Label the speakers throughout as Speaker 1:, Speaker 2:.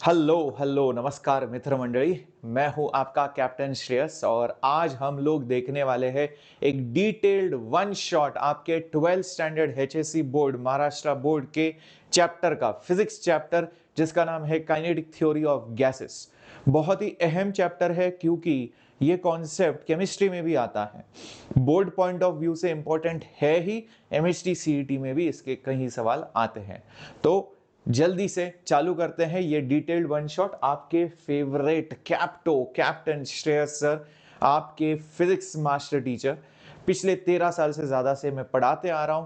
Speaker 1: Hello hello नमस्कार मित्र मंडली। मैं हूं आपका कैप्टन श्रेयस और आज हम लोग देखने वाले हैं एक डिटेल्ड वन शॉट आपके 12th standard HSC board Maharashtra board के चैप्टर का फिजिक्स चैप्टर जिसका नाम है काइनेटिक थ्योरी ऑफ गैसेस। बहुत ही अहम चैप्टर है क्योंकि ये कॉन्सेप्ट केमिस्ट्री में भी आता है। बोर्ड पॉइंट ऑफ व्यू से इंपॉर्टेंट है ही, एमएचटी सीईटी में भी इसके कई सवाल आते हैं। तो जल्दी से चालू करते हैं ये डिटेल्ड वन शॉट। आपके फेवरेट कैप्टन श्रेयस सर, आपके फिजिक्स मास्टर टीचर, पिछले 13 साल से ज्यादा से मैं पढ़ाते आ रहा हूं।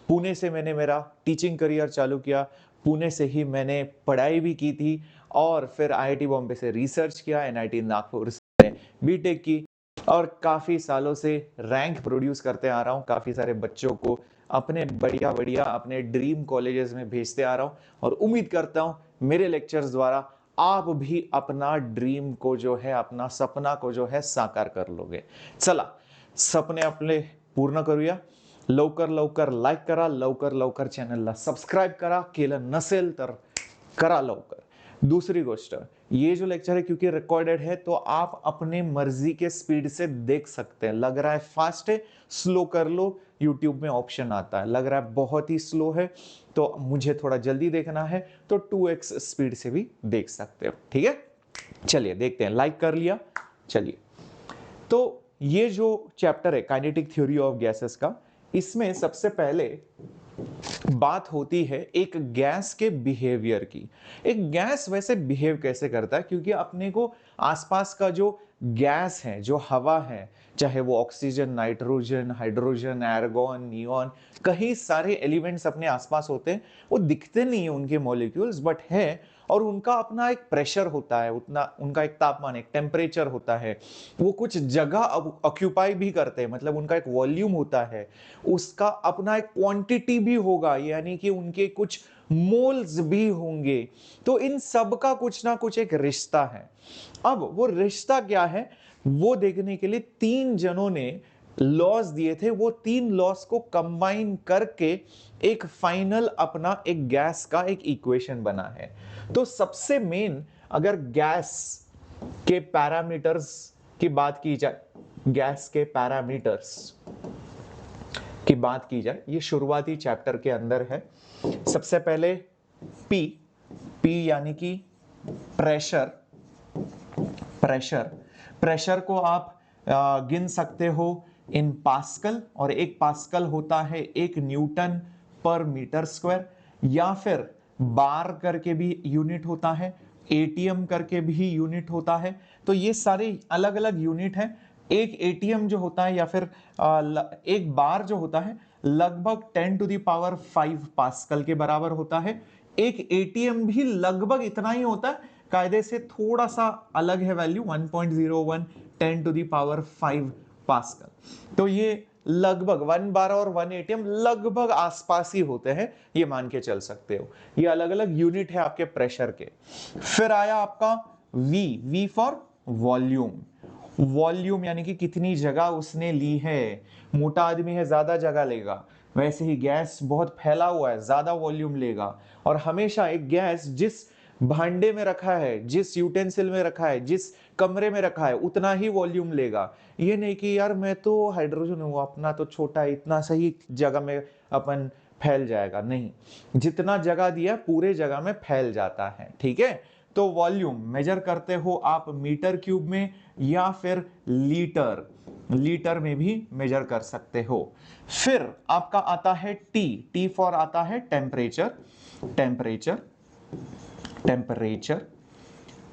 Speaker 1: पुणे से मैंने मेरा टीचिंग करियर चालू किया, पुणे से ही मैंने पढ़ाई भी की थी और फिर आईआईटी बॉम्बे से रिसर्च किया, एनआईटी नागपुर से बीटेक की और काफी सालों से रैंक प्रोड्यूस करते आ रहा हूं। काफी सारे बच्चों को अपने बढ़िया बढ़िया अपने ड्रीम कॉलेजेस में भेजते आ रहा हूं और उम्मीद करता हूं मेरे लेक्चर्स द्वारा आप भी अपना ड्रीम को जो है, अपना सपना को जो है साकार कर लोगे। चला सपने अपने पूर्ण करूया। लवकर लवकर लाईक करा, लवकर लवकर चॅनलला सबस्क्राईब करा, केलं नसेल तर करा लवकर। दूसरी गोष्ट, ये जो लेक्चर है क्योंकि रिकॉर्डेड है तो आप अपने मर्जी के स्पीड से देख सकते हैं। लग रहा है फास्ट है, स्लो कर लो, यूट्यूब में ऑप्शन आता है। लग रहा है बहुत ही स्लो है तो मुझे थोड़ा जल्दी देखना है तो 2x स्पीड से भी देख सकते हो। ठीक है, चलिए देखते हैं। लाइक कर लिया, चलिए। तो ये जो चैप्टर है काइनेटिक थ्योरी ऑफ गैसेस का, इसमें सबसे पहले बात होती है एक गैस के बिहेवियर की। एक गैस वैसे बिहेव कैसे करता है, क्योंकि अपने को आसपास का जो गैस है, जो हवा है, चाहे वो ऑक्सीजन, नाइट्रोजन, हाइड्रोजन, एर्गॉन, नियॉन, कई सारे एलिमेंट्स अपने आसपास होते हैं। वो दिखते नहीं है उनके मॉलिक्यूल्स, बट है, और उनका अपना एक प्रेशर होता है, उतना उनका एक तापमान, एक टेम्परेचर होता है। वो कुछ जगह ऑक्यूपाई भी करते हैं, मतलब उनका एक वॉल्यूम होता है, उसका अपना एक क्वांटिटी भी होगा, यानी कि उनके कुछ मोल्स भी होंगे। तो इन सब का कुछ ना कुछ एक रिश्ता है। अब वो रिश्ता क्या है वो देखने के लिए तीन जनों ने लॉज दिए थे। वो तीन लॉज को कंबाइन करके एक फाइनल अपना एक गैस का एक इक्वेशन बना है। तो सबसे मेन, अगर गैस के पैरामीटर्स की बात की जाए, गैस के पैरामीटर्स की बात की जाए, ये शुरुआती चैप्टर के अंदर है। सबसे पहले पी, पी यानी कि प्रेशर। प्रेशर प्रेशर को आप गिन सकते हो इन पास्कल, और एक पास्कल होता है 1 न्यूटन पर मीटर स्क्वायर, या फिर बार करके भी यूनिट होता है, एटीएम करके भी यूनिट होता है। तो ये सारे अलग अलग यूनिट है। एक एटीएम जो होता है या फिर एक बार जो होता है लगभग 10⁵ पास्कल के बराबर होता है। एक एटीएम भी लगभग इतना ही होता है, कायदे से थोड़ा सा अलग है वैल्यू, 1.01 10⁵ पास्कल। तो ये लगभग 1 बार और 1 एटीएम लगभग आसपास ही होते हैं, ये मान के चल सकते हो। ये अलग अलग यूनिट है आपके प्रेशर के। फिर आया आपका V, V for volume. Volume यानी कि कितनी जगह उसने ली है। मोटा आदमी है, ज्यादा जगह लेगा, वैसे ही गैस बहुत फैला हुआ है, ज्यादा वॉल्यूम लेगा। और हमेशा एक गैस जिस भांडे में रखा है, जिस यूटेंसिल में रखा है, जिस कमरे में रखा है, उतना ही वॉल्यूम लेगा। ये नहीं कि यार मैं तो हाइड्रोजन हूं, अपना तो छोटा है, इतना सही जगह में अपन फैल जाएगा, नहीं। जितना जगह दिया पूरे जगह में फैल जाता है। ठीक है, तो वॉल्यूम मेजर करते हो आप मीटर क्यूब में या फिर लीटर, लीटर में भी मेजर कर सकते हो। फिर आपका आता है टी, टी फॉर आता है टेम्परेचर। टेम्परेचर टेम्परेचर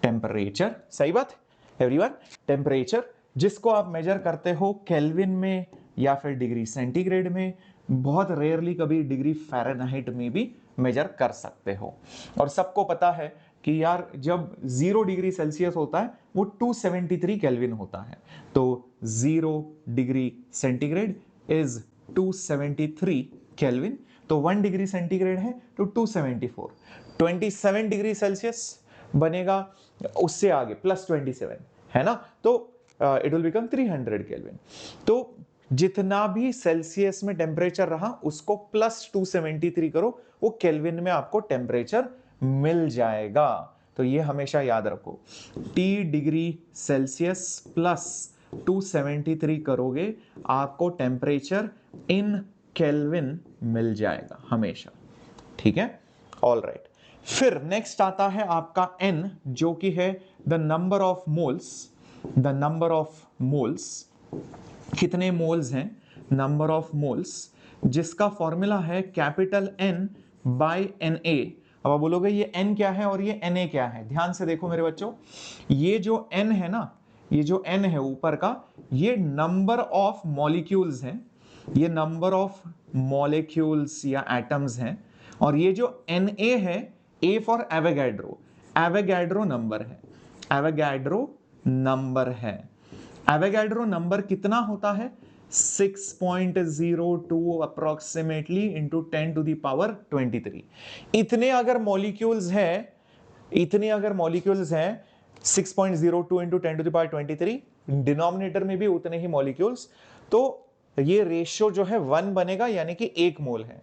Speaker 1: टेम्परेचर, सही बात एवरीवन। टेम्परेचर जिसको आप मेजर करते हो केल्विन में या फिर डिग्री सेंटीग्रेड में, बहुत रेयरली कभी डिग्री फ़ारेनहाइट में भी मेजर कर सकते हो। और सबको पता है कि यार जब 0 डिग्री सेल्सियस होता है वो 273 केल्विन होता है। तो 0 डिग्री सेंटीग्रेड इज 273 केल्विन। तो 1 डिग्री सेंटीग्रेड है तो 274। 27 डिग्री सेल्सियस बनेगा उससे आगे +27 है ना, तो इट विल बिकम 300 केल्विन। तो जितना भी सेल्सियस में टेम्परेचर रहा उसको +273 करो, वो केल्विन में आपको टेम्परेचर मिल जाएगा। तो ये हमेशा याद रखो, T डिग्री सेल्सियस प्लस 273 करोगे आपको टेम्परेचर इन केल्विन मिल जाएगा हमेशा, ठीक है। ऑल राइट, फिर नेक्स्ट आता है आपका N, जो कि है the number of moles. The number of moles, कितने मोल्स हैं, नंबर ऑफ मोल्स, जिसका फॉर्मूला है कैपिटल N बाई NA। अब आप बोलोगे ये N क्या है और ये NA क्या है, ध्यान से देखो मेरे बच्चों, ये जो N है ना, ये जो N है ऊपर का, ये नंबर ऑफ मॉलिक्यूल्स हैं, ये नंबर ऑफ मॉलिक्यूल्स या एटम्स हैं, और ये जो Na है, A for Avogadro, Avogadro number है, एवोगैड्रो नंबर है। एवोगैड्रो नंबर कितना होता है, 6.02 approximately into 10 to the power 23। इतने अगर मॉलिक्यूल्स है, इतने अगर मॉलिक्यूल्स हैं 6.02 into 10 to the power 23, denominator में भी उतने ही मॉलिक्यूल्स, तो ये रेशियो जो है 1 बनेगा, यानी कि 1 मोल है।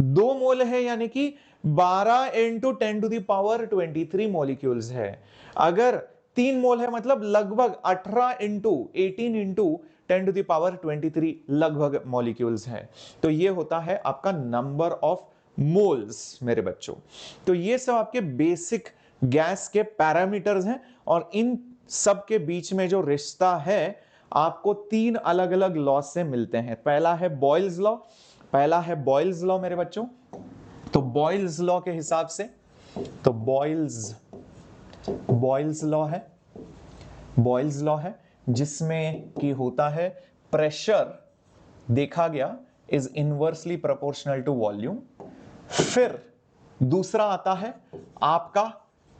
Speaker 1: 2 मोल है यानी कि 12 into 10 to the power 23 molecules है। अगर 3 मोल है मतलब लगभग 18 इंटू 10 टू द पावर 23 लगभग मॉलिक्यूल्स है। तो ये होता है आपका नंबर ऑफ मोल्स मेरे बच्चों। तो ये सब आपके बेसिक गैस के पैरामीटर्स हैं, और इन सब के बीच में जो रिश्ता है आपको 3 अलग अलग लॉ से मिलते हैं। पहला है बॉयल्स लॉ, पहला है बॉयल्स लॉ मेरे बच्चों। तो बॉयल्स लॉ के हिसाब से, तो बॉयल्स लॉ है, बॉयल्स लॉ है जिसमें कि होता है प्रेशर देखा गया is inversely proportional to volume. फिर दूसरा आता है आपका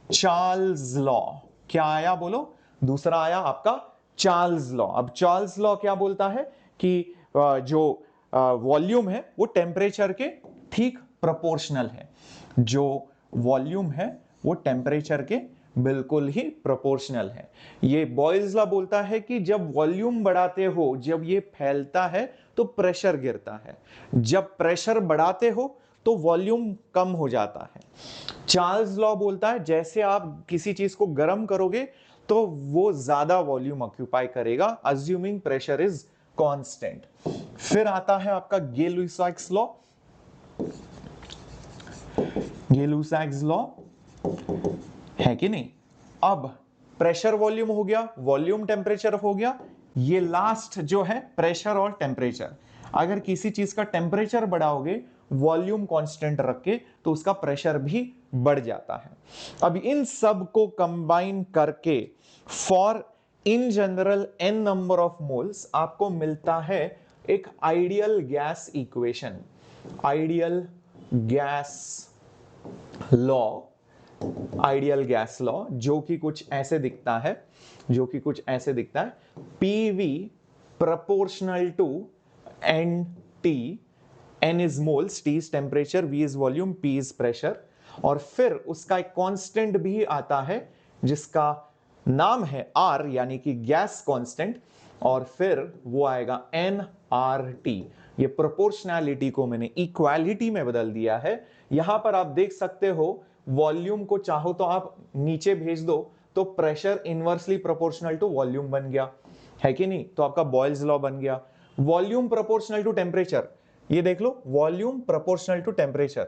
Speaker 1: चार्ल्स लॉ। क्या आया बोलो, दूसरा आया आपका चार्ल्स लॉ। अब चार्ल्स लॉ क्या बोलता है कि जो वॉल्यूम है वो टेम्परेचर के ठीक प्रोपोर्शनल है, जो वॉल्यूम है वो टेम्परेचर के बिल्कुल ही प्रोपोर्शनल है। ये बॉयल्स लॉ बोलता है कि जब वॉल्यूम बढ़ाते हो, जब ये फैलता है तो प्रेशर गिरता है, जब प्रेशर बढ़ाते हो तो वॉल्यूम कम हो जाता है। चार्ल्स लॉ बोलता है जैसे आप किसी चीज को गर्म करोगे तो वो ज्यादा वॉल्यूम ऑक्यूपाई करेगा, अज्यूमिंग प्रेशर इज कांस्टेंट। फिर आता है आपका गे-लुसाक्स लॉ। गे-लुसाक्स लॉ है कि नहीं। अब प्रेशर वॉल्यूम हो गया, वॉल्यूम टेम्परेचर हो गया, ये लास्ट जो है प्रेशर और टेम्परेचर। अगर किसी चीज का टेम्परेचर बढ़ाओगे वॉल्यूम कांस्टेंट रख के तो उसका प्रेशर भी बढ़ जाता है। अब इन सब को कंबाइन करके for in general n number of moles आपको मिलता है एक ideal gas equation, ideal gas law, ideal gas law, जो कि कुछ ऐसे दिखता है, जो कि कुछ ऐसे दिखता है, PV proportional to NT, N is moles, T is temperature, V is volume, P is pressure, और फिर उसका एक कांस्टेंट भी आता है जिसका नाम है R, यानी कि गैस कांस्टेंट, और फिर वो आएगा nRT। ये प्रोपोर्शनैलिटी को मैंने इक्वालिटी में बदल दिया है। यहां पर आप देख सकते हो वॉल्यूम को चाहो तो आप नीचे भेज दो तो pressure inversely proportional to volume बन गया, है कि नहीं। तो आपका बॉयल्स लॉ बन गया। वॉल्यूम प्रोपोर्शनल टू टेम्परेचर, ये देख लो, volume proportional to temperature,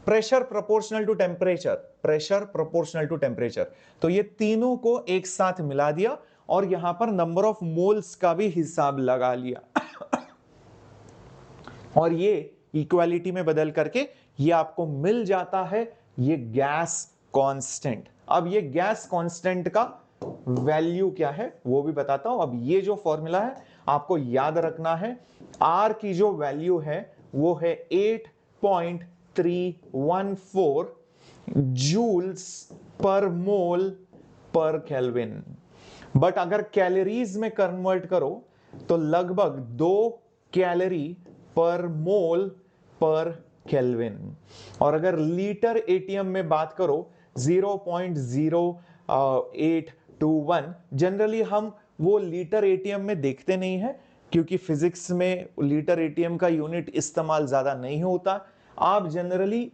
Speaker 1: pressure proportional to temperature, pressure proportional to temperature. तो ये तीनों को एक साथ मिला दिया और यहां पर नंबर ऑफ मोल्स का भी हिसाब लगा लिया और ये इक्वालिटी में बदल करके ये आपको मिल जाता है ये गैस कांस्टेंट। अब ये गैस कांस्टेंट का वैल्यू क्या है वो भी बताता हूं। अब ये जो फॉर्मूला है आपको याद रखना है, R की जो वैल्यू है वो है 8.314 joules per mole per kelvin. But अगर कैलोरीज में कन्वर्ट करो तो लगभग 2 कैलोरी पर मोल पर केल्विन। और अगर लीटर एटीएम में बात करो 0.0821। जनरली हम वो लीटर एटीएम में देखते नहीं है क्योंकि फिजिक्स में लीटर एटीएम का यूनिट इस्तेमाल ज्यादा नहीं होता। आप generally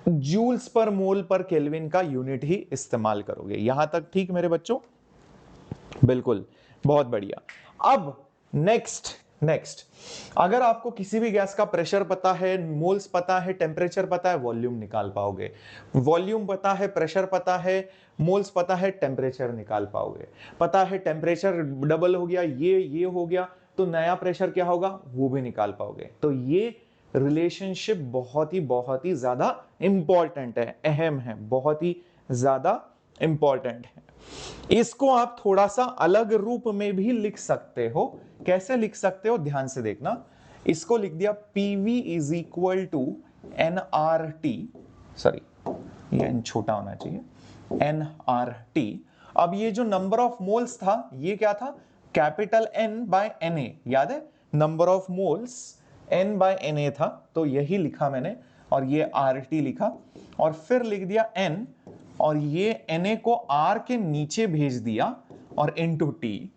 Speaker 1: joules per mole per kelvin का यूनिट ही इस्तेमाल करोगे। यहां तक ठीक मेरे बच्चों? बिल्कुल, बहुत बढ़िया। अब नेक्स्ट नेक्स्ट अगर आपको किसी भी गैस का प्रेशर पता है, मोल्स पता है, टेम्परेचर पता है, वॉल्यूम निकाल पाओगे। वॉल्यूम पता है, प्रेशर पता है, मोल्स पता है, टेम्परेचर निकाल पाओगे। पता है टेम्परेचर डबल हो गया, ये हो गया, तो नया प्रेशर क्या होगा वो भी निकाल पाओगे। तो ये रिलेशनशिप बहुत ही ज्यादा इंपॉर्टेंट है, अहम है, बहुत ही ज्यादा इंपॉर्टेंट है। इसको आप थोड़ा सा अलग रूप में भी लिख सकते हो। कैसे लिख सकते हो ध्यान से देखना। इसको लिख दिया PV is equal to N R T, sorry ये एन छोटा होना चाहिए, एन आर टी। अब ये जो नंबर ऑफ मोल्स था ये क्या था? Capital N by N A, याद है? Number of moles N by N A था, तो यही लिखा मैंने, और ये आर टी लिखा, और फिर लिख दिया एन, और ये Na को R के नीचे भेज दिया और इनटू T।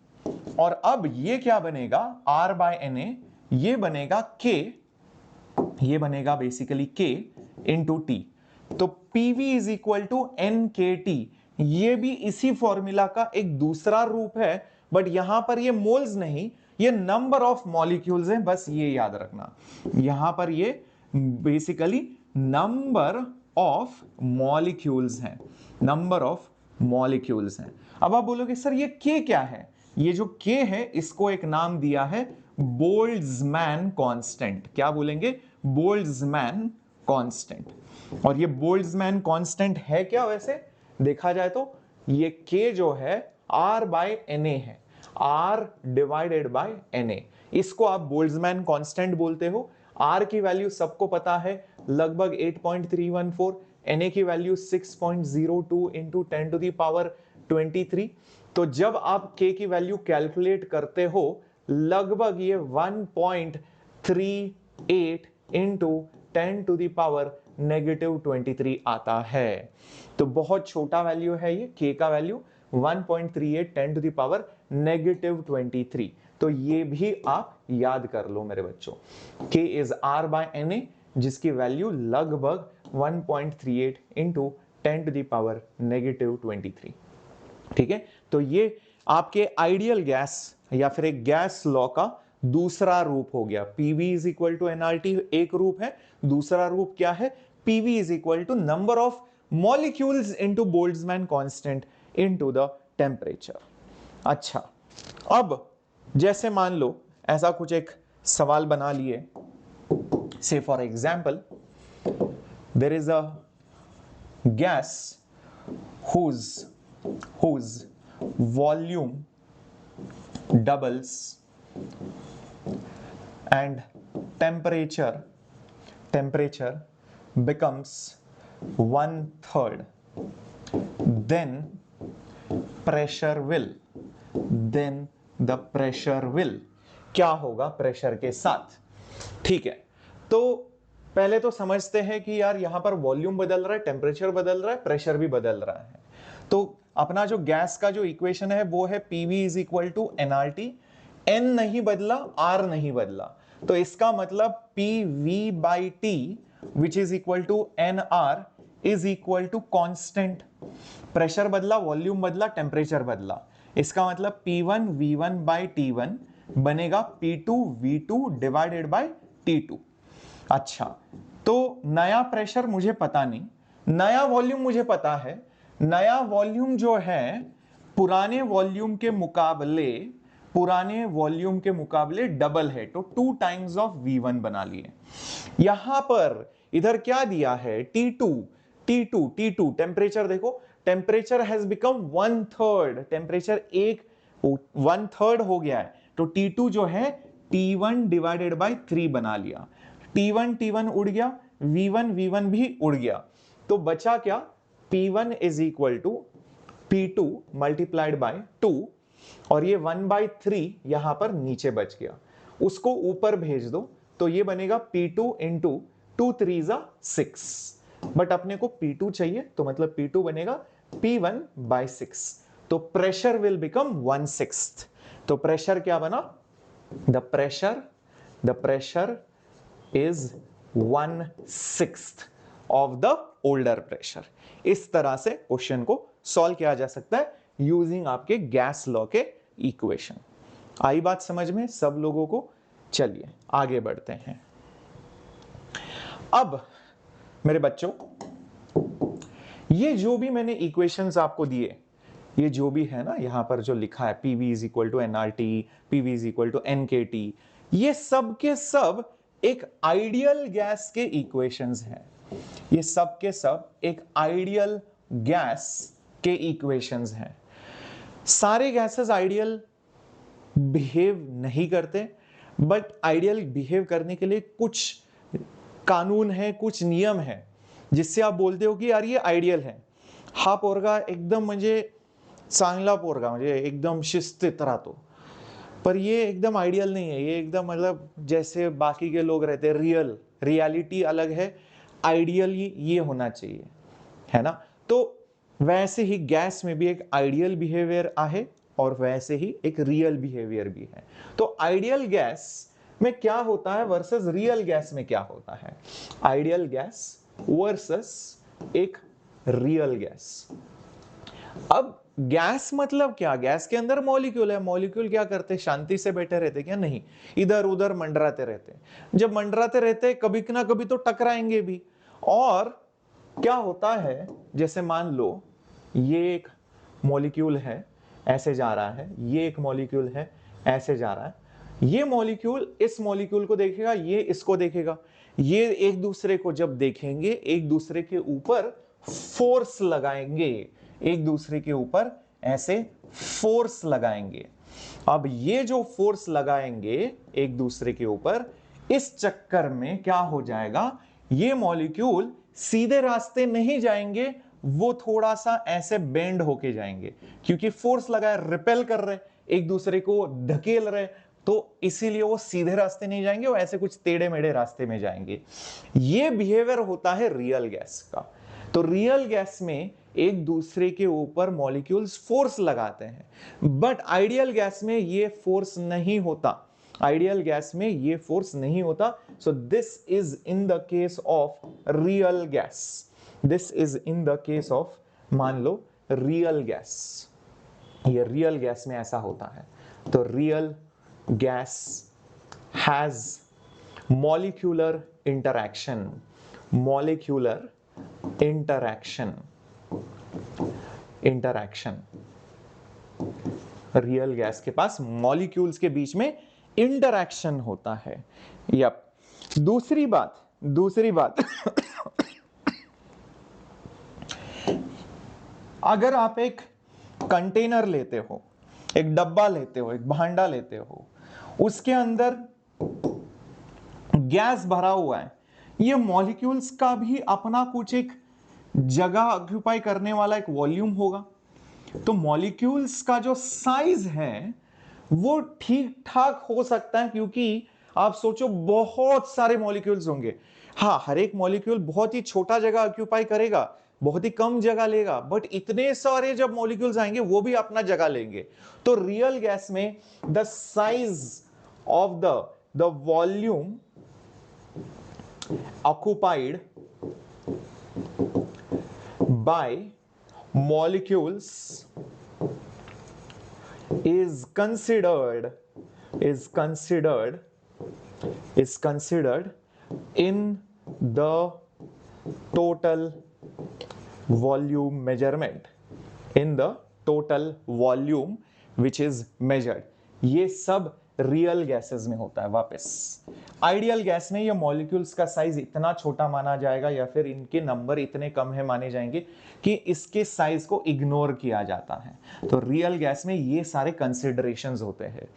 Speaker 1: और अब ये क्या बनेगा? R बाय Na, ये बनेगा K, ये बनेगा बेसिकली K इनटू T। तो PV is equal to NKT। ये भी इसी फॉर्मूला का एक दूसरा रूप है, बट यहां पर ये मोल्स नहीं, ये नंबर ऑफ मॉलिक्यूल्स हैं, बस ये याद रखना। यहां पर ये बेसिकली नंबर ऑफ मॉलिक्यूल्स हैं, नंबर ऑफ मॉलिक्यूल्स हैं। अब आप बोलोगे सर ये K क्या है? ये जो K है इसको एक नाम दिया है बोल्ट्जमैन कांस्टेंट। क्या बोलेंगे? Boltzmann constant. और ये बोल्ट्जमैन कांस्टेंट है क्या? वैसे देखा जाए तो ये K जो है R बाय Na है, R डिवाइडेड बाय Na। इसको आप बोल्ट्जमैन कांस्टेंट बोलते हो। R की वैल्यू सबको पता है, लगभग 8.314, Na की value 6.02 into 10 to the power 23। तो जब आप K की वैल्यू कैलकुलेट करते हो लगभग ये 1.38 इंटू 10 टू दी पावर -23 आता है। तो बहुत छोटा वैल्यू है ये K का वैल्यू, 1.38 10 टू दी पावर -23। तो ये भी आप याद कर लो मेरे बच्चों। K is R by Na, जिसकी वैल्यू लगभग 1.38 इंटू 10 टू दी पावर -23। ठीक है, तो ये आपके आइडियल गैस या फिर एक गैस लॉ का दूसरा रूप हो गया। PV is equal to NRT एक रूप है, दूसरा रूप क्या है? PV is equal to number of molecules into Boltzmann constant into the temperature. अच्छा, अब जैसे मान लो ऐसा कुछ एक सवाल बना लिए, say for example there is a gas whose volume doubles and temperature becomes 1/3, then the pressure will क्या होगा प्रेशर के साथ? ठीक है, तो पहले तो समझते हैं कि यार यहां पर वॉल्यूम बदल रहा है, टेम्परेचर बदल रहा है, प्रेशर भी बदल रहा है। तो अपना जो गैस का जो इक्वेशन है वो है PV is equal to NRT. N नहीं बदला, R नहीं बदला, तो इसका मतलब PV by T which is equal to NR is equal to constant. Pressure बदला, वॉल्यूम बदला, टेम्परेचर बदला, इसका मतलब P1 V1 बाई T1 बनेगा P2 V2 divided by T2। अच्छा, तो नया प्रेशर मुझे पता नहीं, नया वॉल्यूम मुझे पता है। नया वॉल्यूम जो है पुराने वॉल्यूम के मुकाबले डबल है, तो 2 टाइम्स ऑफ V1 बना लिए। यहां पर इधर क्या दिया है? T2 टेम्परेचर देखो, टेम्परेचर हैज बिकम 1/3, टेम्परेचर 1/3 हो गया है, तो T2 जो है T1 डिवाइडेड बाई 3 बना लिया। T1 उड़ गया, V1 भी उड़ गया, तो बचा क्या? P1 is equal to P2 multiplied by 2, और ये 1/3 यहां पर नीचे बच गया, उसको ऊपर भेज दो, तो ये बनेगा P2 इंटू 2 3 6, बट अपने को P2 चाहिए, तो मतलब P2 बनेगा P1/6, तो प्रेशर विल बिकम 1/6। तो प्रेशर क्या बना? The pressure is 1/6 of the older pressure. इस तरह से क्वेश्चन को सॉल्व किया जा सकता है यूजिंग आपके गैस लॉ के इक्वेशन। आई बात समझ में सब लोगों को? चलिए आगे बढ़ते हैं। अब मेरे बच्चों, ये जो भी मैंने इक्वेशंस आपको दिए, ये जो भी है ना यहां पर जो लिखा है PV is equal to NRT, PV is equal to NKT, ये सब के सब एक आइडियल गैस के इक्वेशंस हैं। ये सब के सब एक आइडियल गैस के इक्वेशंस हैं। सारे गैसेस आइडियल बिहेव नहीं करते, बट आइडियल बिहेव करने के लिए कुछ कानून है, कुछ नियम है, जिससे आप बोलते हो कि यार ये आइडियल है। हा पोरगा एकदम म्हणजे चांगला पोरगा, म्हणजे एकदम शिस्तीत राहतो, पर ये एकदम आइडियल नहीं है, ये एकदम मतलब जैसे बाकी के लोग रहते हैं, रियलिटी अलग है, आइडियल ये होना चाहिए, है ना। तो वैसे ही गैस में भी एक आइडियल बिहेवियर है और वैसे ही एक रियल बिहेवियर भी है। तो आइडियल गैस में क्या होता है वर्सेस रियल गैस में क्या होता है? आइडियल गैस वर्सेस एक रियल गैस। अब गैस मतलब क्या? गैस के अंदर मॉलिक्यूल है। मॉलिक्यूल क्या करते हैं? शांति से बैठे रहते क्या? नहीं, इधर उधर मंडराते रहते। जब मंडराते रहते कभी ना कभी तो टकराएंगे भी। और क्या होता है, जैसे मान लो ये एक मॉलिक्यूल है, ऐसे जा रहा है, ये एक मॉलिक्यूल है, ऐसे जा रहा है, ये मॉलिक्यूल इस मॉलिक्यूल को देखेगा, ये इसको देखेगा, ये एक दूसरे को जब देखेंगे एक दूसरे के ऊपर फोर्स लगाएंगे, एक दूसरे के ऊपर ऐसे फोर्स लगाएंगे। अब ये जो फोर्स लगाएंगे एक दूसरे के ऊपर, इस चक्कर में क्या हो जाएगा, ये मॉलिक्यूल सीधे रास्ते नहीं जाएंगे, वो थोड़ा सा ऐसे बेंड होके जाएंगे, क्योंकि फोर्स लगाए, रिपेल कर रहे, एक दूसरे को धकेल रहे, तो इसीलिए वो सीधे रास्ते नहीं जाएंगे, वो ऐसे कुछ टेढ़े मेढ़े रास्ते में जाएंगे। ये बिहेवियर होता है रियल गैस का। तो रियल गैस में एक दूसरे के ऊपर मॉलिक्यूल्स फोर्स लगाते हैं, बट आइडियल गैस में ये फोर्स नहीं होता। आइडियल गैस में ये फोर्स नहीं होता। So this is in the case of real gas. This is in the case of, मान लो रियल गैस, ये रियल गैस में ऐसा होता है। तो real gas has molecular interaction, molecular interaction, interaction। Real gas के पास मॉलिक्यूल्स के बीच में इंटरैक्शन होता है। यप। दूसरी बात अगर आप एक कंटेनर लेते हो, एक डब्बा लेते हो, एक भांडा लेते हो, उसके अंदर गैस भरा हुआ है, ये मॉलिक्यूल्स का भी अपना कुछ एक जगह ऑक्यूपाई करने वाला एक वॉल्यूम होगा। तो मॉलिक्यूल्स का जो साइज है वो ठीक ठाक हो सकता है, क्योंकि आप सोचो बहुत सारे मॉलिक्यूल्स होंगे। हाँ, हर एक मॉलिक्यूल बहुत ही छोटा जगह ऑक्यूपाई करेगा, बहुत ही कम जगह लेगा, बट इतने सारे जब मॉलिक्यूल्स आएंगे वो भी अपना जगह लेंगे। तो रियल गैस में the size of the volume occupied by molecules is considered in the total volume measurement, in the total volume which is measured। ये सब रियल गैसेस में होता है। वापस आइडियल गैस में ये मॉलिक्यूल्स का साइज इतना छोटा माना जाएगा या फिर इनके नंबर इतने कम है माने जाएंगे कि इसके साइज को इग्नोर किया जाता है। तो रियल गैस में ये सारे कंसिडरेशंस होते हैं।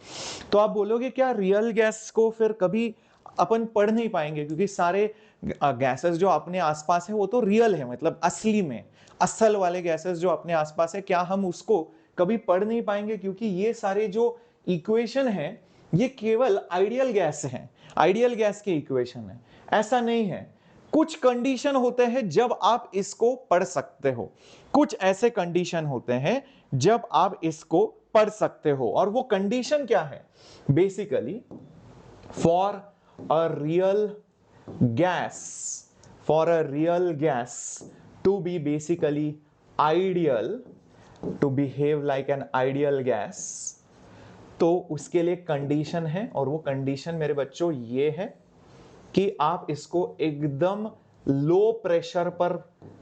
Speaker 1: तो आप बोलोगे क्या रियल गैस को फिर कभी अपन पढ़ नहीं पाएंगे, क्योंकि सारे गैसेस जो अपने आसपास है वो तो रियल है, मतलब असली में असल वाले गैसेस जो अपने आसपास है, क्या हम उसको कभी पढ़ नहीं पाएंगे? क्योंकि ये सारे जो इक्वेशन है ये केवल आइडियल गैस है, आइडियल गैस के इक्वेशन है, ऐसा नहीं है। कुछ कंडीशन होते हैं जब आप इसको पढ़ सकते हो, कुछ ऐसे कंडीशन होते हैं जब आप इसको पढ़ सकते हो। और वो कंडीशन क्या है? Basically for a real gas, for a real gas to be basically ideal, to behave like an ideal gas, तो उसके लिए कंडीशन है, और वो कंडीशन मेरे बच्चों ये है कि आप इसको एकदम लो प्रेशर पर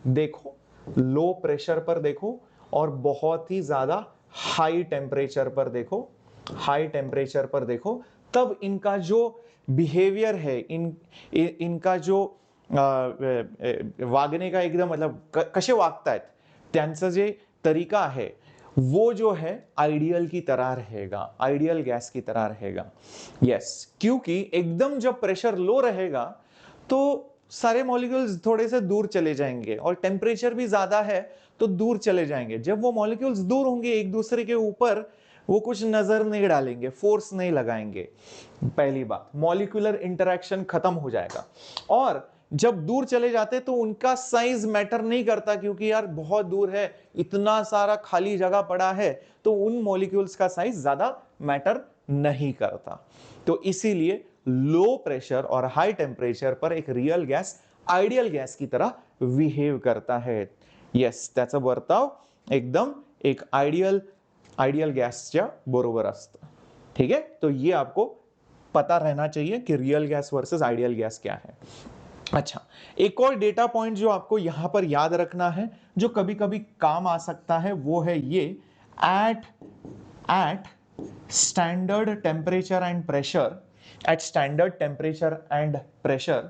Speaker 1: देखो, लो प्रेशर पर देखो, और बहुत ही ज्यादा हाई टेम्परेचर पर देखो, हाई टेम्परेचर पर देखो, तब इनका जो बिहेवियर है, इनका जो वागणे का एकदम मतलब कसे वागतायत त्यांचं जे तरीका है वो जो है आइडियल की तरह रहेगा, आइडियल गैस की तरह रहेगा। यस, क्योंकि एकदम जब प्रेशर लो रहेगा तो सारे मॉलिक्यूल्स थोड़े से दूर चले जाएंगे, और टेम्परेचर भी ज्यादा है तो दूर चले जाएंगे। जब वो मॉलिक्यूल्स दूर होंगे एक दूसरे के ऊपर, वो कुछ नजर नहीं डालेंगे, फोर्स नहीं लगाएंगे। पहली बात, मॉलिक्यूलर इंटरेक्शन खत्म हो जाएगा। और जब दूर चले जाते तो उनका साइज मैटर नहीं करता, क्योंकि यार बहुत दूर है, इतना सारा खाली जगह पड़ा है, तो उन मॉलिक्यूल्स का साइज ज्यादा मैटर नहीं करता। तो इसीलिए लो प्रेशर और हाई टेम्परेचर पर एक रियल गैस आइडियल गैस की तरह बिहेव करता है। यस, त्याचा वर्ताव एकदम एक आइडियल गॅसच्या बरोबर असतं। ठीक है, तो ये आपको पता रहना चाहिए कि real gas versus ideal gas क्या है। अच्छा, एक और डेटा पॉइंट जो आपको यहां पर याद रखना है, जो कभी कभी काम आ सकता है, वो है ये, at standard temperature and pressure, at standard temperature and pressure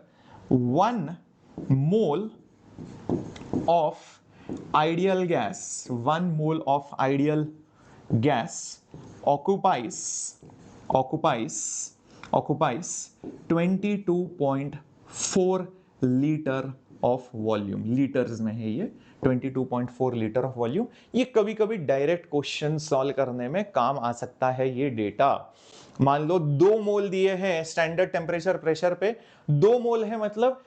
Speaker 1: 1 mole of ideal gas, 1 mole of ideal gas occupies 22.4 litre of volume. Litres में है ये 22.4 लीटर ऑफ वॉल्यूम। ये कभी कभी डायरेक्ट क्वेश्चन सॉल्व करने में काम आ सकता है ये डेटा। मान लो 2 मोल दिए हैं स्टैंडर्ड टेम्परेचर प्रेशर पे, 2 मोल है मतलब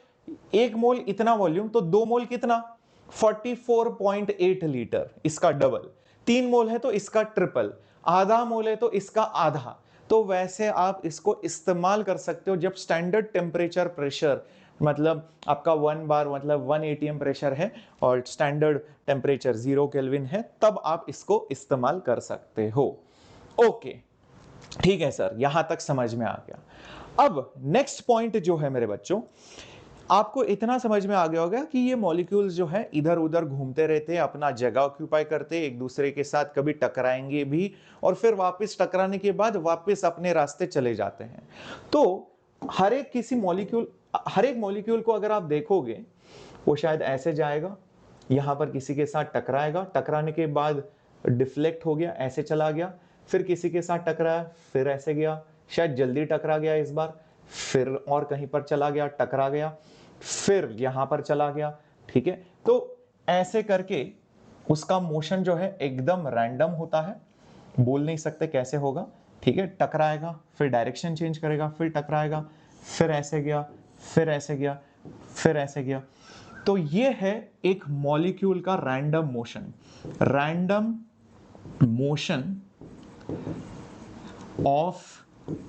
Speaker 1: 1 मोल इतना वॉल्यूम, तो 2 मोल कितना, 44.8 लीटर, इसका डबल। 3 मोल है तो इसका ट्रिपल, आधा मोल है तो इसका आधा। तो वैसे आप इसको इस्तेमाल कर सकते हो जब स्टैंडर्ड टेम्परेचर प्रेशर मतलब आपका 1 बार मतलब 1 एटीएम प्रेशर है और स्टैंडर्ड टेम्परेचर 0 केल्विन है, तब आप इसको इस्तेमाल कर सकते हो। ओके, ठीक है सर, यहां तक समझ में आ गया। अब नेक्स्ट पॉइंट जो है मेरे बच्चों, आपको इतना समझ में आ गया होगा कि ये मॉलिक्यूल्स जो है इधर उधर घूमते रहते हैं, अपना जगह ऑक्यूपाई करते हैं, एक दूसरे के साथ कभी टकराएंगे भी, और फिर वापस टकराने के बाद वापस अपने रास्ते चले जाते हैं। तो हर एक मॉलिक्यूल को अगर आप देखोगे, वो शायद ऐसे जाएगा, यहां पर किसी के साथ टकराएगा, टकराने के बाद डिफ्लेक्ट हो गया, ऐसे चला गया, फिर किसी के साथ टकराया, फिर ऐसे गया, शायद जल्दी टकरा गया इस बार, फिर और कहीं पर चला गया, टकरा गया, फिर यहां पर चला गया। ठीक है, तो ऐसे करके उसका मोशन जो है एकदम रैंडम होता है, बोल नहीं सकते कैसे होगा। ठीक है, टकराएगा, फिर डायरेक्शन चेंज करेगा, फिर टकराएगा, फिर ऐसे गया, फिर ऐसे गया, फिर ऐसे गया। तो ये है एक मॉलिक्यूल का random motion. Random motion of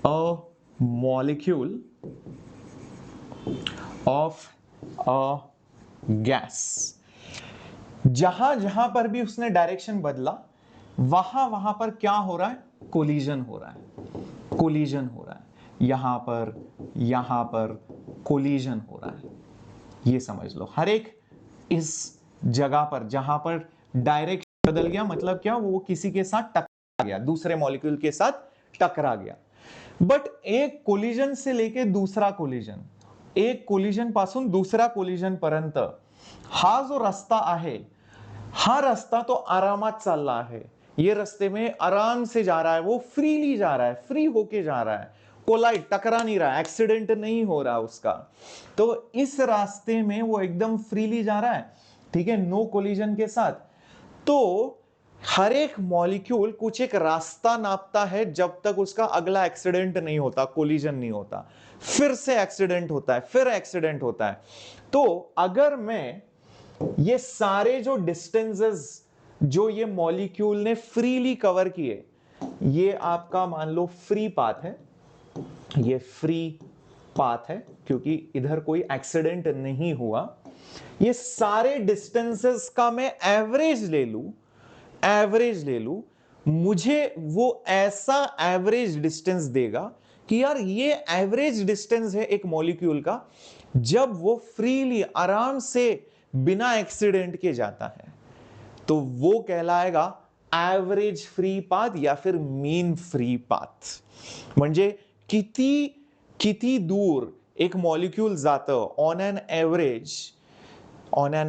Speaker 1: a molecule of a gas. जहां जहां पर भी उसने डायरेक्शन बदला, वहां वहां पर क्या हो रहा है, कोलिजन हो रहा है, कोलिजन हो रहा है, यहां पर कोलिजन हो रहा है। ये समझ लो, हर एक इस जगह पर जहां पर डायरेक्शन बदल गया, मतलब क्या, वो किसी के साथ टकरा गया, दूसरे मॉलिक्यूल के साथ टकरा गया। बट एक कोलिजन से लेके दूसरा कोलिजन, एक कोलिजन पासून दुसऱ्या कोलिजन पर्यंत हा जो रस्ता आहे, हा रस्ता तो आरामात चालला आहे, ये रस्ते में आराम से जा रहा है, वो फ्रीली जा रहा है, फ्री होके जा रहा है, कोलाइड टकरा नहीं रहा, एक्सीडेंट नहीं हो रहा उसका। तो इस रास्ते में वो एकदम फ्रीली जा रहा है, ठीक है, नो कोलिजन के साथ। तो हर एक मॉलिक्यूल कुछ एक रास्ता नापता है जब तक उसका अगला एक्सीडेंट नहीं होता, कोलिजन नहीं होता, फिर से एक्सीडेंट होता है, फिर एक्सीडेंट होता है। तो अगर मैं ये सारे जो डिस्टेंसेस जो ये मॉलिक्यूल ने फ्रीली कवर किए, ये आपका मान लो फ्री पाथ है, ये फ्री पाथ है क्योंकि इधर कोई एक्सीडेंट नहीं हुआ। ये सारे डिस्टेंसेस का मैं एवरेज ले लूं, मुझे वो ऐसा एवरेज डिस्टेंस देगा कि यार ये एवरेज डिस्टेंस है एक मॉलिक्यूल का जब वो फ्रीली आराम से बिना एक्सीडेंट के जाता है, तो वो कहलाएगा एवरेज फ्री पाथ या फिर मीन फ्री पाथ। म्हणजे किती दूर एक मॉलिक्यूल जातं ऑन एन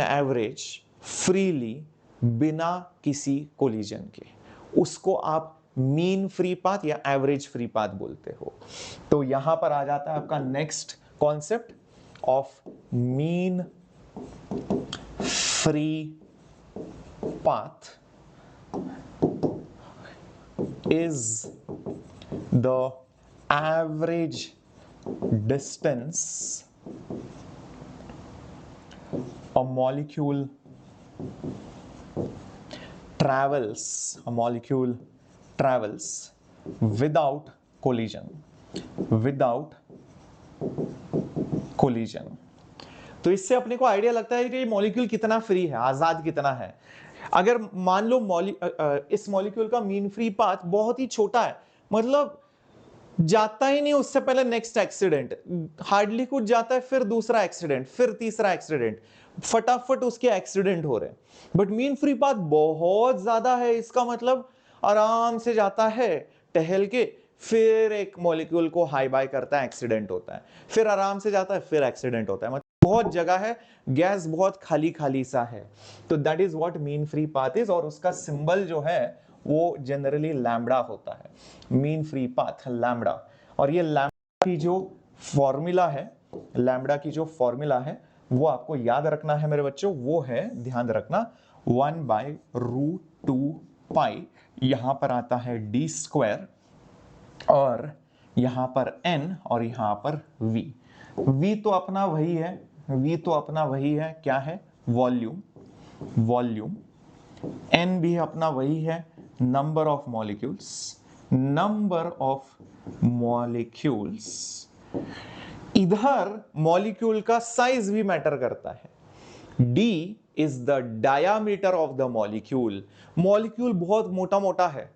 Speaker 1: एवरेज फ्रीली बिना किसी कोलिजन के, उसको आप मीन फ्री पाथ या एवरेज फ्री पाथ बोलते हो। तो यहां पर आ जाता है आपका next concept of mean free path is the average distance a molecule travels without collision. तो इससे अपने को आइडिया लगता है कि ये मॉलिक्यूल कितना फ्री है, आजाद कितना है। अगर मान लो इस मॉलिक्यूल का मीन फ्री पाथ बहुत ही छोटा है, मतलब जाता ही नहीं उससे पहले नेक्स्ट एक्सीडेंट, हार्डली कुछ जाता है, फिर दूसरा एक्सीडेंट, फिर तीसरा एक्सीडेंट, फटाफट उसके एक्सीडेंट हो रहे हैं। बट मीन फ्री पाथ बहुत ज्यादा है, इसका मतलब आराम से जाता है टहल के, फिर एक मॉलिक्यूल को हाई बाय करता है, एक्सीडेंट होता है, फिर आराम से जाता है, फिर एक्सीडेंट होता है, मतलब बहुत जगह है, गैस बहुत खाली खाली सा है। तो that is what mean free path is, और उसका सिंबल जो है वो जनरली लैम्बडा होता है, मीन फ्री पाथ लैम्बडा। और ये लैम्बडा की जो फॉर्मूला है वो आपको याद रखना है मेरे बच्चों, वो है, ध्यान रखना, 1/√2 पाई, यहां पर आता है d², और यहां पर n, और यहां पर v। v तो अपना वही है, क्या है, वॉल्यूम। n भी अपना वही है, नंबर ऑफ मॉलिक्यूल्स। इधर मॉलिक्यूल का साइज भी मैटर करता है। d is the diameter of the molecule बहुत मोटा मोटा है।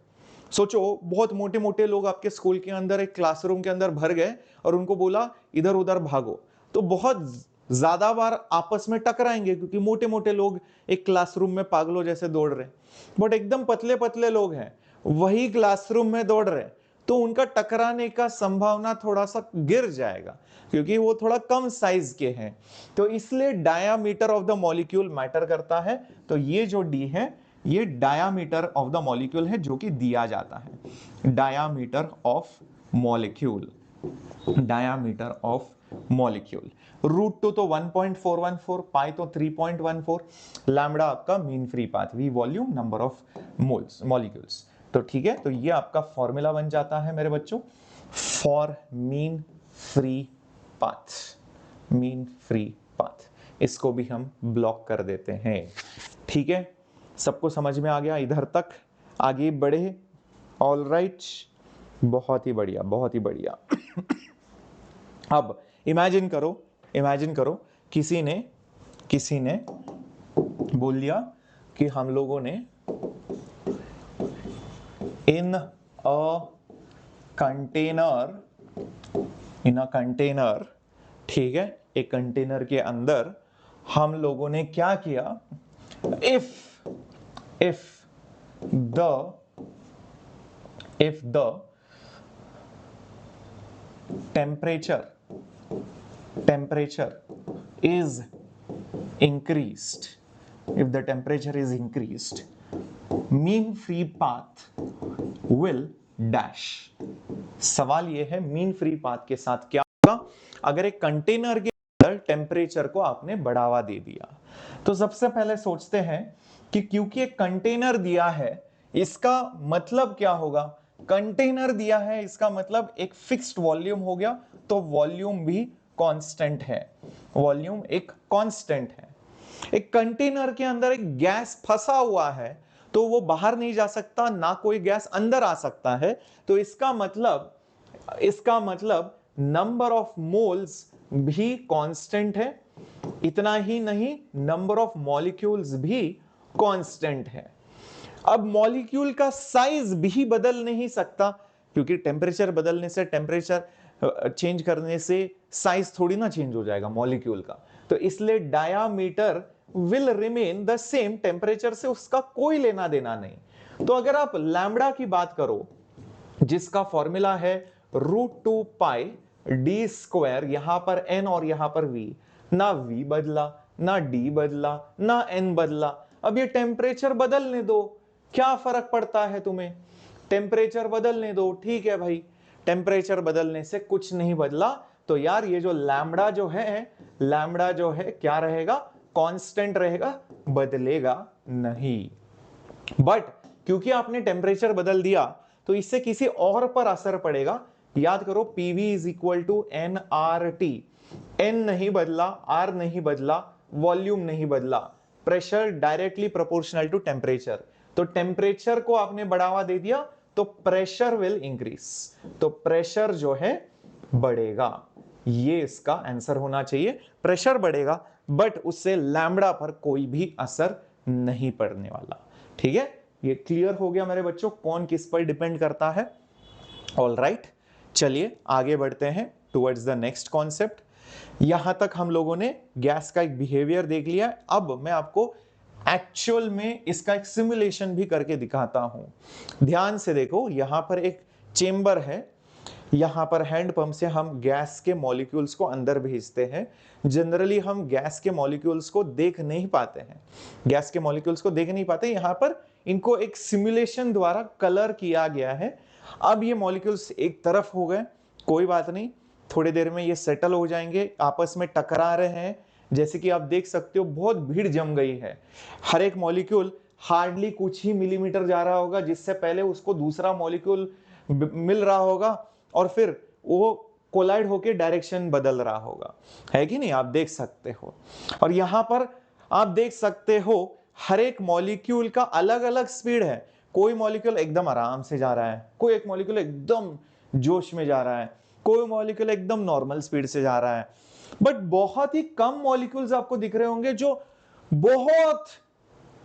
Speaker 1: सोचो, बहुत मोटे मोटे लोग आपके स्कूल के अंदर एक क्लासरूम के अंदर भर गए और उनको बोला इधर उधर भागो, तो बहुत ज्यादा बार आपस में टकराएंगे क्योंकि मोटे मोटे लोग एक क्लासरूम में पागलों जैसे दौड़ रहे। बट एकदम पतले पतले लोग हैं, वही क्लासरूम में दौड़ रहे, तो उनका टकराने का संभावना थोड़ा सा गिर जाएगा क्योंकि वो थोड़ा कम साइज के हैं। तो इसलिए diameter of the molecule matter करता है। तो ये जो डी है ये डायामीटर ऑफ द मॉलिक्यूल है जो कि दिया जाता है, डायामीटर ऑफ मॉलिक्यूल। √2 तो 1.414, पाई तो 3.14, लैम्बडा आपका mean free path, V volume, number of molecules. तो ठीक है, तो ये आपका फॉर्मूला बन जाता है मेरे बच्चों फॉर मीन फ्री पाथ। इसको भी हम ब्लॉक कर देते हैं। ठीक है, सबको समझ में आ गया इधर तक, आगे बढ़े। ऑल राइट, बहुत ही बढ़िया। अब इमेजिन करो किसी ने बोल दिया कि हम लोगों ने इन अ कंटेनर, ठीक है, एक कंटेनर के अंदर हम लोगों ने क्या किया, if the temperature is increased, mean free path will dash। सवाल यह है मीन फ्री पाथ के साथ क्या होगा अगर एक कंटेनर के अंदर टेम्परेचर को आपने बढ़ावा दे दिया। तो सबसे पहले सोचते हैं कि क्योंकि एक कंटेनर दिया है, इसका मतलब क्या होगा, कंटेनर दिया है इसका मतलब एक फिक्स्ड वॉल्यूम हो गया, तो वॉल्यूम भी कांस्टेंट है, वॉल्यूम एक कांस्टेंट है। एक कंटेनर के अंदर एक गैस फंसा हुआ है तो वो बाहर नहीं जा सकता, ना कोई गैस अंदर आ सकता है, तो इसका मतलब नंबर ऑफ मोल्स भी कांस्टेंट है, इतना ही नहीं नंबर ऑफ मॉलिक्यूल्स भी कांस्टेंट है। अब मॉलिक्यूल का साइज भी बदल नहीं सकता, क्योंकि टेम्परेचर बदलने से, टेम्परेचर चेंज करने से साइज थोड़ी ना चेंज हो जाएगा मॉलिक्यूल का। तो इसलिए diameter will remain the same, temperature से उसका कोई लेना देना नहीं। तो अगर आप लैम्बडा की बात करो, जिसका फॉर्मूला है √2π d स्क्वायर, यहां पर n और यहां पर v, ना v बदला, ना d बदला, ना n बदला। अब ये टेम्परेचर बदलने दो, क्या फर्क पड़ता है तुम्हें? टेम्परेचर बदलने दो, ठीक है भाई, टेम्परेचर बदलने से कुछ नहीं बदला, तो यार ये जो लैम्बडा जो है, लैम्बडा जो है क्या रहेगा? कांस्टेंट रहेगा, बदलेगा नहीं। बट क्योंकि आपने टेम्परेचर बदल दिया, तो इससे किसी और पर असर पड़ेगा। याद करो, PV is equal to nRT। n नहीं बदला, R नहीं बदला, वॉल्यूम नहीं बदला, pressure directly proportional to temperature. तो टेम्परेचर को आपने बढ़ावा दे दिया तो प्रेशर विल इंक्रीज, तो प्रेशर जो है बढ़ेगा। ये इसका आंसर होना चाहिए, प्रेशर बढ़ेगा बट उससे लैम्बडा पर कोई भी असर नहीं पड़ने वाला। ठीक है, ये क्लियर हो गया मेरे बच्चों, कौन किस पर डिपेंड करता है। ऑल राइट, चलिए आगे बढ़ते हैं टुवर्ड्स द नेक्स्ट कॉन्सेप्ट। यहां तक हम लोगों ने गैस का एक बिहेवियर देख लिया है। अब मैं आपको एक्चुअल में इसका एक सिमुलेशन भी करके दिखाता हूं। ध्यान से देखो, यहां पर एक चेंबर है, यहां पर हैंड पंप से हम गैस के मॉलिक्यूल्स को अंदर भेजते हैं। जनरली हम गैस के मॉलिक्यूल्स को देख नहीं पाते हैं, गैस के मॉलिक्यूल्स को देख नहीं पाते। यहां पर इनको एक सिमुलेशन द्वारा कलर किया गया है। अब ये मॉलिक्यूल्स एक तरफ हो गए, कोई बात नहीं, थोड़ी देर में ये सेटल हो जाएंगे, आपस में टकरा रहे हैं। जैसे कि आप देख सकते हो बहुत भीड़ जम गई है, हर एक मॉलिक्यूल हार्डली कुछ ही मिलीमीटर जा रहा होगा, जिससे पहले उसको दूसरा मॉलिक्यूल मिल रहा होगा और फिर वो कोलाइड होके डायरेक्शन बदल रहा होगा, है कि नहीं? आप देख सकते हो। और यहां पर आप देख सकते हो हर एक मॉलिक्यूल का अलग अलग स्पीड है। कोई मॉलिक्यूल एकदम आराम से जा रहा है, कोई एक मॉलिक्यूल एकदम जोश में जा रहा है, कोई मॉलिक्यूल एकदम नॉर्मल स्पीड से जा रहा है। बट बहुत ही कम मॉलिक्यूल्स आपको दिख रहे होंगे जो बहुत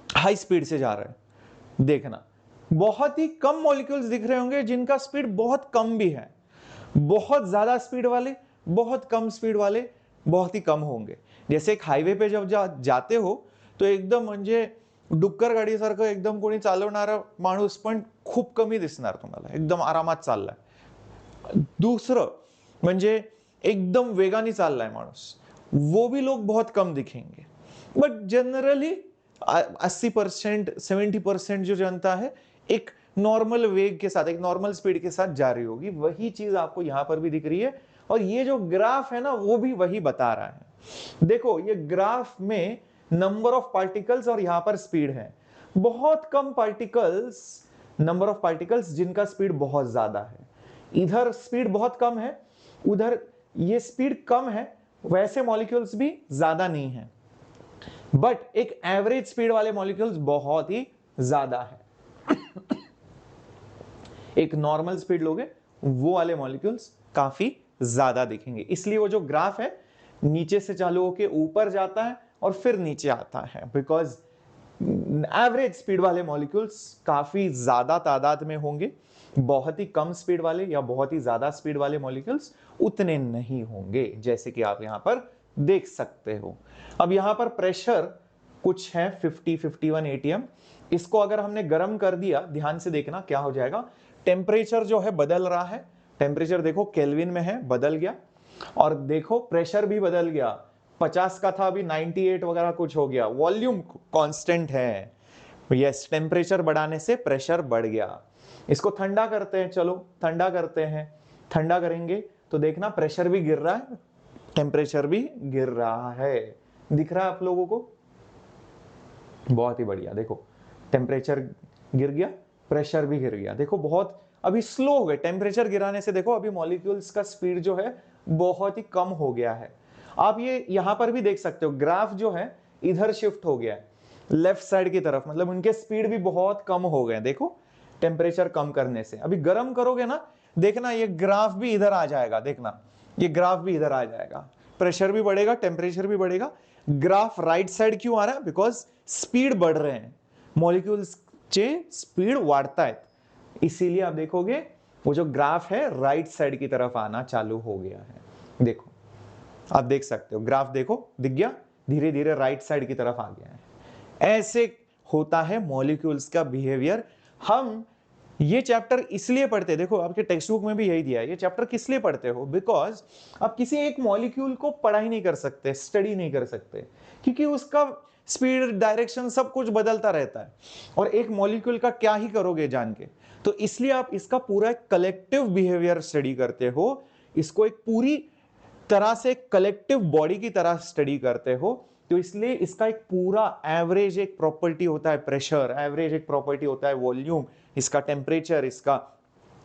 Speaker 1: हाई स्पीड से जा रहे हैं। देखना, बहुत ही कम मॉलिक्यूल्स दिख रहे होंगे जिनका स्पीड बहुत कम भी है। बहुत ज्यादा स्पीड वाले, बहुत कम स्पीड वाले बहुत ही कम होंगे। जैसे एक हायवे पे जब जाते हो तो एकदम म्हणजे डुक्कर गाडीसारखं एकदम कोणी चालवणारा माणूस पण खूप कमी दिसणार तुम्हाला, एकदम आरामात चाललाय। दूसरं म्हणजे एकदम वेगाने चाललाय माणूस, वो भी लोग बहुत कम दिखेंगे। बट जनरली 80% 70% जो जनता है एक नॉर्मल वेग के साथ, एक नॉर्मल स्पीड के साथ जा रही होगी। वही चीज आपको यहां पर भी दिख रही है, और ये जो ग्राफ है ना वो भी वही बता रहा है। देखो, ये ग्राफ में नंबर ऑफ पार्टिकल्स और यहां पर स्पीड है। बहुत कम पार्टिकल्स, नंबर ऑफ पार्टिकल्स जिनका स्पीड बहुत ज्यादा है। इधर स्पीड बहुत कम है, उधर ये स्पीड कम है, वैसे मॉलिक्यूल्स भी ज्यादा नहीं है। बट एक एवरेज स्पीड वाले मॉलिक्यूल्स बहुत ही ज्यादा है। एक नॉर्मल स्पीड लोगे, वो वाले मॉलिक्यूल्स काफी ज्यादा दिखेंगे। इसलिए वो जो ग्राफ है नीचे से चालू होके ऊपर जाता है और फिर नीचे आता है, बिकॉज एवरेज स्पीड वाले मॉलिक्यूल्स काफी ज्यादा तादाद में होंगे। बहुत ही कम स्पीड वाले या बहुत ही ज्यादा स्पीड वाले मॉलिक्यूल्स उतने नहीं होंगे, जैसे कि आप यहां पर देख सकते हो। अब यहां पर प्रेशर कुछ है 50-51 atm। इसको अगर हमने गर्म कर दिया, ध्यान से देखना क्या हो जाएगा। टेम्परेचर जो है बदल रहा है, टेम्परेचर देखो केल्विन में है, बदल गया, और देखो प्रेशर भी बदल गया। 50 का था, अभी 98 वगैरह कुछ हो गया। वॉल्यूम कांस्टेंट है, यस, टेम्परेचर बढ़ाने से प्रेशर बढ़ गया। इसको ठंडा करते हैं, चलो ठंडा करते हैं। ठंडा करेंगे तो देखना प्रेशर भी गिर रहा है, टेम्परेचर भी गिर रहा है। दिख रहा है आप लोगों को? बहुत ही बढ़िया। देखो टेम्परेचर गिर गया, प्रेशर भी गिर गया। देखो बहुत अभी स्लो हो गए, टेम्परेचर गिराने से देखो अभी मॉलिक्यूल्स का स्पीड जो है बहुत ही कम हो गया है। आप ये यहां पर भी देख सकते हो, ग्राफ जो है इधर शिफ्ट हो गया है लेफ्ट साइड की तरफ, मतलब उनके स्पीड भी बहुत कम हो गए। देखो टेम्परेचर कम करने से, अभी गर्म करोगे ना, देखना ये ग्राफ भी इधर आ जाएगा। देखना ये ग्राफ भी इधर आ जाएगा, प्रेशर भी बढ़ेगा, टेम्परेचर भी बढ़ेगा। ग्राफ राइट साइड क्यों आ रहा है? बिकॉज स्पीड बढ़ रहे हैं, मॉलिक्यूल्स चे स्पीड वाढता है, इसीलिए आप देखोगे वो जो ग्राफ है राइट साइड की तरफ आना चालू हो गया है। देखो, आप देख सकते हो, ग्राफ देखो, दिख गया, धीरे धीरे राइट साइड की तरफ आ गया है। ऐसे होता है मॉलिक्यूल्स का बिहेवियर। हम ये चैप्टर इसलिए पढ़ते, देखो आपके टेक्स्ट बुक में भी यही दिया है, ये चैप्टर किस लिए पढ़ते हो? बिकॉज आप किसी एक मॉलिक्यूल को पढ़ाई नहीं कर सकते, स्टडी नहीं कर सकते, क्योंकि उसका स्पीड, डायरेक्शन सब कुछ बदलता रहता है, और एक मॉलिक्यूल का क्या ही करोगे जान के। तो इसलिए आप इसका पूरा कलेक्टिव बिहेवियर स्टडी करते हो, इसको एक पूरी तरह से कलेक्टिव बॉडी की तरह स्टडी करते हो। तो इसलिए इसका एक पूरा एवरेज एक प्रॉपर्टी होता है प्रेशर, एवरेज एक प्रॉपर्टी होता है वॉल्यूम, इसका टेम्परेचर, इसका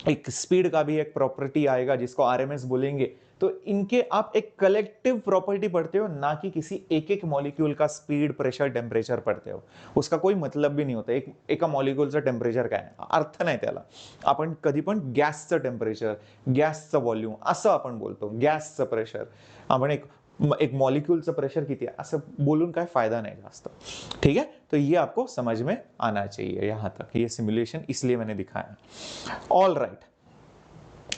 Speaker 1: एक स्पीड का भी एक प्रॉपर्टी आएगा जिसको आरएमएस बोलेंगे। तो इनके आप एक कलेक्टिव प्रॉपर्टी पढ़ते हो, ना कि किसी एक एक मॉलिक्यूल का स्पीड, प्रेशर, टेम्परेचर पढ़ते हो। उसका कोई मतलब भी नहीं होता, एका मॉलिक्यूलचं टेम्परेचर काय, अर्थ नाही त्याला। आपण कधी पण गॅसचं टेम्परेचर, गॅसचं व्हॉल्यूम असं आपण बोलतो, गॅसचं प्रेशर। आपण एक मॉलिक्यूलचं प्रेशर किती आहे असं बोलून काय फायदा नाही जास्त, ठीक है? तो ये आपको समझ में आना चाहिए यहां तक, ये सिमुलेशन इसलिए मैंने दिखाया। ऑल राइट,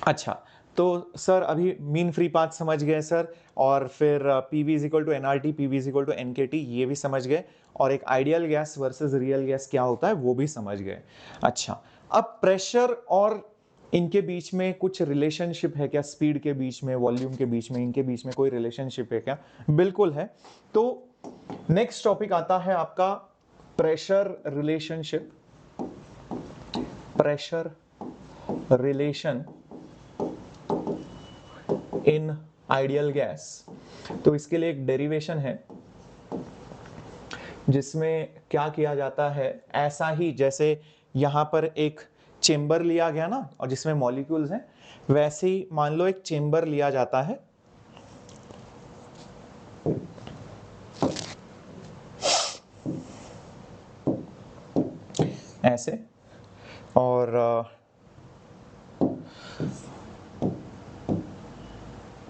Speaker 1: अच्छा, तो सर अभी मीन फ्री पाथ समझ गए सर, और फिर PV is equal to NRT, PV is equal to NKT, ये भी समझ गए, और एक ideal gas versus real gas क्या होता है वो भी समझ गए। अच्छा, अब प्रेशर और इनके बीच में कुछ रिलेशनशिप है क्या? स्पीड के बीच में, वॉल्यूम के बीच में, इनके बीच में कोई रिलेशनशिप है क्या? बिल्कुल है। तो नेक्स्ट टॉपिक आता है आपका pressure relationship, pressure relation in ideal gas. तो इसके लिए एक डेरिवेशन है जिसमें क्या किया जाता है, ऐसा ही जैसे यहां पर एक चेंबर लिया गया ना, और जिसमें मॉलिक्यूल्स हैं, वैसे ही मान लो एक चेंबर लिया जाता है, ऐसे, और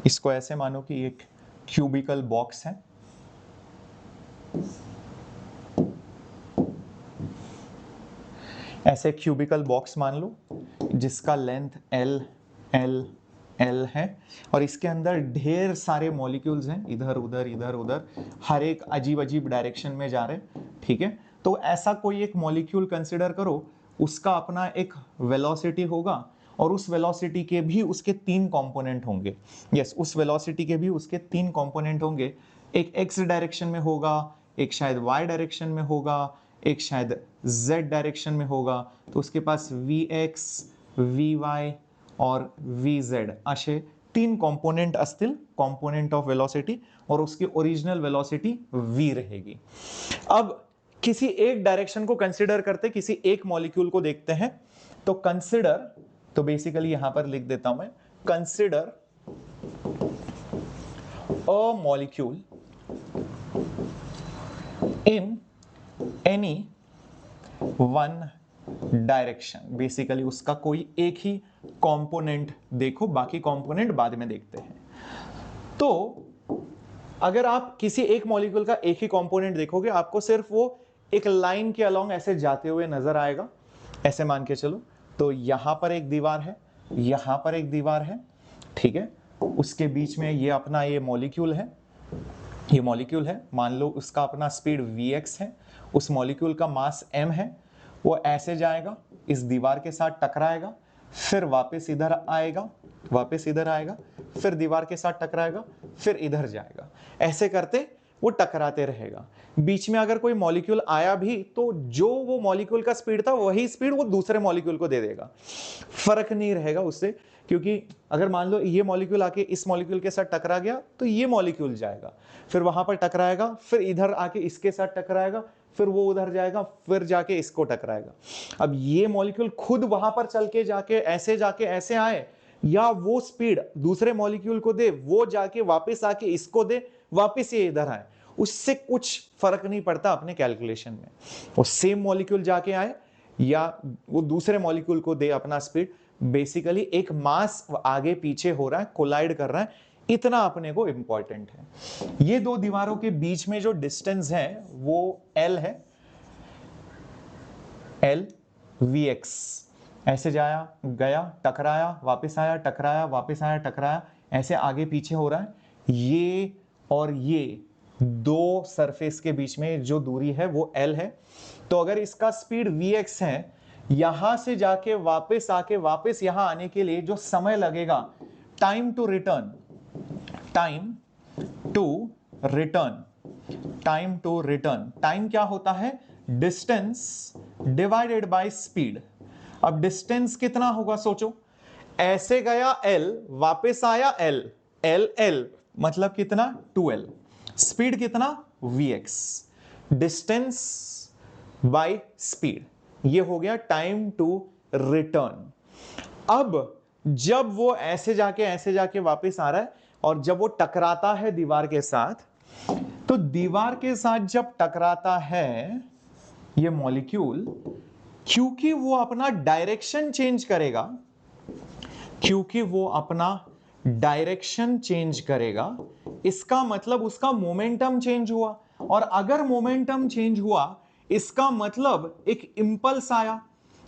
Speaker 1: इसको ऐसे मानो कि एक क्यूबिकल बॉक्स है, ऐसे क्यूबिकल बॉक्स मान लो जिसका लेंथ L L L है, और इसके अंदर ढेर सारे मॉलिक्यूल्स हैं, इधर उधर इधर उधर, हर एक अजीब अजीब डायरेक्शन में जा रहे, ठीक है? तो ऐसा कोई एक मॉलिक्यूल कंसिडर करो, उसका अपना एक वेलोसिटी होगा, और उस वेलोसिटी के भी उसके 3 कंपोनेंट होंगे। यस, उस वेलोसिटी के भी उसके 3 कंपोनेंट होंगे। एक x डायरेक्शन में होगा, एक शायद y डायरेक्शन में होगा, एक शायद z डायरेक्शन में होगा। तो उसके पास vx, vy और vz असे 3 कंपोनेंट असतील, कंपोनेंट ऑफ वेलोसिटी, और उसकी ओरिजिनल वेलोसिटी v रहेगी। अब किसी एक डायरेक्शन को कंसीडर करते, किसी एक मॉलिक्यूल को देखते हैं, तो कंसीडर, तो बेसिकली यहां पर लिख देता हूं मैं, consider a molecule in any one direction. Basically उसका कोई एक ही कंपोनेंट देखो, बाकी कंपोनेंट बाद में देखते हैं। तो अगर आप किसी एक मॉलिक्यूल का एक ही कंपोनेंट देखोगे, आपको सिर्फ वो एक लाइन के अलोंग ऐसे जाते हुए नजर आएगा, ऐसे मान के चलो। तो यहां पर एक दीवार है, यहां पर एक दीवार है, ठीक है? उसके बीच में ये अपना ये मॉलिक्यूल है, ये मॉलिक्यूल है, मान लो उसका अपना स्पीड vx है, उस मॉलिक्यूल का मास m है, वो ऐसे जाएगा, इस दीवार के साथ टकराएगा, फिर वापस इधर आएगा, वापस इधर आएगा, फिर दीवार के साथ टकराएगा, फिर इधर जाएगा। ऐसे करते वो टकराते रहेगा। बीच में अगर कोई मॉलिक्यूल आया भी, तो जो वो मॉलिक्यूल का स्पीड था वही स्पीड वो दूसरे मॉलिक्यूल को दे देगा, फर्क नहीं रहेगा उससे। क्योंकि अगर मान लो ये मॉलिक्यूल आके इस मॉलिक्यूल के साथ टकरा गया, तो ये मॉलिक्यूल जाएगा, फिर वहां पर टकराएगा, फिर इधर आके इसके साथ टकराएगा, फिर वो उधर जाएगा, फिर जाके इसको टकराएगा। अब ये मॉलिक्यूल खुद वहां पर चल के जाके ऐसे आए, या वो स्पीड दूसरे मॉलिक्यूल को दे, वो जाके वापस आके इसको दे, वापस ये इधर आए, उससे कुछ फर्क नहीं पड़ता अपने कैलकुलेशन में। वो सेम मॉलिक्यूल जाके आए या वो दूसरे मॉलिक्यूल को दे अपना स्पीड, बेसिकली एक मास आगे पीछे हो रहा है, कोलाइड कर रहा है, इतना अपने को इंपॉर्टेंट है। ये दो दीवारों के बीच में जो डिस्टेंस है वो L है, L Vx। ऐसे जाया गया, टकराया, वापस आया, टकराया, वापस आया, टकराया, ऐसे आगे पीछे हो रहा है। ये और ये दो सरफेस के बीच में जो दूरी है वो L है। तो अगर इसका स्पीड Vx है, यहां से जाके वापस आके वापस यहां आने के लिए जो समय लगेगा, time to return, time to return, time to return, time क्या होता है? Distance divided by speed. अब डिस्टेंस कितना होगा सोचो, ऐसे गया L, वापस आया L, L L मतलब कितना? 2L। स्पीड कितना? Vx। डिस्टेंस बाय स्पीड, ये हो गया टाइम टू रिटर्न। अब जब वो ऐसे जाके वापस आ रहा है और जब वो टकराता है दीवार के साथ, तो दीवार के साथ जब टकराता है ये मॉलिक्यूल, क्योंकि वो अपना डायरेक्शन चेंज करेगा, क्योंकि वो अपना डायरेक्शन चेंज करेगा, इसका मतलब उसका मोमेंटम चेंज हुआ। और अगर मोमेंटम चेंज हुआ, इसका मतलब एक इंपल्स आया,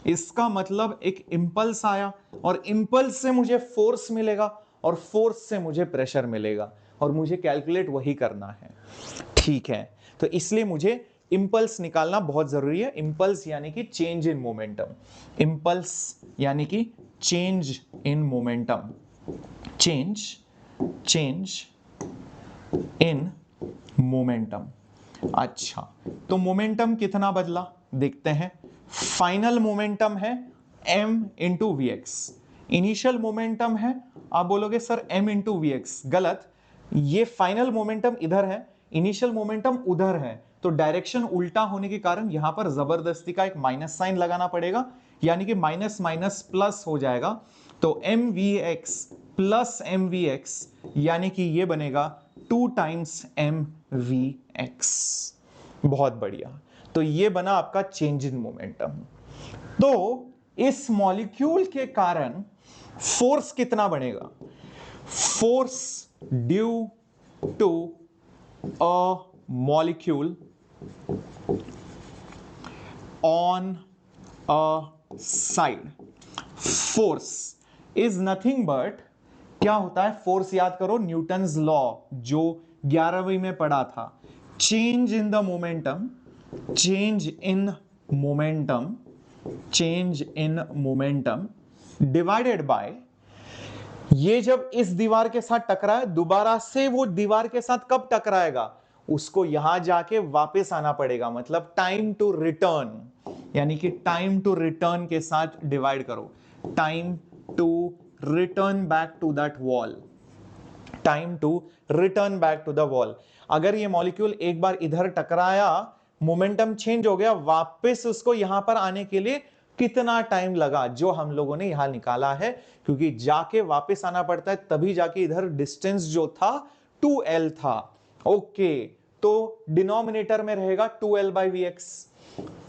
Speaker 1: इसका मतलब एक इंपल्स आया, और इंपल्स से मुझे फोर्स मिलेगा, और फोर्स से मुझे प्रेशर मिलेगा, और मुझे कैलकुलेट वही करना है। ठीक है, तो इसलिए मुझे इंपल्स निकालना बहुत जरूरी है। इंपल्स यानी कि चेंज इन मोमेंटम, इंपल्स यानी कि change in momentum, change in momentum. अच्छा, तो मोमेंटम कितना बदला देखते हैं। फाइनल मोमेंटम है m into V X, initial momentum है, आप बोलोगे sir m into V X, गलत। ये फाइनल मोमेंटम इधर है, इनिशियल मोमेंटम उधर है, तो डायरेक्शन उल्टा होने के कारण यहां पर जबरदस्ती का एक माइनस साइन लगाना पड़ेगा, यानी कि माइनस माइनस प्लस हो जाएगा। तो M V X plus M V X, यानी कि ये बनेगा 2 टाइम्स एम वी एक्स। बहुत बढ़िया, तो ये बना आपका चेंज इन मोमेंटम। तो इस मॉलिक्यूल के कारण फोर्स कितना बनेगा? Force due to a molecule on a side, force is nothing but, क्या होता है फोर्स? याद करो न्यूटन्स लॉ जो 11वीं में पढ़ा था, change in the momentum, change in momentum, change in momentum divided by, ये जब इस दीवार के साथ टकराए, दोबारा से वो दीवार के साथ कब टकराएगा? उसको यहां जाके वापस आना पड़ेगा, मतलब टाइम टू रिटर्न, यानी कि टाइम टू रिटर्न के साथ डिवाइड करो, time to return back to that wall, time to return back to the wall. अगर ये मॉलिक्यूल एक बार इधर टकराया, मोमेंटम चेंज हो गया, वापस उसको यहां पर आने के लिए कितना टाइम लगा, जो हम लोगों ने यहां निकाला है, क्योंकि जाके वापस आना पड़ता है, तभी जाके इधर डिस्टेंस जो था 2L था। ओके, तो डिनोमिनेटर में रहेगा 2L by V X,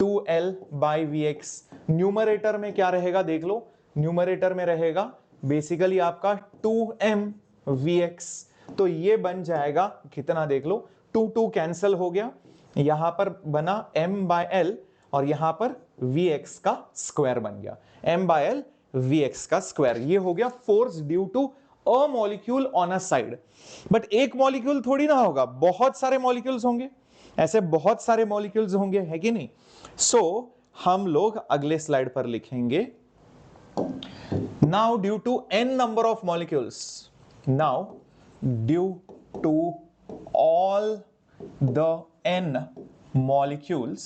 Speaker 1: 2L by V X. Numerator में क्या रहेगा देख लो, न्यूमरेटर में रहेगा बेसिकली आपका 2M Vx। तो ये बन जाएगा कितना देख लो, 2 कैंसिल हो गया, यहां पर बना m बाय एल, और यहां पर Vx का स्क्वायर बन गया, m बाय एल Vx का स्क्वायर। ये हो गया force due to a molecule on a side. But एक मॉलिक्यूल थोड़ी ना होगा, बहुत सारे मॉलिक्यूल्स होंगे, ऐसे बहुत सारे मॉलिक्यूल्स होंगे, है कि नहीं? सो हम लोग अगले स्लाइड पर लिखेंगे, now due to n number of molecules, now due to all the n molecules,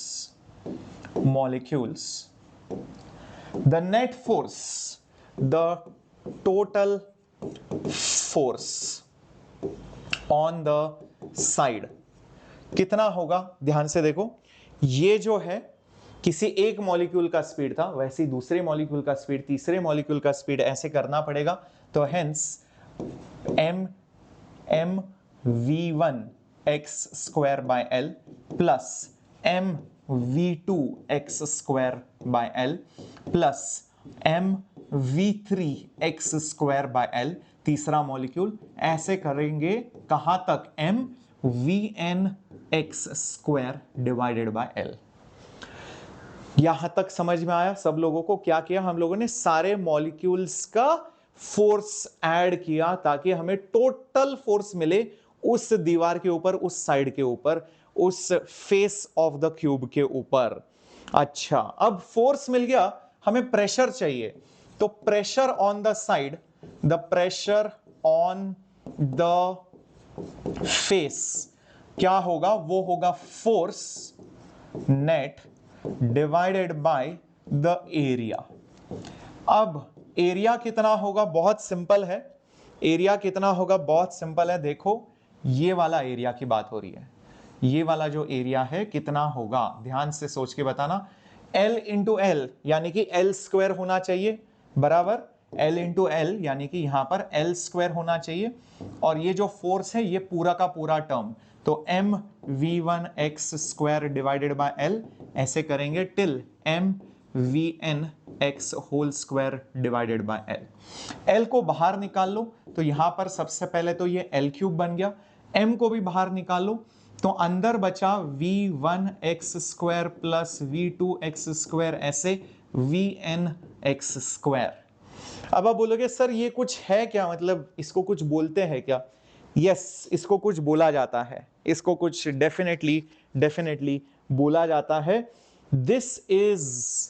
Speaker 1: the net force, the total force on the side कितना होगा? ध्यान से देखो, ये जो है किसी एक मॉलिक्यूल का स्पीड था, वैसे दूसरे मॉलिक्यूल का स्पीड, तीसरे मॉलिक्यूल का स्पीड, ऐसे करना पड़ेगा। तो hence m v1 x square by l plus m v2 x square by l plus m v3 x square by l तीसरा मॉलिक्यूल, ऐसे करेंगे कहां तक, m Vn(x²) divided by L। यहां तक समझ में आया सब लोगों को? क्या किया हम लोगों ने, सारे मॉलिक्यूल्स का फोर्स ऐड किया ताकि हमें टोटल फोर्स मिले उस दीवार के ऊपर, उस साइड के ऊपर, उस फेस ऑफ द क्यूब के ऊपर। अच्छा, अब फोर्स मिल गया, हमें प्रेशर चाहिए, तो pressure on the side, the pressure on the face क्या होगा, वो होगा force net divided by the area. अब एरिया कितना होगा, बहुत सिंपल है। एरिया कितना होगा, बहुत सिंपल है। देखो, ये वाला एरिया की बात हो रही है, ये वाला जो एरिया है कितना होगा, ध्यान से सोच के बताना। L इंटू एल यानी कि L² होना चाहिए, बराबर L इंटू एल यानी कि यहां पर L² होना चाहिए। और ये जो फोर्स है ये पूरा का पूरा टर्म, तो m V1(x² divided by L, ऐसे करेंगे till m Vn(x² divided by L। L को बाहर निकाल लो, तो यहां पर सबसे पहले तो ये L³ बन गया, m को भी बाहर निकाल लो, तो अंदर बचा V1(x² प्लस V2(x²), ऐसे Vn(x²। अब आप बोलोगे सर ये कुछ है क्या, मतलब इसको कुछ बोलते हैं क्या? यस, इसको कुछ बोला जाता है, इसको कुछ डेफिनेटली बोला जाता है। This is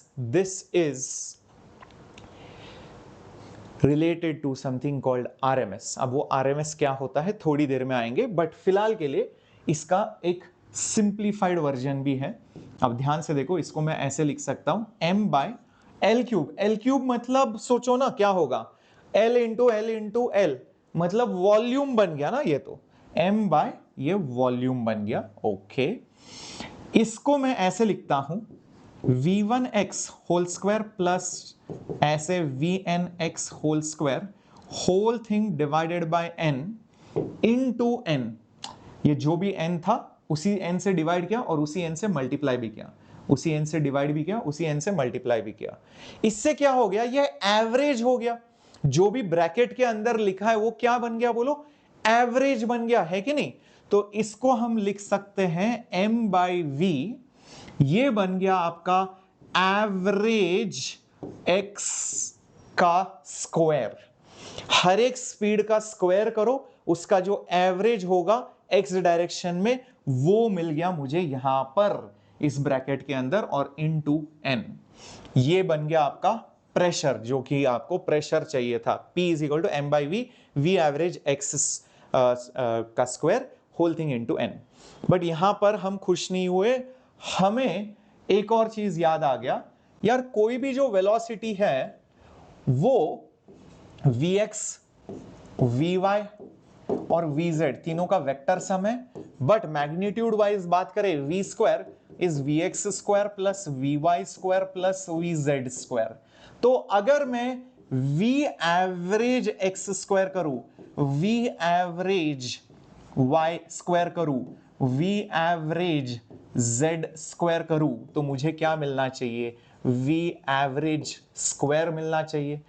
Speaker 1: related to something called RMS। अब वो RMS क्या होता है थोड़ी देर में आएंगे, बट फिलहाल के लिए इसका एक सिंप्लीफाइड वर्जन भी है। अब ध्यान से देखो, इसको मैं ऐसे लिख सकता हूं m/L³। L³ मतलब सोचो ना क्या होगा, L इंटू L मतलब वॉल्यूम बन गया ना, ये तो m/ ये वॉल्यूम बन गया। ओके, इसको मैं ऐसे लिखता हूं V1(x² प्लस ऐसे Vn(x²) whole thing divided by n into n। ये जो भी n था उसी n से डिवाइड किया और उसी n से मल्टीप्लाई भी किया, उसी n से डिवाइड भी किया, उसी n से मल्टीप्लाई भी किया। इससे क्या हो गया, ये एवरेज हो गया। जो भी ब्रैकेट के अंदर लिखा है वो क्या बन गया, बोलो, एवरेज बन गया, है कि नहीं? तो इसको हम लिख सकते हैं m/v, ये बन गया आपका एवरेज x का स्क्वायर। हर एक स्पीड का स्क्वायर करो, उसका जो एवरेज होगा x डायरेक्शन में वो मिल गया मुझे यहां पर इस ब्रैकेट के अंदर, और इनटू n। ये बन गया आपका प्रेशर, जो कि आपको प्रेशर चाहिए था, P is equal to m/v, v average x का square whole thing into n। But यहां पर हम खुश नहीं हुए, हमें एक और चीज याद आ गया, यार कोई भी जो वेलोसिटी है वो vx, vy और vz तीनों का वेक्टर सम है, बट मैग्नीट्यूड वाइज बात करें v² is vx² plus vy² plus vz²। तो अगर मैं v एवरेज x² करूं, v एवरेज y² करूं, v एवरेज z² करूं, तो मुझे क्या मिलना चाहिए, v एवरेज स्क्वायर मिलना चाहिए।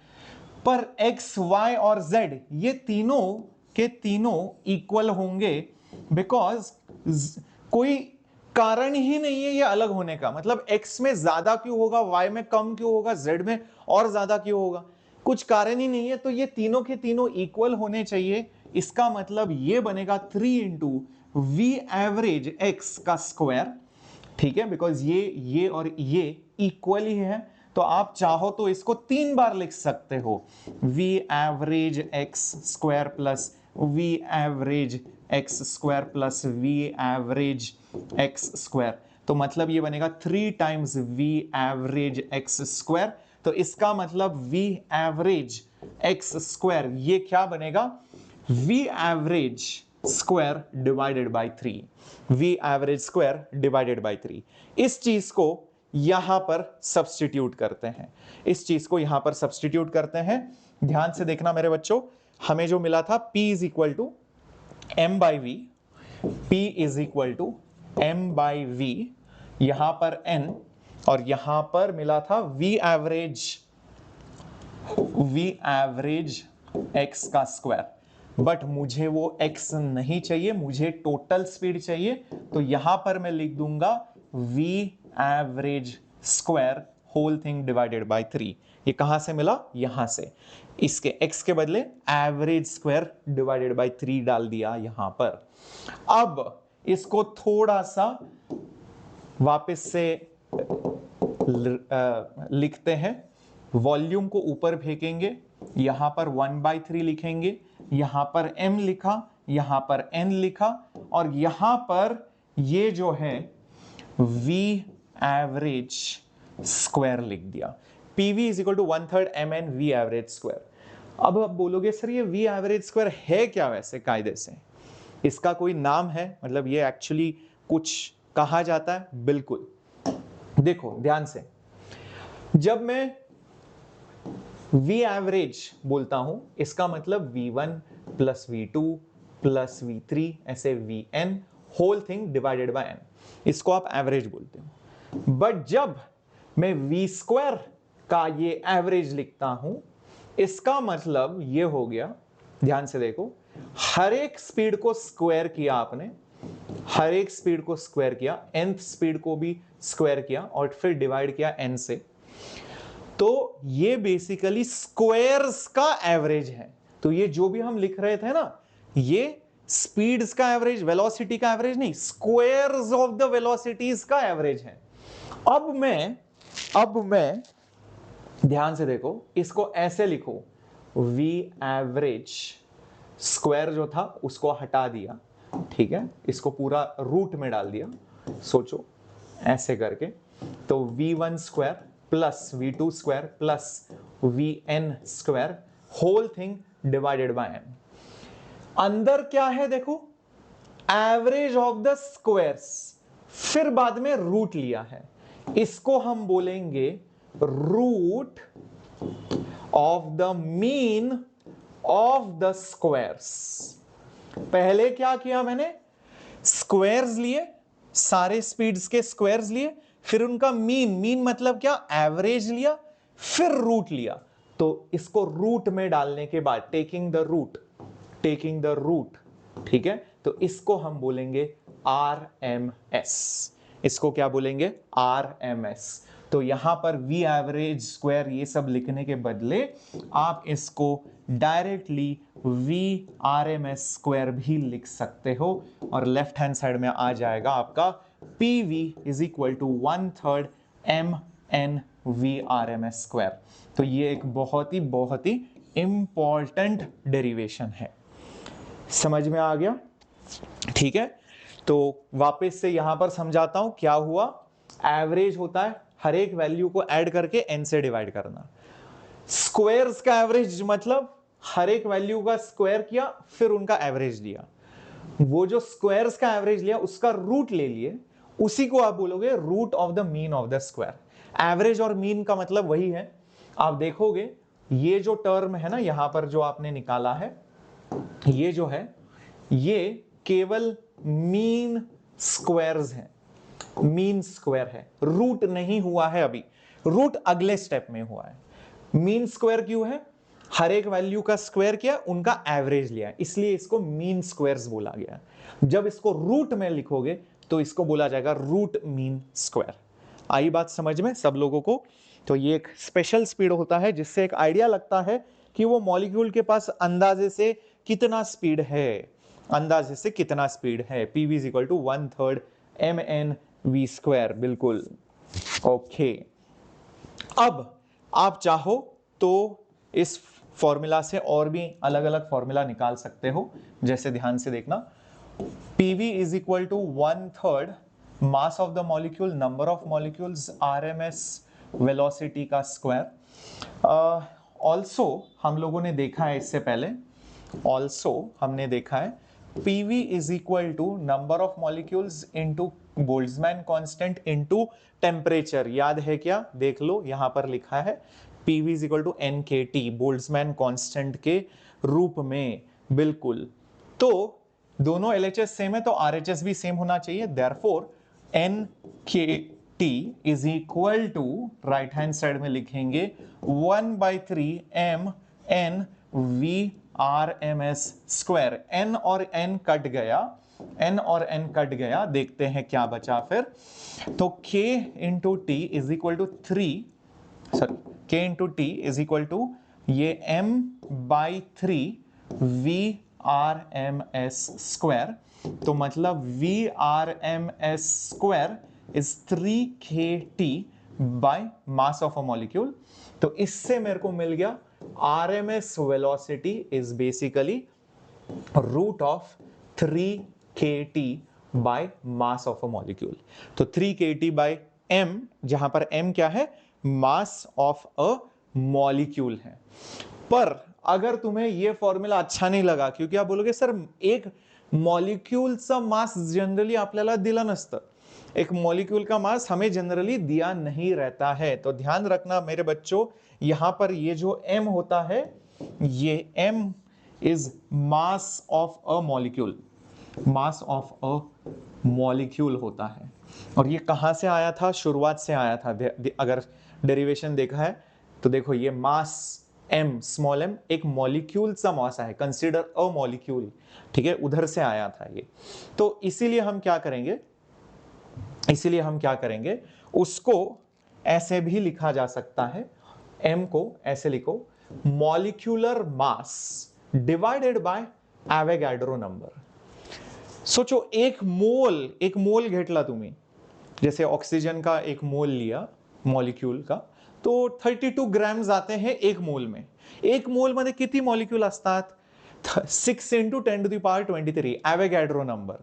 Speaker 1: पर x, y और z ये तीनों के तीनों इक्वल होंगे, बिकॉज कोई कारण ही नहीं है ये अलग होने का। मतलब x में ज्यादा क्यों होगा, y में कम क्यों होगा, z में और ज्यादा क्यों होगा, कुछ कारण ही नहीं है। तो ये तीनों के तीनों इक्वल होने चाहिए। इसका मतलब ये बनेगा 3 इंटू वी एवरेज x का स्क्वायर, ठीक है, बिकॉज ये और ये इक्वल ही है। तो आप चाहो तो इसको 3 बार लिख सकते हो, v average x² plus v average x² plus v average x²। तो मतलब ये बनेगा 3 टाइम्स v एवरेज x²। तो इसका मतलब v एवरेज x² ये क्या बनेगा, v average square divided by 3, v average square divided by 3। इस चीज को यहां पर सब्स्टिट्यूट करते हैं, इस चीज को यहां पर सब्स्टिट्यूट करते हैं। ध्यान से देखना मेरे बच्चों, हमें जो मिला था P is equal to m/v, P is equal to m/v, यहां पर n, और यहां पर मिला था v एवरेज x का स्क्वायर। बट मुझे वो x नहीं चाहिए, मुझे टोटल स्पीड चाहिए, तो यहां पर मैं लिख दूंगा v average square whole thing divided by 3। ये कहां से मिला? यहां से। इसके x के बदले एवरेज स्क्वायर डिवाइडेड बाय 3 डाल दिया यहां पर। अब इसको थोड़ा सा वापस से लिखते हैं। वॉल्यूम को ऊपर फेंकेंगे, यहां पर 1/3 लिखेंगे, यहां पर m लिखा, यहां पर n लिखा, और यहां पर ये जो है v एवरेज स्क्वायर लिख दिया। pv is equal to 1/3 mn v average square. अब आप बोलोगे सर ये v एवरेज स्क्वायर है क्या वैसे कायदे से? इसका कोई नाम है? मतलब ये एक्चुअली कुछ कहा जाता है? बिल्कुल। देखो ध्यान से, जब मैं v एवरेज बोलता हूं, इसका मतलब v1 plus v2 plus v3 ऐसे vn whole thing divided by n, इसको आप एवरेज बोलते हो। बट जब मैं v स्क्वायर का ये एवरेज लिखता हूं, इसका मतलब ये हो गया, ध्यान से देखो, हर एक स्पीड को स्क्वायर किया आपने, हर एक स्पीड को स्क्वायर किया, nth स्पीड को भी स्क्वायर किया और फिर डिवाइड किया n से, तो ये बेसिकली स्क्वायर्स का एवरेज है। तो ये जो भी हम लिख रहे थे ना, ये स्पीड्स का एवरेज, वेलोसिटी का एवरेज नहीं, स्क्वायर्स ऑफ द वेलोसिटीज का एवरेज है। अब मैं ध्यान से देखो, इसको ऐसे लिखो, v एवरेज स्क्वायर जो था उसको हटा दिया, ठीक है, इसको पूरा रूट में डाल दिया, सोचो ऐसे करके, तो v1 square plus v2 square plus vn square whole thing divided by n। अंदर क्या है देखो, एवरेज ऑफ द स्क्वायर्स, फिर बाद में रूट लिया है, इसको हम बोलेंगे root of the mean of the squares. पहले क्या किया मैंने? स्क्वायर्स लिए, सारे स्पीड्स के स्क्वायर्स लिए, फिर उनका मीन मतलब क्या? एवरेज लिया, फिर रूट लिया। तो इसको रूट में डालने के बाद टेकिंग द रूट, ठीक है, तो इसको हम बोलेंगे RMS। इसको क्या बोलेंगे? RMS। तो यहां पर v एवरेज स्क्वायर ये सब लिखने के बदले आप इसको डायरेक्टली v RMS स्क्वायर भी लिख सकते हो, और लेफ्ट हैंड साइड में आ जाएगा आपका PV is equal to 1/3 mn v RMS स्क्वायर। तो ये एक बहुत ही इंपॉर्टेंट डेरिवेशन है। समझ में आ गया? ठीक है, तो वापस से यहां पर समझाता हूं क्या हुआ। एवरेज होता है हर एक वैल्यू को ऐड करके n से डिवाइड करना। स्क्वायर्स का एवरेज मतलब हर एक वैल्यू का स्क्वायर किया, फिर उनका एवरेज लिया। वो जो स्क्वायर्स का एवरेज लिया उसका रूट ले लिए, उसी को आप बोलोगे root of the mean of the square. Average और मीन का मतलब वही है। आप देखोगे ये जो टर्म है ना यहां पर जो आपने निकाला है, ये जो है ये केवल मीन स्क्वायर्स है, मीन स्क्वायर है, रूट नहीं हुआ है अभी, रूट अगले स्टेप में हुआ है। मीन स्क्वायर क्यों है? हर एक वैल्यू का स्क्वायर किया, उनका एवरेज लिया, इसलिए इसको मीन स्क्वायर्स बोला गया। जब इसको रूट में लिखोगे तो इसको बोला जाएगा रूट मीन स्क्वायर। आई बात समझ में सब लोगों को? तो ये एक स्पेशल स्पीड होता है जिससे एक आइडिया लगता है कि वो मॉलिक्यूल के पास अंदाजे से कितना स्पीड है, अंदाजे से कितना स्पीड है। PV is equal to 1/3 mn v square. बिल्कुल ओके। अब आप चाहो तो इस फॉर्मूला से और भी अलग अलग फॉर्मूला निकाल सकते हो, जैसे ध्यान से देखना, PV is equal to 1/3 mass of the molecule, number of molecules, RMS velocity का स्क्वायर। ऑल्सो हम लोगों ने देखा है इससे पहले, हमने देखा है PV is equal to number of molecules into Boltzmann constant into temperature. याद है क्या? देख लो यहां पर लिखा है PV is equal to NKT, Boltzmann constant के रूप में। बिल्कुल, तो दोनों LHS सेम है तो RHS भी सेम होना चाहिए। Therefore NKT is equal to, right hand side में लिखेंगे 1/3 mn VRMS²। n और n कट गया, n और n कट गया, देखते हैं क्या बचा फिर। तो K into T is equal to 3, sorry K into T is equal to ये m/3 VRMS²। तो मतलब VRMS² is 3kT by mass of a molecule. तो इससे मेरे को मिल गया RMS velocity is basically root of 3kT by mass of a molecule. तो 3kT बाय m, जहां पर m क्या है, मास ऑफ अ मॉलिक्यूल है। पर अगर तुम्हें यह फॉर्मूला अच्छा नहीं लगा, क्योंकि आप बोलोगे सर एक मॉलिक्यूलचा मास जनरली आपल्याला दिला नसतं, एक मॉलिक्यूल का मास हमें जनरली दिया नहीं रहता है। तो ध्यान रखना मेरे बच्चों, यहां पर ये जो m होता है, ये m is mass of a molecule, mass of a molecule होता है। और ये कहां से आया था, शुरुआत से आया था। अगर डेरिवेशन देखा है तो देखो, ये मास m, स्मॉल m, एक मॉलिक्यूल सा मास है, कंसीडर अ मॉलिक्यूल, ठीक है, उधर से आया था ये। तो इसीलिए हम क्या करेंगे, उसको ऐसे भी लिखा जा सकता है, m को ऐसे लिखो, molecular mass divided by Avogadro number. सोचो एक मोल घेतला तुम्ही, जैसे ऑक्सीजन का एक मोल लिया मॉलिक्यूल का, तो 32 ग्रॅम्स आते हैं एक मोल में। एक मोल मध्ये किती मॉलिक्यूल असतात, 6 इंटू 10⁻23 एवोगॅड्रो नंबर।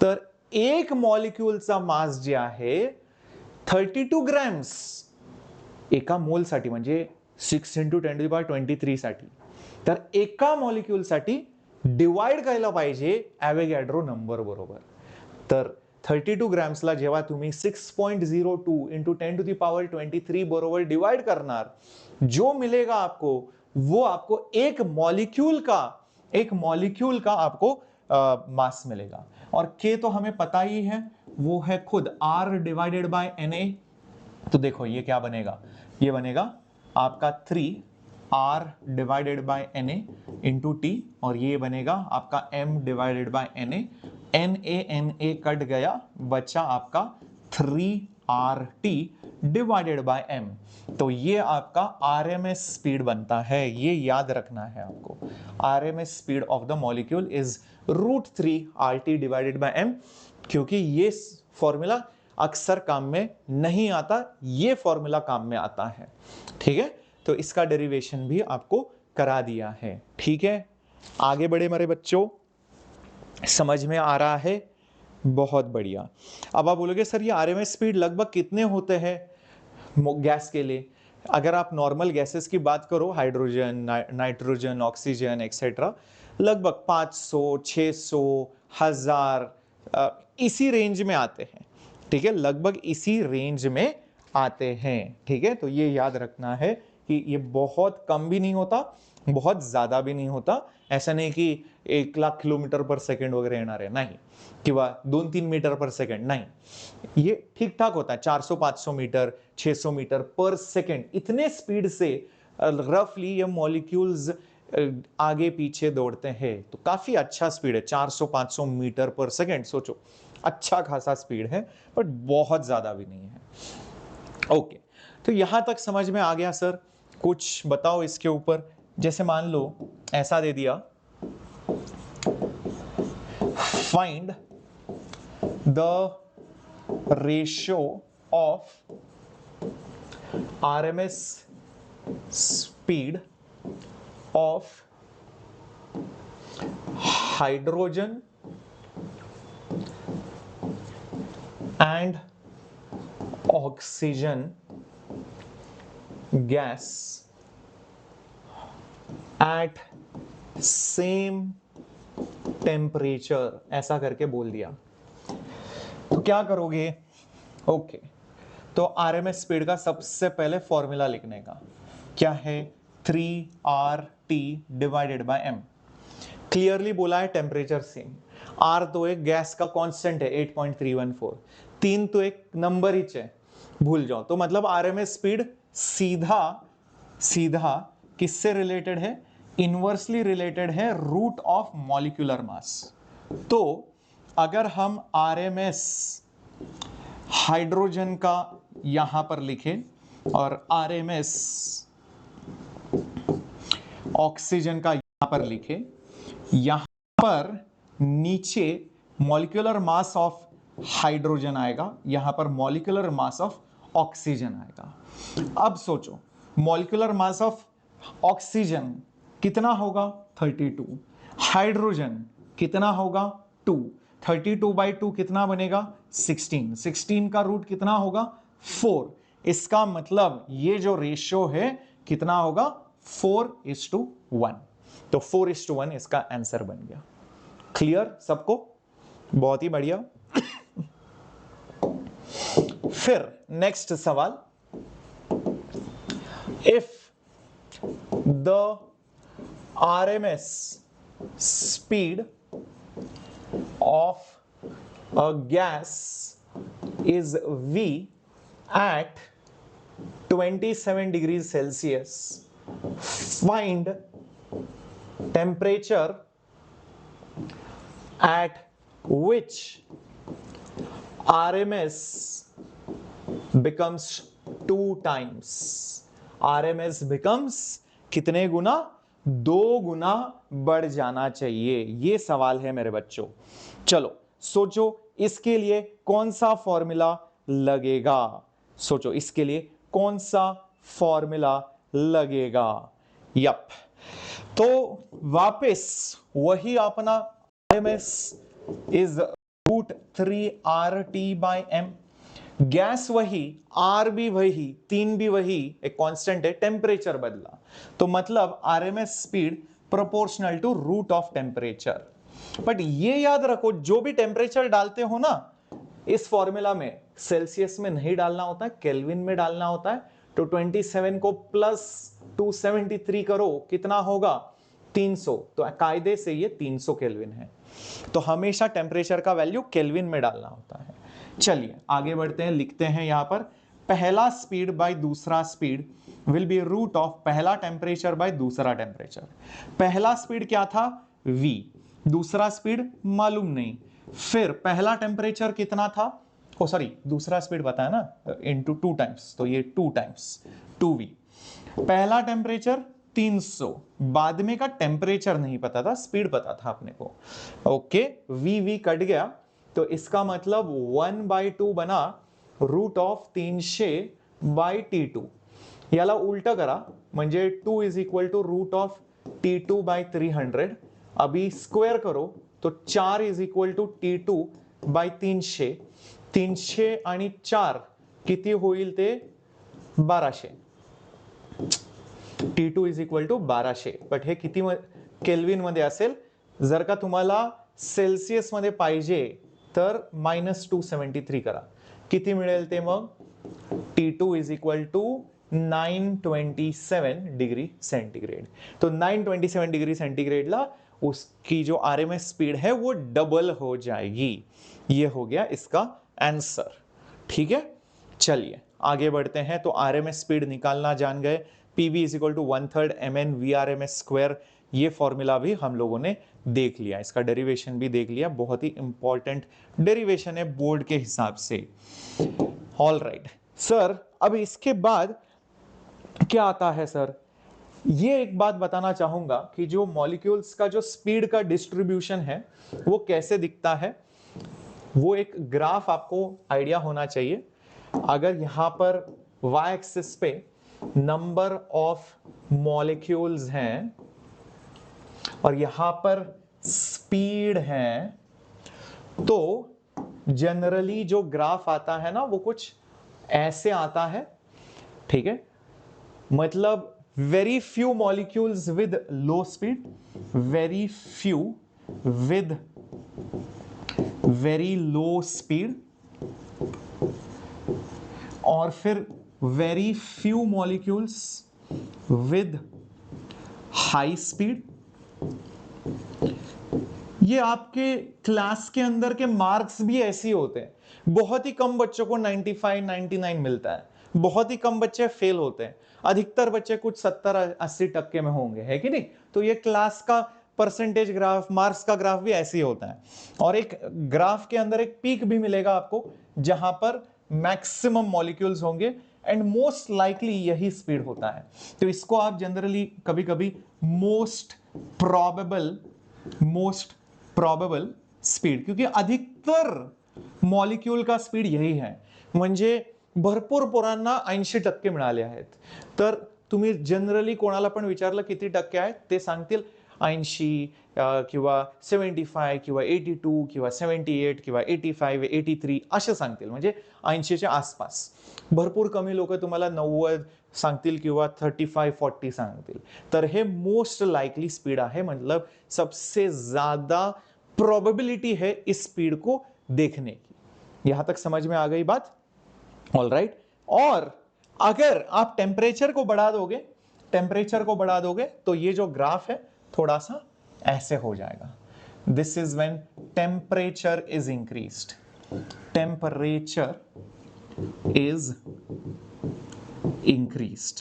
Speaker 1: तर एक मॉलिक्यूलचा मास जे आहे 32 ग्रॅम्स एका मोल साठी, म्हणजे 6 इंटू 10⁻23 साठी। तर एका मॉलिक्यूल साठी डिवाइड करायला पाहिजे एवोगॅड्रो नंबर बरोबर। तर 32 ग्रॅम्सला जेव्हा तुम्ही 6.02 इंटू 10⁻23 बरोबर डिवाइड करनार, जो मिलेगा आपको वो आपको एक मॉलिक्यूल का आपको मास मिलेगा। और K तो हमें पता ही है, वो है खुद R डिवाइडेड बाय Na। तो देखो ये क्या बनेगा, ये बनेगा आपका 3R divided by Na into T, और ये बनेगा आपका M divided by Na। Na cut गया, बचा आपका 3RT डिवाइडेड बाय M। तो ये आपका RMS स्पीड बनता है, ये याद रखना है आपको। RMS speed of the molecule is √3RT divided by M, क्योंकि ये फॉर्मूला अक्सर काम में नहीं आता, ये फॉर्मूला काम में आता है, ठीक है। तो इसका डेरिवेशन भी आपको करा दिया है, ठीक है। आगे बढ़े मेरे बच्चों, समझ में आ रहा है, बहुत बढ़िया। अब आप बोलोगे सर ये आरएमएस स्पीड लगभग कितने होते हैं गैस के लिए। अगर आप नॉर्मल गैसेस की बात करो, हाइड्रोजन, नाइट्रोजन, ऑक्सीजन एक्सेट्रा, लगभग 500, 600, 1000 इसी रेंज में आते हैं, ठीक है, लगभग इसी रेंज में आते हैं, ठीक है। तो ये याद रखना है कि ये बहुत कम भी नहीं होता, बहुत ज्यादा भी नहीं होता। ऐसा नहीं कि 1,00,000 किलोमीटर पर सेकंड वगैरह येणार आहे, नाही, किंवा 2-3 मीटर पर सेकंड, नहीं, ये ठीक ठाक होता है। 400-500 मीटर, 600 मीटर पर सेकंड, इतने स्पीड से रफली ये मॉलिक्यूल्स आगे पीछे दौड़ते हैं। तो काफी अच्छा स्पीड है, 400-500 मीटर पर सेकंड। सोचो अच्छा खासा स्पीड है, बट बहुत ज्यादा भी नहीं है। ओके, तो यहां तक समझ में आ गया सर। कुछ बताओ इसके ऊपर, जैसे मान लो ऐसा दे दिया, find the ratio of RMS speed of hydrogen and oxygen gas at same temperature, ऐसा करके बोल दिया। तो क्या करोगे, ओके, तो आरएमएस स्पीड का सबसे पहले फॉर्मूला लिखने का क्या है, 3RT divided by M। Clearly बोला है टेम्परेचर सेम, R तो एक गैस का कांस्टेंट है 8.314, 3 तो एक नंबर ही है, भूल जाओ। तो मतलब आरएमएस स्पीड सीधा किससे रिलेटेड है, इनवर्सली रिलेटेड है रूट ऑफ मॉलिक्यूलर मास। तो अगर हम आरएमएस हाइड्रोजन का यहां पर लिखें और आरएमएस ऑक्सीजन का यहां पर लिखें, यहां पर नीचे मॉलिक्यूलर मास ऑफ हाइड्रोजन आएगा, यहां पर मॉलिक्यूलर मास ऑफ ऑक्सीजन आएगा। अब सोचो मॉलिक्यूलर मास ऑफ ऑक्सीजन कितना होगा 32, हाइड्रोजन कितना होगा 2, 32/2 कितना बनेगा 16, 16 का रूट कितना होगा 4। इसका मतलब ये जो रेशियो है कितना होगा 4:1। तो 4:1 इसका आंसर बन गया। क्लियर सबको? बहुत ही बढ़िया। फिर नेक्स्ट सवाल, if the RMS speed of a gas is V at 27 degrees Celsius, find temperature at which RMS becomes 2 times। RMS becomes कितने गुना? 2 गुना बढ़ जाना चाहिए। ये सवाल है मेरे बच्चों। चलो सोचो इसके लिए कौन सा फॉर्मूला लगेगा, सोचो इसके लिए कौन सा फॉर्मूला लगेगा। यप, तो वापस वही अपना RMS इज √3RT/m, गैस वही, आर भी वही, 3 भी वही, एक कांस्टेंट है, टेम्परेचर बदला, तो मतलब RMS speed proportional to root of temperature. But ये याद रखो जो भी टेम्परेचर डालते हो ना इस फॉर्मूला में, सेल्सियस में नहीं डालना होता है, केल्विन में डालना होता है। तो 27 को प्लस 273 करो, कितना होगा 300, तो कायदे से ये 300 केल्विन है। तो हमेशा टेम्परेचर का वैल्यू केल्विन में डालना होता है। चलिए आगे बढ़ते हैं, लिखते हैं यहां पर पहला स्पीड बाय दूसरा speed will be root of पहला टेम्परेचर बाय दूसरा टेम्परेचर। पहला स्पीड क्या था v, दूसरा स्पीड मालूम नहीं, फिर पहला टेम्परेचर कितना था, ओ सॉरी दूसरा स्पीड बताया ना इनटू 2 टाइम्स, तो ये 2 टाइम्स 2v। पहला टेम्परेचर 300, बाद में का टेम्परेचर नहीं पता था, स्पीड पता था अपने को। ओके, v कट गया, तो इसका मतलब 1/2 बना रूट ऑफ 300/T2। याला उलटा करा म्हणजे 2 is equal to root of T2/300। अभी स्क्वेअर करो तो 4 इज इक्वल टू T2/300, 300 आणि 4 किती होईल ते 1200। T2 is equal to 1200, but हे किती केल्विन मध्ये असेल, जर का तुम्हाला सेल्सियस मध्ये पाहिजे तर -273 करा, किती मिळेल ते मग T2 is equal to 927 degree centigrade. तो 927 डिग्री सेंटीग्रेड ला उसकी जो आरएमएस स्पीड है वो डबल हो जाएगी। ये हो गया इसका आंसर। ठीक है, चलिए आगे बढ़ते हैं। तो आरएमएस स्पीड निकालना जान गए, PV is equal to 1/3 mn VRMS square, ये फॉर्मूला भी हम लोगों ने देख लिया, इसका डेरिवेशन भी देख लिया, बहुत ही इंपॉर्टेंट डेरिवेशन है बोर्ड के हिसाब से। ऑल राइट सर, अब इसके बाद क्या आता है सर, ये एक बात बताना चाहूंगा कि जो मॉलिक्यूल्स का जो स्पीड का डिस्ट्रीब्यूशन है वो कैसे दिखता है, वो एक ग्राफ आपको आइडिया होना चाहिए। अगर यहां पर y एक्सिस पे नंबर ऑफ मॉलिक्यूल्स हैं और यहां पर स्पीड है, तो जनरली जो ग्राफ आता है ना वो कुछ ऐसे आता है। ठीक है, मतलब very few molecules with low speed, very few with very low speed, और फिर very few molecules with high speed। ये आपके क्लास के अंदर के मार्क्स भी ऐसे ही होते हैं, बहुत ही कम बच्चों को 95 99 मिलता है, बहुत ही कम बच्चे फेल होते हैं, अधिकतर बच्चे कुछ 70-80% में होंगे, है कि नहीं? तो ये क्लास का परसेंटेज ग्राफ, मार्क्स का ग्राफ भी ऐसे ही होता है। और एक ग्राफ के अंदर एक पीक भी मिलेगा आपको जहां पर मैक्सिमम मॉलिक्यूल्स होंगे एंड मोस्ट लाइकली यही स्पीड होता है। तो इसको आप जनरली कभी कभी मोस्ट प्रोबेबल स्पीड, क्योंकि अधिकतर मॉलिक्यूल का स्पीड यही है, म्हणजे भरपूर पोरांना 80% मिळाले आहेत। तर तुम्ही जनरली कोणाला पण विचारलं किती टक्के आहेत, ते सांगतील 80 किंवा 75 किंवा 82 किंवा 78 किंवा 85 83 असे सांगतील, म्हणजे 80च्या आसपास। भरपूर कमी लोक तुम्हाला 90 सांगतील किंवा 35-40 सांगतील। तर हे मोस्ट लाइकली स्पीड आहे, मतलब सबसे ज्यादा प्रोबेबिलिटी है इस स्पीड को देखने की। यहां तक समझ में आ गई बात? All right. और अगर आप टेम्परेचर को बढ़ा दोगे तो ये जो ग्राफ है थोड़ा सा ऐसे हो जाएगा। This is when temperature is increased. Temperature is increased.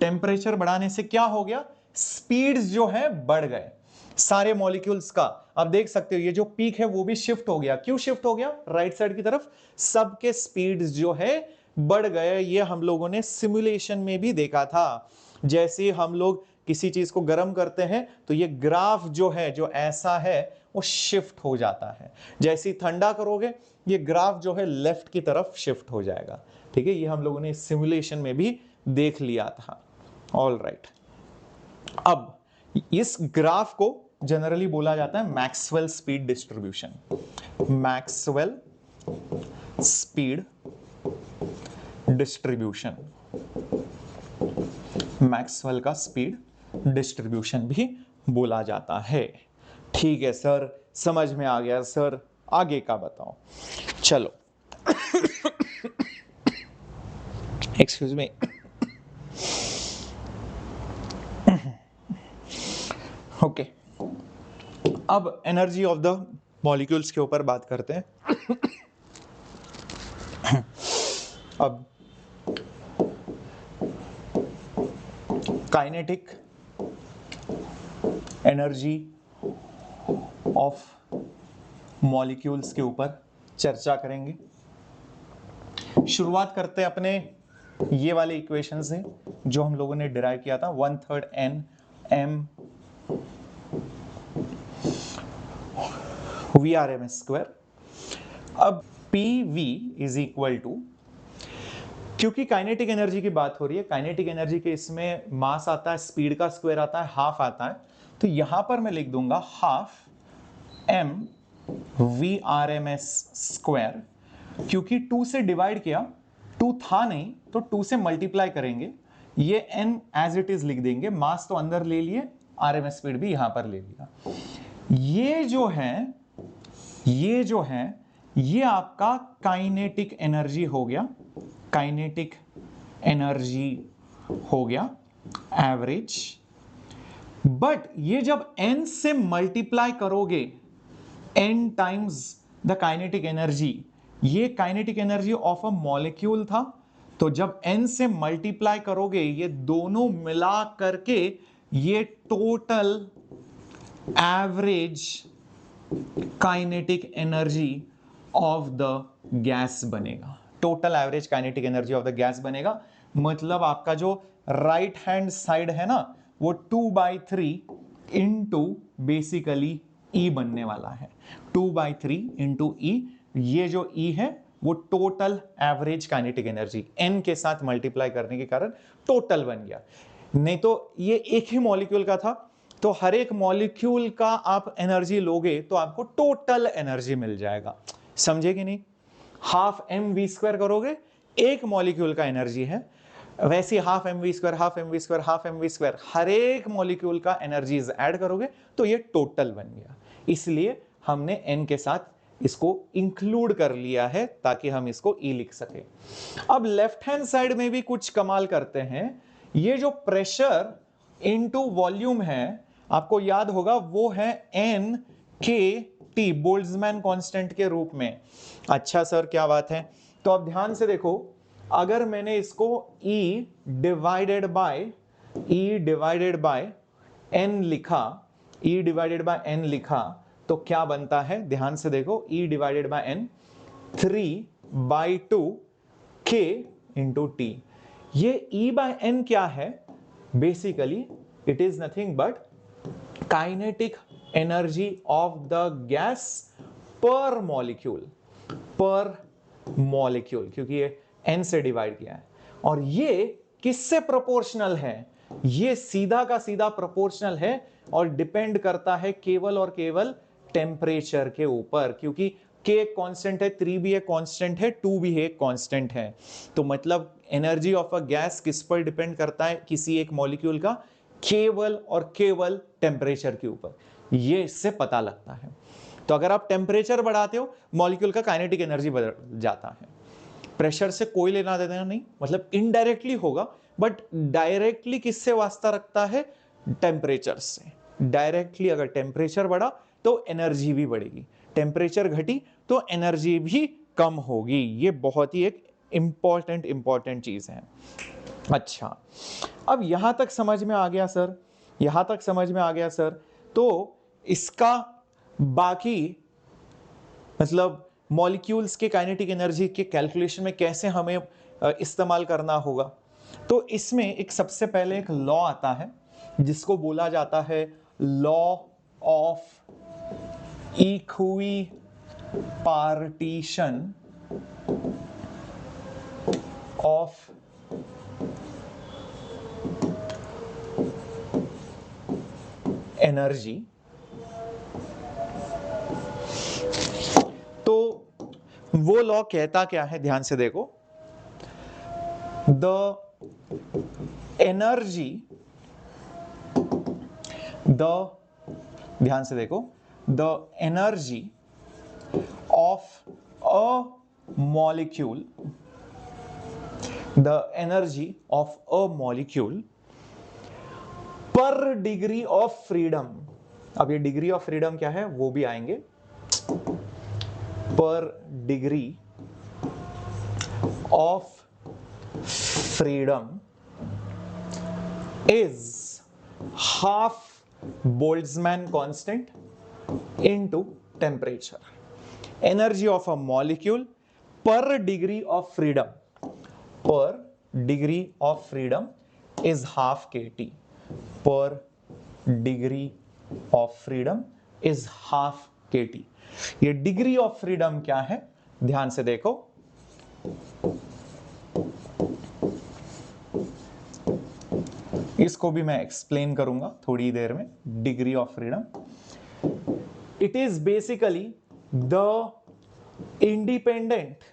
Speaker 1: Temperature बढ़ाने से क्या हो गया? स्पीड्स जो है बढ़ गए सारे मॉलिक्यूल्स का। आप देख सकते हो ये जो पीक है वो भी शिफ्ट हो गया। क्यों शिफ्ट हो गया? राइट साइड की तरफ सबके स्पीड्स जो है बढ़ गए। ये हम लोगों ने सिमुलेशन में भी देखा था। जैसे हम लोग किसी चीज को गर्म करते हैं तो ये ग्राफ जो है, जो ऐसा है, वो शिफ्ट हो जाता है। जैसे ही ठंडा करोगे ये ग्राफ जो है लेफ्ट की तरफ शिफ्ट हो जाएगा। ठीक है, ये हम लोगों ने सिमुलेशन में भी देख लिया था। All right. अब इस ग्राफ को जनरली बोला जाता है Maxwell speed distribution. Maxwell speed distribution, Maxwell का स्पीड डिस्ट्रीब्यूशन भी बोला जाता है। ठीक है सर, समझ में आ गया सर, आगे का बताओ। चलो एक्सक्यूज मी। ओके, अब एनर्जी ऑफ द मॉलिक्यूल्स के ऊपर बात करते हैं। अब काइनेटिक एनर्जी ऑफ मॉलिक्यूल्स के ऊपर चर्चा करेंगे। शुरुआत करते हैं अपने ये वाले इक्वेशन से जो हम लोगों ने डिराइव किया था, 1/3 n m VRMS²। अब PV इज इक्वल टू, क्योंकि काइनेटिक एनर्जी की बात हो रही है, काइनेटिक एनर्जी के इसमें मास आता है, स्पीड का स्क्वायर आता है, हाफ आता है, तो यहां पर मैं लिख दूंगा हाफ m VRMS²। क्योंकि 2 से डिवाइड किया, 2 था नहीं तो 2 से मल्टीप्लाई करेंगे, ये n एज इट इज लिख देंगे, मास तो अंदर ले लिए, RMS स्पीड भी यहां पर ले लिया। ये जो है ये आपका काइनेटिक एनर्जी हो गया, काइनेटिक एनर्जी हो गया एवरेज। बट ये जब n से मल्टीप्लाई करोगे, n times the kinetic energy, ये kinetic energy of a molecule था, तो जब n से मल्टीप्लाई करोगे ये दोनों मिला करके ये total average kinetic energy of the gas बनेगा। Total average kinetic energy of the gas बनेगा। मतलब आपका जो राइट हैंड साइड है ना, वो 2/3 इंटू बेसिकली E बनने वाला है। 2/3 इंटू E, ये जो E है वो total average kinetic energy n के साथ मल्टीप्लाई करने के कारण टोटल बन गया। नहीं तो ये एक ही मॉलिक्यूल का था, तो हर एक मॉलिक्यूल का आप एनर्जी लोगे तो आपको टोटल एनर्जी मिल जाएगा। समझे कि नहीं? हाफ mv² करोगे, एक मॉलिक्यूल का एनर्जी है, वैसे half mv², half mv², half mv², हर एक मॉलिक्यूल का एनर्जीज ऐड करोगे तो ये टोटल बन गया। इसलिए हमने n के साथ इसको इंक्लूड कर लिया है ताकि हम इसको E लिख सके। अब लेफ्ट हैंड साइड में भी कुछ कमाल करते हैं। ये जो प्रेशर इनटू वॉल्यूम है, आपको याद होगा वो है NKT, बोल्ट्जमैन कांस्टेंट के रूप में। अच्छा सर, क्या बात है। तो अब ध्यान से देखो, अगर मैंने इसको E डिवाइडेड बाय N लिखा, E डिवाइडेड बाय N लिखा, तो क्या बनता है, ध्यान से देखो, E divided by N 3/2 K into T। ये E बाय N क्या है, basically it is nothing but kinetic energy of the gas पर मॉलिक्यूल, क्योंकि ये N से डिवाइड किया है। और ये किससे प्रोपोर्शनल है, ये सीधा का सीधा प्रोपोर्शनल है और डिपेंड करता है केवल और केवल टेम्परेचर के ऊपर, क्योंकि K एक कांस्टेंट है, 3 भी एक कांस्टेंट है, 2 भी एक कांस्टेंट है। तो मतलब एनर्जी ऑफ अ गैस किस पर डिपेंड करता है, किसी एक मॉलिक्यूल का केवल और केवल टेम्परेचर के ऊपर। ये इससे पता लगता है। तो अगर आप टेम्परेचर बढ़ाते हो, मॉलिक्यूल का काइनेटिक एनर्जी बढ़ जाता है। प्रेशर से कोई लेना देना नहीं, मतलब इनडायरेक्टली होगा, बट डायरेक्टली किससे वास्ता रखता है, टेम्परेचर से। डायरेक्टली अगर टेम्परेचर बढ़ा तो एनर्जी भी बढ़ेगी, टेम्परेचर घटी तो एनर्जी भी कम होगी। ये बहुत ही एक इंपॉर्टेंट चीज है। अच्छा, अब यहां तक समझ में आ गया सर, यहां तक समझ में आ गया सर। तो इसका बाकी मतलब मॉलिक्यूल्स के काइनेटिक एनर्जी के कैलकुलेशन में कैसे हमें इस्तेमाल करना होगा, तो इसमें एक सबसे पहले एक लॉ आता है जिसको बोला जाता है law of equi partition of energy. तो वो लॉ कहता क्या है, ध्यान से देखो, द एनर्जी, ध्यान से देखो, the energy of a molecule, the energy of a molecule per degree of freedom. अब ये डिग्री ऑफ फ्रीडम क्या है वो भी आएंगे, पर degree of freedom is half Boltzmann constant into temperature. Energy of a molecule per degree of freedom is half kT, per degree of freedom is half kT। ये degree of freedom क्या है, ध्यान से देखो, इसको भी मैं एक्सप्लेन करूंगा थोड़ी देर में। Degree of freedom, it is basically the independent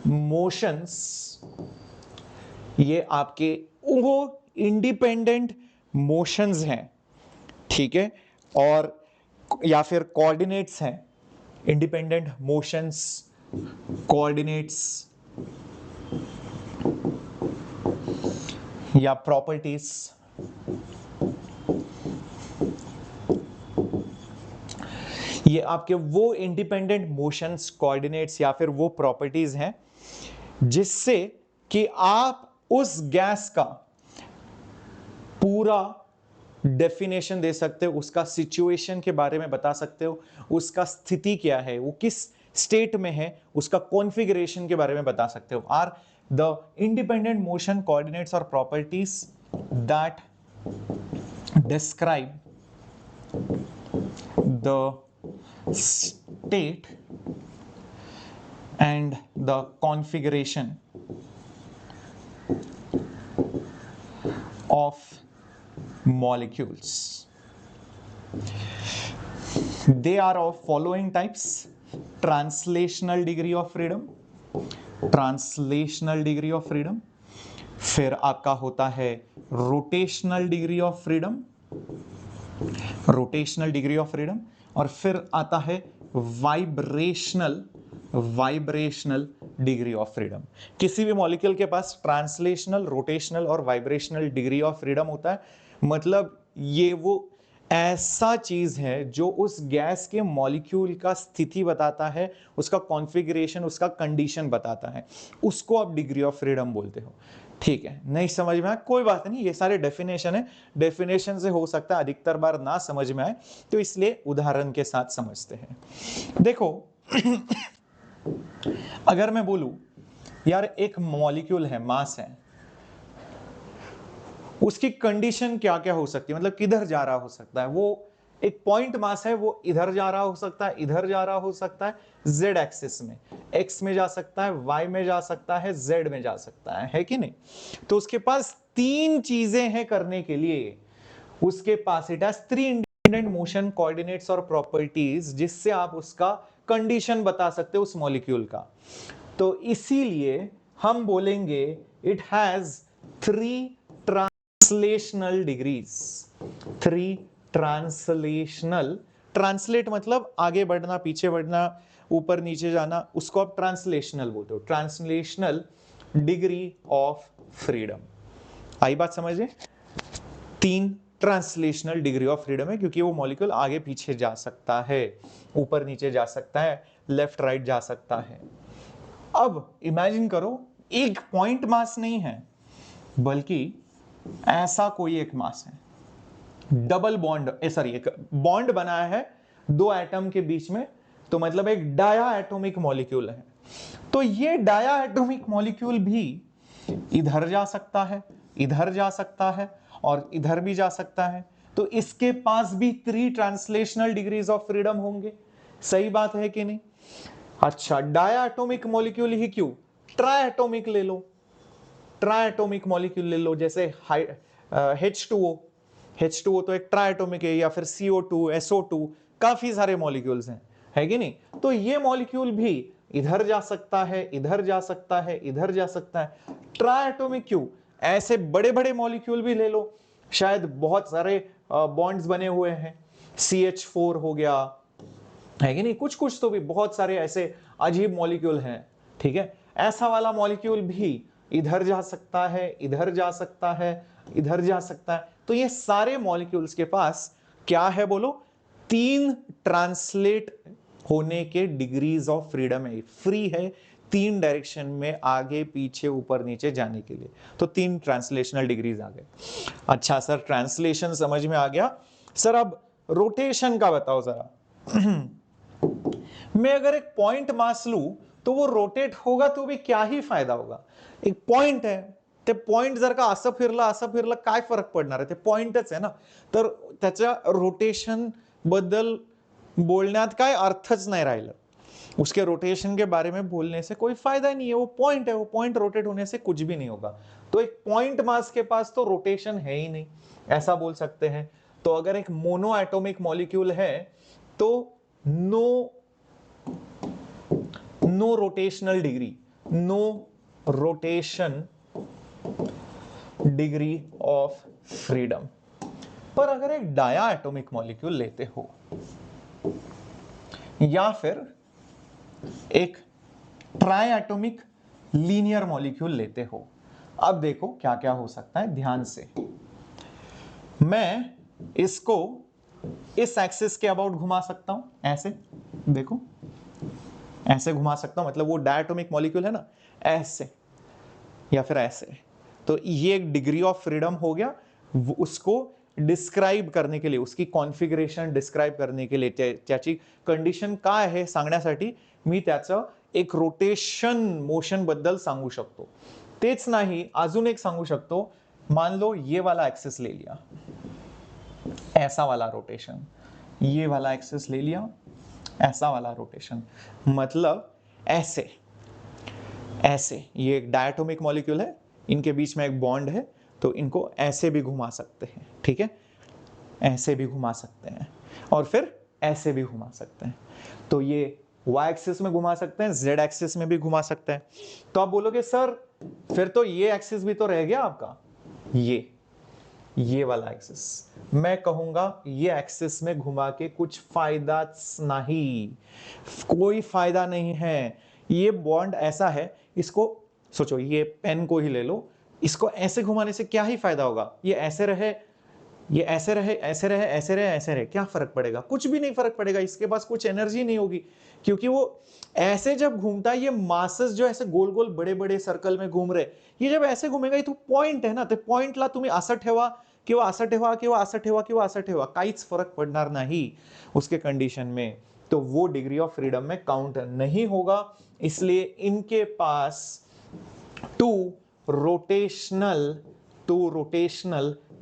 Speaker 1: motions, ये आपके वो इंडिपेंडेंट मोशंस हैं, ठीक है, और या फिर कोऑर्डिनेट्स हैं, इंडिपेंडेंट मोशंस, कोऑर्डिनेट्स या प्रॉपर्टीज। ये आपके वो इंडिपेंडेंट मोशंस, कोऑर्डिनेट्स या फिर वो प्रॉपर्टीज हैं जिससे कि आप उस गैस का पूरा डेफिनेशन दे सकते हो, उसका सिचुएशन के बारे में बता सकते हो, उसका स्थिति क्या है, वो किस स्टेट में है, उसका कॉन्फ़िगरेशन के बारे में बता सकते हो। Are the independent motion, coordinates और properties that describe the state and the configuration of molecules. They are of following types: translational degree of freedom, फिर आपका होता है rotational degree of freedom, और फिर आता है वाइब्रेशनल डिग्री ऑफ फ्रीडम। किसी भी मॉलिक्यूल के पास ट्रांसलेशनल, रोटेशनल और वाइब्रेशनल डिग्री ऑफ फ्रीडम होता है। मतलब ये वो ऐसा चीज है जो उस गैस के मॉलिक्यूल का स्थिति बताता है, उसका कॉन्फ़िगरेशन, उसका कंडीशन बताता है, उसको आप डिग्री ऑफ फ्रीडम बोलते हो। ठीक है, नहीं समझ में आया कोई बात नहीं, ये सारे डेफिनेशन है, डेफिनेशन से हो सकता है अधिकतर बार ना समझ में आए, तो इसलिए उदाहरण के साथ समझते हैं। देखो अगर मैं बोलूं यार एक मॉलिक्यूल है, मास है, उसकी कंडीशन क्या क्या हो सकती है, मतलब किधर जा रहा हो सकता है, वो एक पॉइंट मास है, वो इधर जा रहा हो सकता है, इधर जा रहा हो सकता है, जेड एक्सिस में, एक्स में जा सकता है, वाई में जा सकता है, जेड में जा सकता है कि नहीं। तो उसके पास तीन चीजें हैं करने के लिए, उसके पास it has three independent motion coordinates और प्रॉपर्टीज, जिससे आप उसका कंडीशन बता सकते हो उस मॉलिक्यूल का। तो इसीलिए हम बोलेंगे it has three translational degrees, three translational, translate मतलब आगे बढ़ना, पीछे बढ़ना, ऊपर नीचे जाना, उसको आप ट्रांसलेशनल बोलते हो, ट्रांसलेशनल डिग्री ऑफ फ्रीडम। आई बात समझे, तीन ट्रांसलेशनल डिग्री ऑफ फ्रीडम है, क्योंकि वो मॉलिक्यूल आगे पीछे जा सकता है, ऊपर नीचे जा सकता है, लेफ्ट राइट जा सकता है। अब इमेजिन करो एक पॉइंट मास नहीं है, बल्कि ऐसा कोई एक मास है, डबल बॉन्ड, सॉरी एक बॉन्ड बनाया है दो एटम के बीच में, तो मतलब एक डाया एटॉमिक मॉलिक्यूल है। तो ये डाया एटॉमिक मॉलिक्यूल भी इधर जा सकता है, इधर जा सकता है, और इधर भी जा सकता है। तो इसके पास भी three translational degrees of freedom होंगे। सही बात है कि नहीं? अच्छा, डाया एटॉमिक मॉलिक्यूल ही क्यों, ट्राई एटॉमिक ले लो, ट्राई एटॉमिक मॉलिक्यूल ले लो, जैसे H2O, H2O तो एक ट्राई एटॉमिक है, या फिर CO2, SO2, काफी सारे मॉलिक्यूल्स हैं, है कि नहीं। तो ये मॉलिक्यूल भी इधर जा सकता है, इधर जा सकता है, इधर जा सकता है। ट्राई एटॉमिक क्यों, ऐसे बड़े बड़े मॉलिक्यूल भी ले लो, शायद बहुत सारे बॉन्ड्स बने हुए हैं, CH4 हो गया, है कि नहीं, कुछ कुछ तो भी बहुत सारे ऐसे अजीब मॉलिक्यूल हैं, ठीक है। ऐसा वाला मॉलिक्यूल भी इधर जा सकता है, इधर जा सकता है, इधर जा सकता है। तो ये सारे मॉलिक्यूल्स के पास क्या है बोलो, तीन ट्रांसलेट होने के डिग्रीज ऑफ फ्रीडम है, फ्री है तीन डायरेक्शन में, आगे पीछे ऊपर नीचे जाने के लिए। तो तीन ट्रांसलेशनल डिग्रीज आ गए। अच्छा सर, ट्रांसलेशन समझ में आ गया। सर अब रोटेशन का बताओ जरा। मैं अगर एक पॉइंट मास लू तो वो रोटेट होगा तो भी क्या ही फायदा होगा, एक पॉइंट है, ते पॉइंट जर का असं फिरलं काय फरक पडणार आहे, ते पॉइंटच आहे ना, तर त्याच्या रोटेशन बद्दल बोलण्यात काय अर्थच नाही राहिलं, उसके रोटेशन के बारे में बोलने से कोई फायदा नहीं है, वो पॉइंट है, वो पॉइंट रोटेट होने से कुछ भी नहीं होगा। तो एक पॉइंट मास के पास तो रोटेशन है ही नहीं, ऐसा बोल सकते हैं। तो अगर एक मोनो एटॉमिक मॉलिक्यूल है तो no rotational degree, no rotation degree of freedom. पर अगर एक डाया एटॉमिक मॉलिक्यूल लेते हो, या फिर एक ट्राई एटॉमिक लीनियर मॉलिक्यूल लेते हो, अब देखो क्या क्या हो सकता है ध्यान से। मैं इसको इस एक्सिस के अबाउट घुमा सकता हूं, ऐसे देखो, ऐसे घुमा सकता हूं, मतलब वो डायटोमिक मॉलिक्यूल है ना, ऐसे या फिर ऐसे। तो ये एक डिग्री ऑफ फ्रीडम हो गया, उसको डिस्क्राइब करने के लिए, उसकी कॉन्फिगरेशन डिस्क्राइब करने के लिए, त्याची कंडिशन काय आहे सांगण्यासाठी मी त्याचं एक रोटेशन मोशन बद्दल सांगू शकतो। तेच नाही, अजून एक सांगू शकतो, मान लो ये वाला एक्सिस ले लिया, ऐसा वाला रोटेशन, ये वाला एक्सिस ले लिया, ऐसा वाला रोटेशन, मतलब ऐसे ऐसे, ये एक डायटोमिक मॉलिक्यूल है, इनके बीच में एक बॉन्ड है, तो इनको ऐसे भी घुमा सकते हैं, ठीक है, ऐसे भी घुमा सकते हैं, और फिर ऐसे भी घुमा सकते हैं। तो ये y एक्सिस में घुमा सकते हैं, z एक्सिस में भी घुमा सकते हैं। तो आप बोलोगे सर फिर तो ये एक्सिस भी तो रह गया आपका, ये वाला एक्सिस। मैं कहूंगा ये एक्सिस में घुमा के कुछ फायदा नहीं, कोई फायदा नहीं है। ये बॉन्ड ऐसा है, इसको सोचो, ये पेन को ही ले लो, इसको ऐसे घुमाने से क्या ही फायदा होगा, ये ऐसे रहे ये ऐसे रहे, ऐसे रहे, ऐसे रहे, ऐसे रहे, क्या फर्क पड़ेगा? कुछ भी नहीं फर्क पड़ेगा, इसके पास कुछ एनर्जी नहीं होगी, क्योंकि वो ऐसे जब घूमता है, ये मासेस जो ऐसे गोल गोल बड़े बड़े सर्कल में घूम रहे, ये जब ऐसे घूमेगा, ये तो पॉइंट है ना, ते पॉइंटला तुम्ही असं ठेवा किंवा असं ठेवा किंवा असं ठेवा किंवा असं ठेवा, काहीच फरक पडणार नाही उसके कंडीशन में, तो वो डिग्री ऑफ फ्रीडम में काउंट नहीं होगा। इसलिए इनके पास two rotational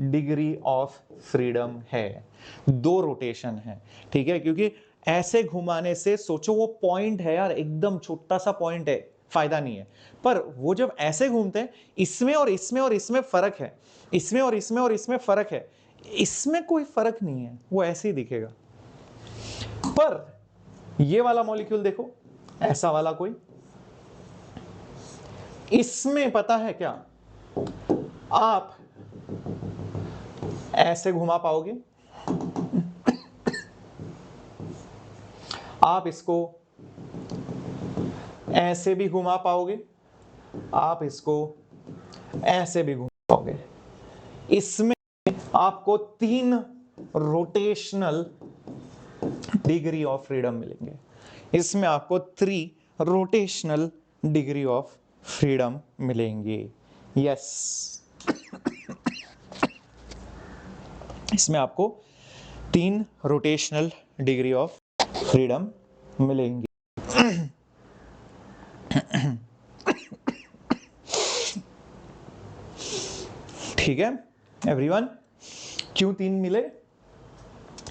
Speaker 1: degree of freedom है, दो रोटेशन है, ठीक है, क्योंकि ऐसे घुमाने से सोचो वो पॉइंट है यार, एकदम छोटा सा पॉइंट है, फायदा नहीं है, पर वो जब ऐसे घूमते हैं, इसमें और इसमें और इसमें फर्क है, इसमें और इसमें और इसमें फर्क है, इसमें कोई फर्क नहीं है, वो ऐसे ही दिखेगा। पर ये वाला मॉलिक्यूल देखो, ऐसा वाला कोई, इसमें पता है क्या, आप ऐसे घुमा पाओगे, आप इसको ऐसे भी घुमा पाओगे, आप इसको ऐसे भी घुमा पाओगे, इसमें आपको 3 रोटेशनल डिग्री ऑफ फ्रीडम मिलेंगे, इसमें आपको 3 रोटेशनल डिग्री ऑफ फ्रीडम मिलेंगे। यस, इसमें आपको 3 रोटेशनल डिग्री ऑफ फ्रीडम मिलेंगे। ठीक है एवरीवन, क्यों 3 मिले?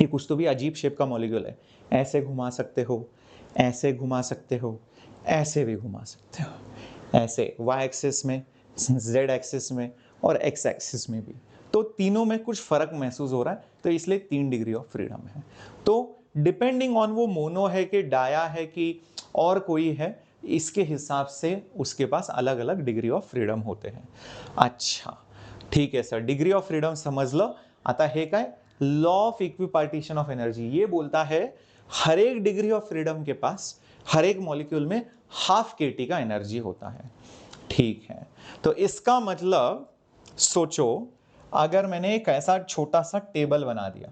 Speaker 1: ये कुछ तो भी अजीब शेप का मॉलिक्यूल है, ऐसे घुमा सकते हो, ऐसे घुमा सकते हो, ऐसे भी घुमा सकते हो, ऐसे y एक्सिस में, z एक्सिस में और x एक्सिस में भी, तो तीनों में कुछ फर्क महसूस हो रहा है, तो इसलिए 3 डिग्री ऑफ फ्रीडम है। तो डिपेंडिंग ऑन वो मोनो है कि डाया है कि और कोई है, इसके हिसाब से उसके पास अलग अलग डिग्री ऑफ फ्रीडम होते हैं। अच्छा ठीक है सर, डिग्री ऑफ फ्रीडम समजलं। आता हे काय, law of equipartition of energy, ये बोलता है हर एक डिग्री ऑफ फ्रीडम के पास हर एक मॉलिक्यूल में हाफ kT का एनर्जी होता है। ठीक है, तो इसका मतलब सोचो, अगर मैंने एक ऐसा छोटा सा टेबल बना दिया,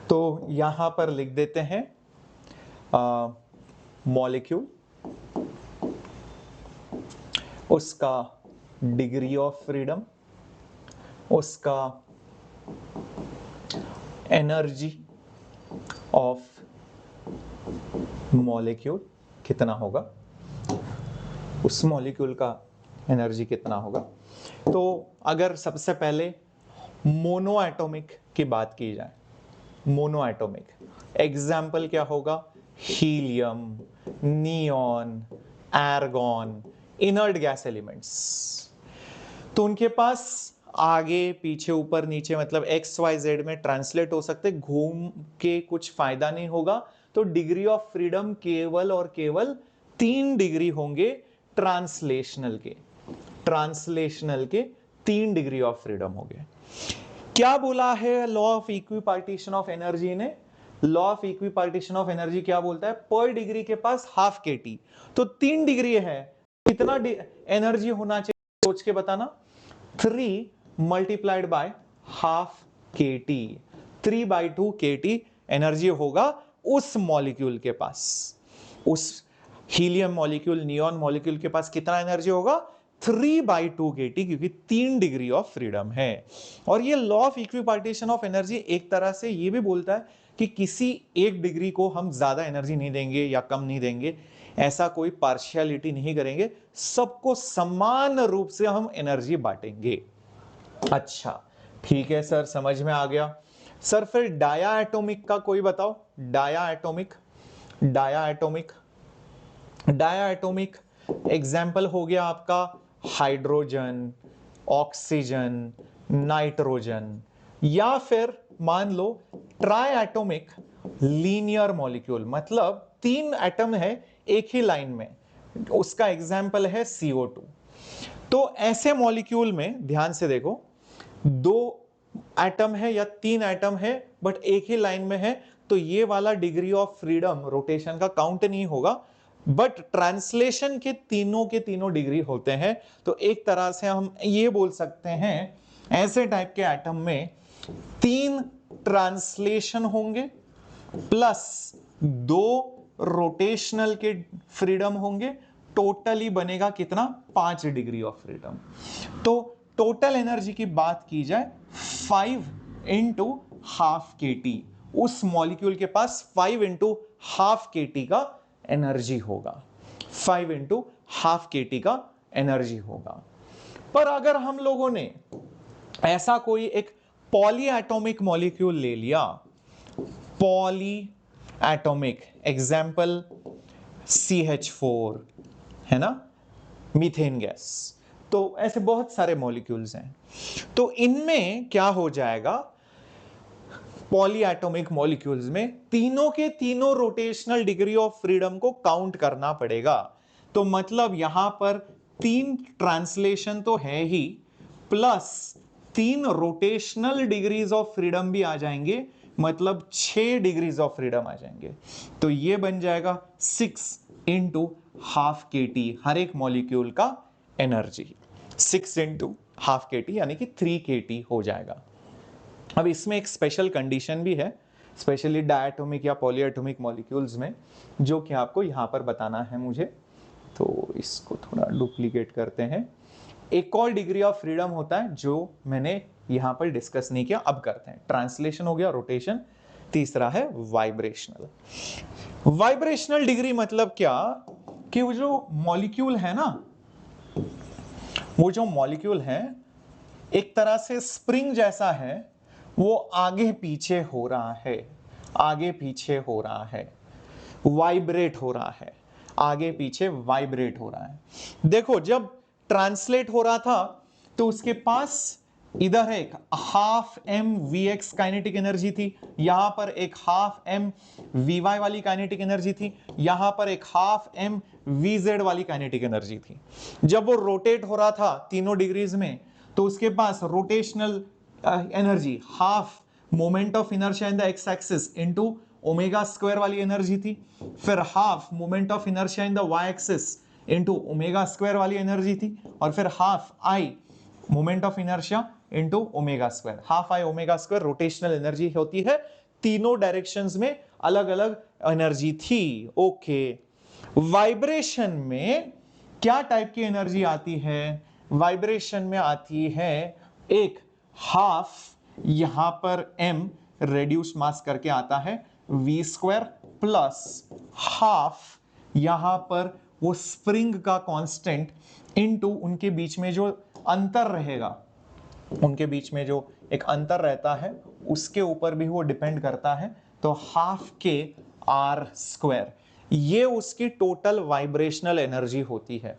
Speaker 1: तो यहां पर लिख देते हैं मॉलिक्यूल, उसका डिग्री ऑफ फ्रीडम, उसका एनर्जी ऑफ मॉलिक्यूल कितना होगा, उस मॉलिक्यूल का एनर्जी कितना होगा। तो अगर सबसे पहले मोनो एटॉमिक की बात की जाए, मोनो एटॉमिक एग्जाम्पल क्या होगा, helium, neon, argon, inert gas elements, तो उनके पास आगे पीछे ऊपर नीचे मतलब एक्स वाई जेड में ट्रांसलेट हो सकते, घूम के कुछ फायदा नहीं होगा, तो डिग्री ऑफ फ्रीडम केवल और केवल 3 डिग्री होंगे ट्रांसलेशनल के, ट्रांसलेशनल के 3 डिग्री ऑफ फ्रीडम हो गए। क्या बोला है law of equipartition of energy ने, law of equipartition of energy क्या बोलता है, पर डिग्री के पास हाफ kT, तो 3 डिग्री है, कितना एनर्जी होना चाहिए सोच के बताना, 3 multiplied by half kT, 3/2 kT energy होगा उस मॉलिक्यूल के पास, उस हीलियम मॉलिक्यूल, नियॉन मॉलिक्यूल के पास कितना एनर्जी होगा, 3/2 kT, क्योंकि 3 डिग्री ऑफ फ्रीडम है। और ये law of equipartition of energy एक तरह से ये भी बोलता है कि किसी एक डिग्री को हम ज्यादा एनर्जी नहीं देंगे या कम नहीं देंगे, ऐसा कोई पार्शियलिटी नहीं करेंगे, सबको समान रूप से हम एनर्जी बांटेंगे। अच्छा ठीक है सर, समझ में आ गया। सर फिर डाया एटॉमिक का कोई बताओ, diatomic, diatomic, diatomic example हो गया आपका हाइड्रोजन, ऑक्सीजन, नाइट्रोजन, या फिर मान लो ट्राई एटॉमिक लीनियर मॉलिक्यूल, मतलब 3 एटम है एक ही लाइन में, उसका एग्जाम्पल है CO2। तो ऐसे मॉलिक्यूल में ध्यान से देखो, 2 एटम है या 3 एटम है बट एक ही लाइन में है, तो ये वाला डिग्री ऑफ फ्रीडम रोटेशन का काउंट नहीं होगा, बट ट्रांसलेशन के तीनों डिग्री होते हैं। तो एक तरह से हम ये बोल सकते हैं ऐसे टाइप के एटम में 3 ट्रांसलेशन होंगे प्लस 2 रोटेशनल के फ्रीडम होंगे, टोटली बनेगा कितना, 5 डिग्री ऑफ फ्रीडम। तो टोटल एनर्जी की बात की जाए 5 इंटू हाफ KT, उस मॉलिक्यूल के पास 5 इंटू हाफ KT का एनर्जी होगा, 5 इंटू हाफ KT का एनर्जी होगा। पर अगर हम लोगों ने ऐसा कोई एक पॉली एटॉमिक मॉलिक्यूल ले लिया, पॉली एटॉमिक, एग्जाम्पल CH4 है ना, मीथेन गैस, तो ऐसे बहुत सारे मॉलिक्यूल्स हैं। तो इनमें क्या हो जाएगा, पॉली एटॉमिक मॉलिक्यूल्स में तीनों के तीनों रोटेशनल डिग्री ऑफ फ्रीडम को काउंट करना पड़ेगा। तो मतलब यहां पर 3 ट्रांसलेशन तो है ही, plus 3 rotational degrees of freedom भी आ जाएंगे, मतलब 6 डिग्रीज ऑफ फ्रीडम आ जाएंगे। तो ये बन जाएगा 6 इंटू हाफ KT, हर एक मॉलिक्यूल का एनर्जी 6 इंटू हाफ KT यानी कि 3 KT हो जाएगा। अब इसमें एक स्पेशल कंडीशन भी है, स्पेशली डायटोमिक या पॉलीएटॉमिक मॉलिक्यूल्स में, जो कि आपको यहां पर बताना है मुझे। तो इसको थोड़ा डुप्लीकेट करते हैं। एक और डिग्री ऑफ फ्रीडम होता है जो मैंने यहां पर डिस्कस नहीं किया, अब करते हैं। ट्रांसलेशन हो गया, रोटेशन, तीसरा है वाइब्रेशनल। वाइब्रेशनल डिग्री मतलब क्या, कि वो जो मॉलिक्यूल है ना, वो जो मॉलिक्यूल है एक तरह से स्प्रिंग जैसा है, वो आगे पीछे हो रहा है, आगे पीछे हो रहा है, वाइब्रेट हो रहा है, आगे पीछे वाइब्रेट हो रहा है। देखो जब ट्रांसलेट हो रहा था तो उसके पास इधर एक हाफ mvx काइनेटिक एनर्जी थी, यहां पर एक हाफ mvy वाली काइनेटिक एनर्जी थी, यहां पर एक हाफ mvz वाली काइनेटिक एनर्जी थी। जब वो रोटेट हो रहा था तीनों डिग्रीज में, तो उसके पास rotational energy half moment of inertia in the X axis into omega square वाली एनर्जी थी, फिर half moment of inertia in the Y axis into omega square वाली एनर्जी थी, और फिर half I moment of inertia into omega square. Half I omega square rotational energy होती है, तीनों डायरेक्शंस में अलग अलग एनर्जी थी। ओके, वाइब्रेशन में क्या टाइप की एनर्जी आती है, वाइब्रेशन में आती है एक हाफ, यहां पर m रेड्यूस मास करके आता है v स्क्वायर, प्लस हाफ यहां पर वो स्प्रिंग का कांस्टेंट इनटू उनके बीच में जो अंतर रहेगा, उनके बीच में जो एक अंतर रहता है उसके ऊपर भी वो डिपेंड करता है, तो हाफ के r स्क्वायर, ये उसकी टोटल वाइब्रेशनल एनर्जी होती है।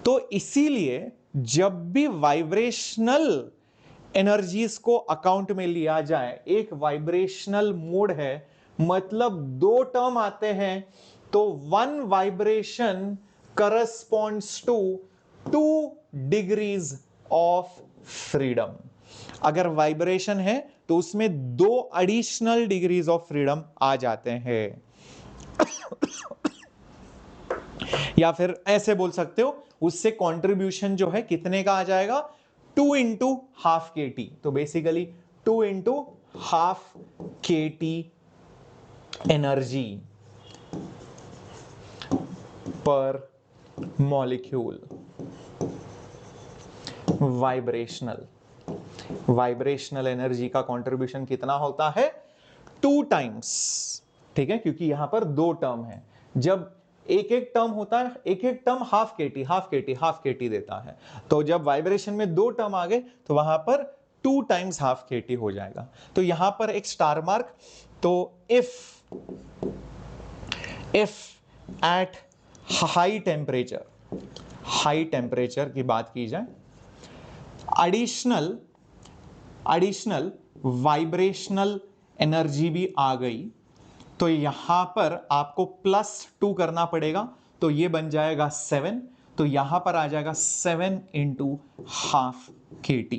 Speaker 1: तो इसीलिए जब भी वाइब्रेशनल एनर्जीज को अकाउंट में लिया जाए, एक वाइब्रेशनल मोड है मतलब 2 टर्म आते हैं, तो 1 vibration corresponds to 2 degrees of freedom. अगर वाइब्रेशन है तो उसमें 2 एडिशनल डिग्रीज ऑफ फ्रीडम आ जाते हैं। या फिर ऐसे बोल सकते हो, उससे कंट्रीब्यूशन जो है कितने का आ जाएगा, 2 इंटू हाफ KT। तो basically 2 into half KT energy पर मॉलिक्यूल। वाइब्रेशनल एनर्जी का कंट्रीब्यूशन कितना होता है, 2 टाइम्स, ठीक है, क्योंकि यहां पर 2 टर्म है। जब एक एक टर्म होता है, एक एक टर्म हाफ KT देता है, तो जब वाइब्रेशन में 2 टर्म आ गए तो वहां पर 2 टाइम्स हाफ KT हो जाएगा। तो यहां पर एक स्टार मार्क। तो इफ एट हाई टेम्परेचर की बात की जाए, एडिशनल वाइब्रेशनल एनर्जी भी आ गई, तो यहां पर आपको +2 करना पड़ेगा, तो ये बन जाएगा 7, तो यहां पर आ जाएगा 7 इंटू हाफ KT।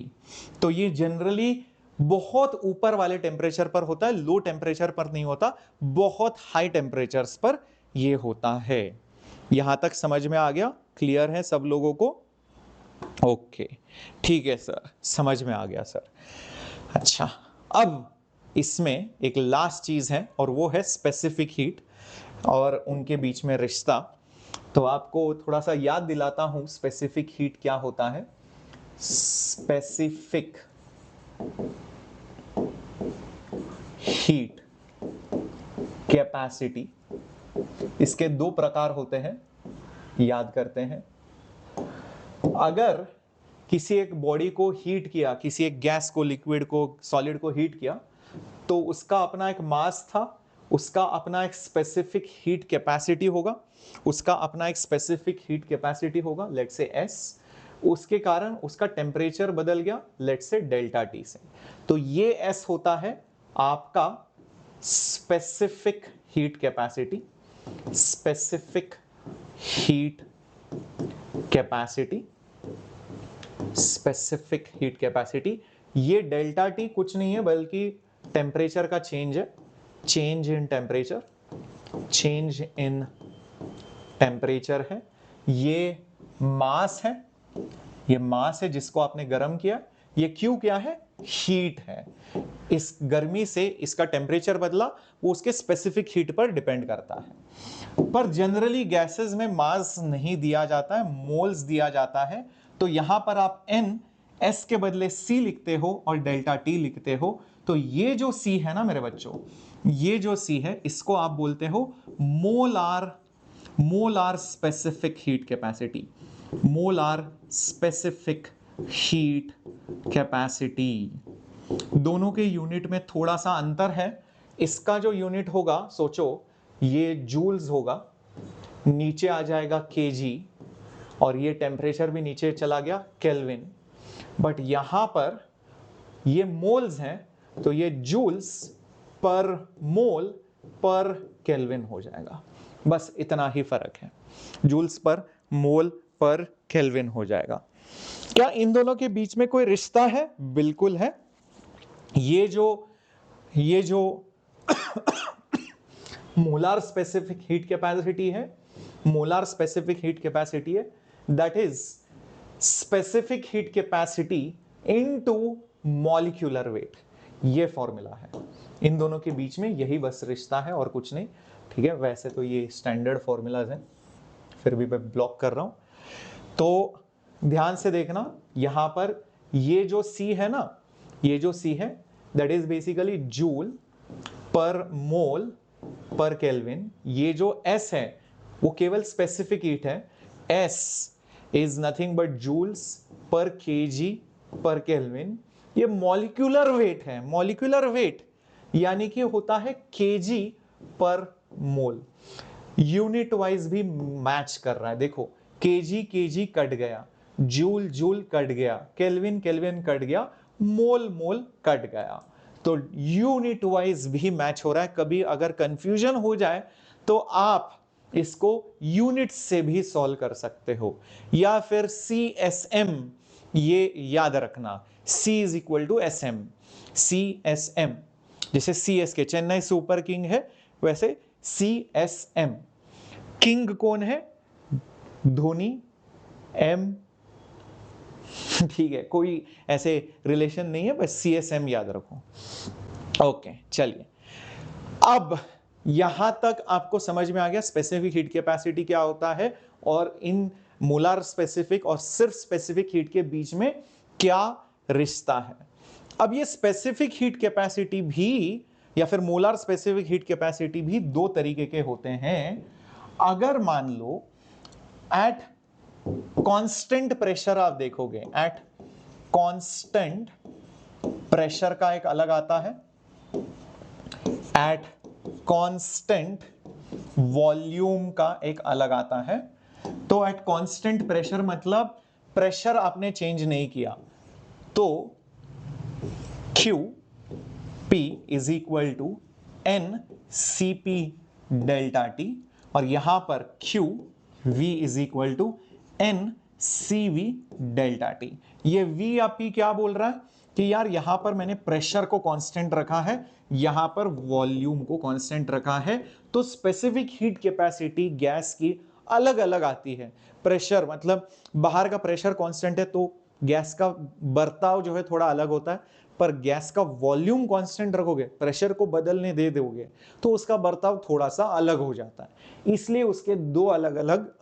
Speaker 1: तो ये जनरली बहुत ऊपर वाले टेम्परेचर पर होता है, लो टेम्परेचर पर नहीं होता, बहुत हाई टेम्परेचर्स पर ये होता है। यहां तक समझ में आ गया? क्लियर है सब लोगों को? ओके, ठीक है सर, समझ में आ गया सर। अच्छा, अब इसमें एक लास्ट चीज है और वो है स्पेसिफिक हीट और उनके बीच में रिश्ता। तो आपको थोड़ा सा याद दिलाता हूं स्पेसिफिक हीट क्या होता है। स्पेसिफिक हीट कैपेसिटी, इसके दो प्रकार होते हैं, याद करते हैं। अगर किसी एक बॉडी को हीट किया, किसी एक गैस को, लिक्विड को, सॉलिड को हीट किया, तो उसका अपना एक मास था, उसका अपना एक स्पेसिफिक हीट कैपेसिटी होगा, उसका अपना एक स्पेसिफिक हीट कैपेसिटी होगा, लेट्स से S। उसके कारण उसका टेम्परेचर बदल गया, लेट्स से डेल्टा T से। तो ये S होता है आपका specific heat capacity, specific heat capacity, specific heat capacity. ये डेल्टा T कुछ नहीं है बल्कि टेम्परेचर का चेंज है, change in temperature, change in temperature है। ये मास है, ये मास है जिसको आपने गर्म किया। ये क्यों किया है? हीट है। इस गर्मी से इसका टेम्परेचर बदला, वो उसके स्पेसिफिक हीट पर डिपेंड करता है। पर जनरली गैसेस में मास नहीं दिया जाता है, मोल्स दिया जाता है। तो यहां पर आप N S के बदले C लिखते हो और डेल्टा T लिखते हो। तो ये जो C है ना मेरे बच्चों, ये जो C है इसको आप बोलते हो molar specific heat capacity, molar specific heat capacity. दोनों के यूनिट में थोड़ा सा अंतर है। इसका जो यूनिट होगा, सोचो ये जूल्स होगा, नीचे आ जाएगा केजी, और ये टेम्परेचर भी नीचे चला गया केल्विन। बट यहां पर ये मोल्स हैं, तो ये joules per mole per kelvin हो जाएगा। बस इतना ही फर्क है, joules per mole per kelvin हो जाएगा। क्या इन दोनों के बीच में कोई रिश्ता है? बिल्कुल है। ये जो मोलार स्पेसिफिक हीट कैपेसिटी है, मोलार स्पेसिफिक हीट कैपेसिटी है, that is specific heat capacity into molecular weight. ये फॉर्मूला है, इन दोनों के बीच में यही बस रिश्ता है और कुछ नहीं। ठीक है, वैसे तो ये स्टैंडर्ड फॉर्मूलाज हैं, फिर भी मैं ब्लॉक कर रहा हूं। तो ध्यान से देखना, यहां पर ये जो C है ना, ये जो C है दैट इज बेसिकली जूल पर मोल पर केल्विन। ये जो S है वो केवल स्पेसिफिक हीट है, S is nothing but joules पर केजी पर केल्विन। ये मॉलिक्यूलर वेट है, मॉलिक्यूलर वेट यानी कि होता है केजी पर मोल। यूनिट वाइज भी मैच कर रहा है। देखो केजी केजी कट गया, जूल जूल कट गया, केल्विन केल्विन कट गया, मोल मोल कट गया। तो यूनिट वाइज भी मैच हो रहा है। कभी अगर कंफ्यूजन हो जाए तो आप इसको यूनिट से भी सॉल्व कर सकते हो, या फिर CSM ये याद रखना, C is equal to SM, CSM। जैसे CSK चेन्नई सुपर किंग है, वैसे CSM। किंग कौन है? धोनी, M। ठीक है, कोई ऐसे रिलेशन नहीं है, बस CSM याद रखो। ओके, चलिए अब यहां तक आपको समझ में आ गया स्पेसिफिक हीट कैपेसिटी क्या होता है और इन मोलार स्पेसिफिक और सिर्फ स्पेसिफिक हीट के बीच में क्या रिश्ता है। अब ये स्पेसिफिक हीट कैपेसिटी भी या फिर मोलार स्पेसिफिक हीट कैपेसिटी भी दो तरीके के होते हैं। अगर मान लो एट कांस्टेंट प्रेशर, आप देखोगे एट कांस्टेंट प्रेशर का एक अलग आता है, एट कांस्टेंट वॉल्यूम का एक अलग आता है। तो एट कांस्टेंट प्रेशर मतलब प्रेशर आपने चेंज नहीं किया, तो QP is equal to NCP delta T, और यहां पर Q V is equal to N C V delta T. ये V या P क्या बोल रहा है कि यार यहां पर मैंने प्रेशर को कांस्टेंट रखा है, यहां पर वॉल्यूम को कांस्टेंट रखा है, तो स्पेसिफिक हीट कैपेसिटी गैस की अलग अलग आती है। प्रेशर मतलब बाहर का प्रेशर कांस्टेंट है तो गैस का बर्ताव जो है थोड़ा अलग होता है, पर गैस का वॉल्यूम कांस्टेंट रखोगे, प्रेशर को बदलने दे दोगे तो उसका बर्ताव थोड़ा सा अलग हो जाता है। इसलिए उसके दो अलग अलग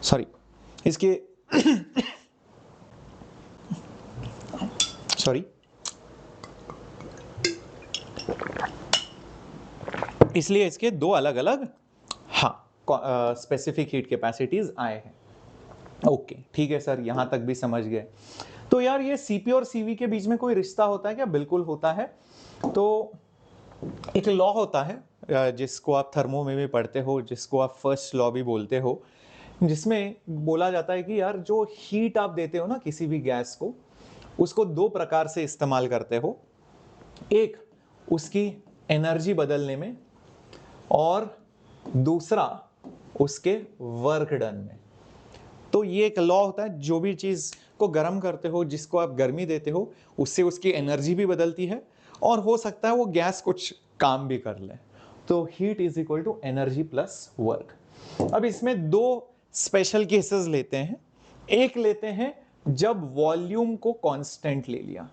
Speaker 1: सॉरी इसके सॉरी इसलिए इसके दो अलग अलग स्पेसिफिक हीट कैपेसिटीज आए हैं। ओके ठीक है सर, यहां तक भी समझ गए। तो यार ये सीपी और सीवी के बीच में कोई रिश्ता होता है क्या? बिल्कुल होता है। तो एक लॉ होता है जिसको आप थर्मो में भी पढ़ते हो, जिसको आप फर्स्ट लॉ भी बोलते हो, जिसमें बोला जाता है कि यार जो हीट आप देते हो ना किसी भी गैस को, उसको दो प्रकार से इस्तेमाल करते हो। एक उसकी एनर्जी बदलने में और दूसरा उसके वर्क डन में। तो ये एक लॉ होता है, जो भी चीज को गर्म करते हो, जिसको आप गर्मी देते हो, उससे उसकी एनर्जी भी बदलती है और हो सकता है वो गैस कुछ काम भी कर ले। तो heat is equal to energy plus work. अब इसमें दो स्पेशल केसेस लेते हैं। एक लेते हैं जब वॉल्यूम को कांस्टेंट ले लिया,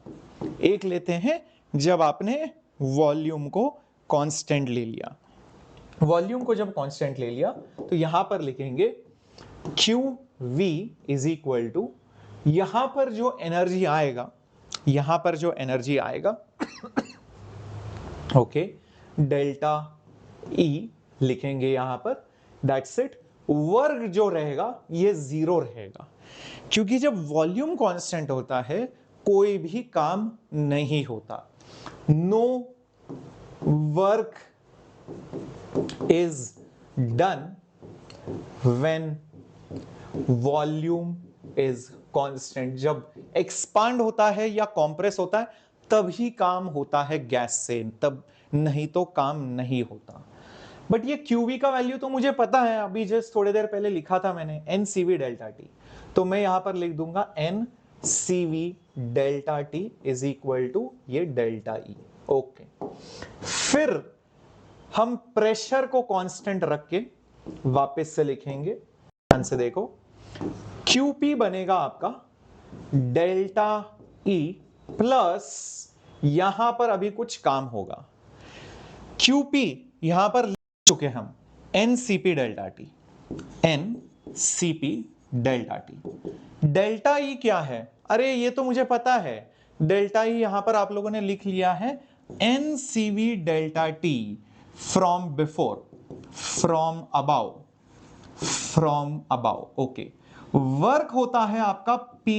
Speaker 1: एक लेते हैं जब आपने वॉल्यूम को कांस्टेंट ले लिया। वॉल्यूम को जब कांस्टेंट ले लिया तो यहां पर लिखेंगे Q V is equal to, यहां पर जो एनर्जी आएगा, यहां पर जो एनर्जी आएगा ओके, डेल्टा ई लिखेंगे यहां पर, दैट्स इट। वर्क जो रहेगा ये जीरो रहेगा, क्योंकि जब वॉल्यूम कांस्टेंट होता है कोई भी काम नहीं होता। No work is done when volume is constant। जब एक्सपांड होता है या कॉम्प्रेस होता है तभी काम होता है गैस से, तब नहीं तो काम नहीं होता। बट ये QV का वैल्यू तो मुझे पता है, अभी जस्ट थोड़ी देर पहले लिखा था मैंने NCV डेल्टा टी, तो मैं यहां पर लिख दूंगा NCV delta T is equal to ये डेल्टा ई। ओके, फिर हम प्रेशर को कांस्टेंट रख के वापस से लिखेंगे। ध्यान से देखो, QP बनेगा आपका डेल्टा E प्लस, यहां पर अभी कुछ काम होगा, QP यहां पर लिख चुके हम NCP delta T, NCP delta T. Delta E क्या है? अरे ये तो मुझे पता है, डेल्टा E यहां पर आप लोगों ने लिख लिया है NCV delta T from before, from above, okay. Work होता है आपका P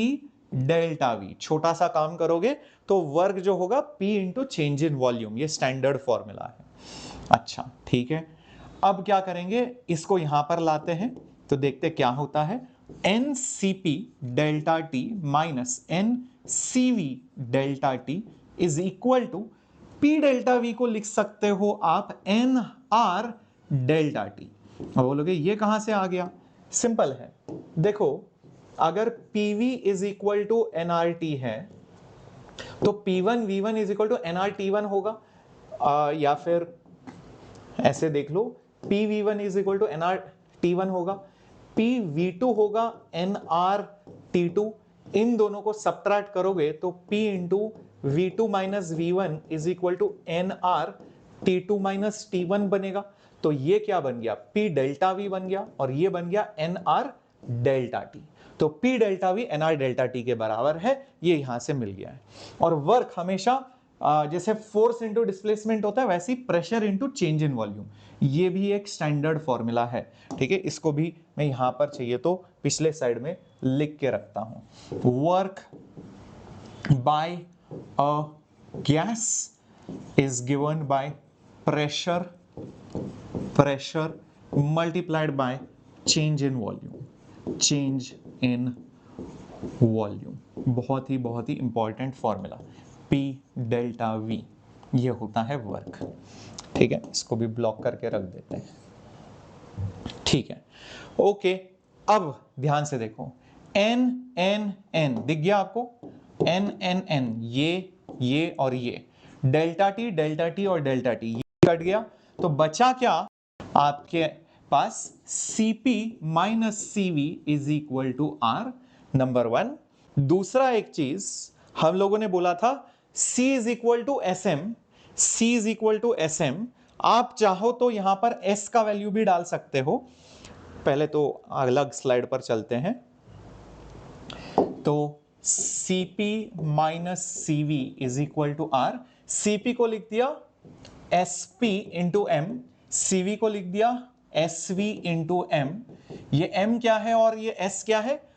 Speaker 1: डेल्टा V, छोटा सा काम करोगे तो वर्क जो होगा P into change in volume, ये स्टैंडर्ड फॉर्मूला है। अच्छा ठीक है, अब क्या करेंगे, इसको यहां पर लाते हैं तो देखते क्या होता है। NCP delta T minus NCV delta T is equal to P delta V को लिख सकते हो आप NR डेल्टा टी। अब बोलोगे ये कहां से आ गया? सिंपल है, देखो अगर PV is equal to NRT है तो P1 V1 is equal to NRT1 होगा, या फिर ऐसे देख लो PV1 is equal to NRT1 होगा, PV2 होगा NRT2। इन दोनों को सब्ट्रैक्ट करोगे तो P into V2 minus V1 is equal to NR T2 minus T1 बनेगा। तो ये क्या बन गया? P डेल्टा V बन गया और ये बन गया NR डेल्टा T। तो P delta V NR delta T के बराबर है, ये यहां से मिल गया है। और वर्क हमेशा जैसे फोर्स इंटू डिस्प्लेसमेंट होता है वैसे ही pressure into change in volume, ये भी एक स्टैंडर्ड फॉर्मूला है। ठीक है, इसको भी मैं यहां पर चाहिए तो पिछले साइड में लिख के रखता हूं। Work by a gas is given by pressure multiplied by change in volume, बहुत ही important formula, P delta V, ये होता है वर्क। ठीक है, इसको भी ब्लॉक करके रख देते हैं। ठीक है, ओके। अब ध्यान से देखो, N N N दिख गया आपको, N N N, ये और ये, डेल्टा टी और डेल्टा टी, ये कट गया। तो बचा क्या आपके पास, Cp minus CV is equal to R, number 1। दूसरा एक चीज हम लोगों ने बोला था, C is equal to SM, C is equal to SM। आप चाहो तो यहां पर S का वैल्यू भी डाल सकते हो। पहले तो अलग स्लाइड पर चलते हैं। तो Cp minus CV is equal to R। Cp को लिख दिया Sp इंटू M, CV को लिख दिया SV इंटू M। ये M क्या है और ये S क्या है?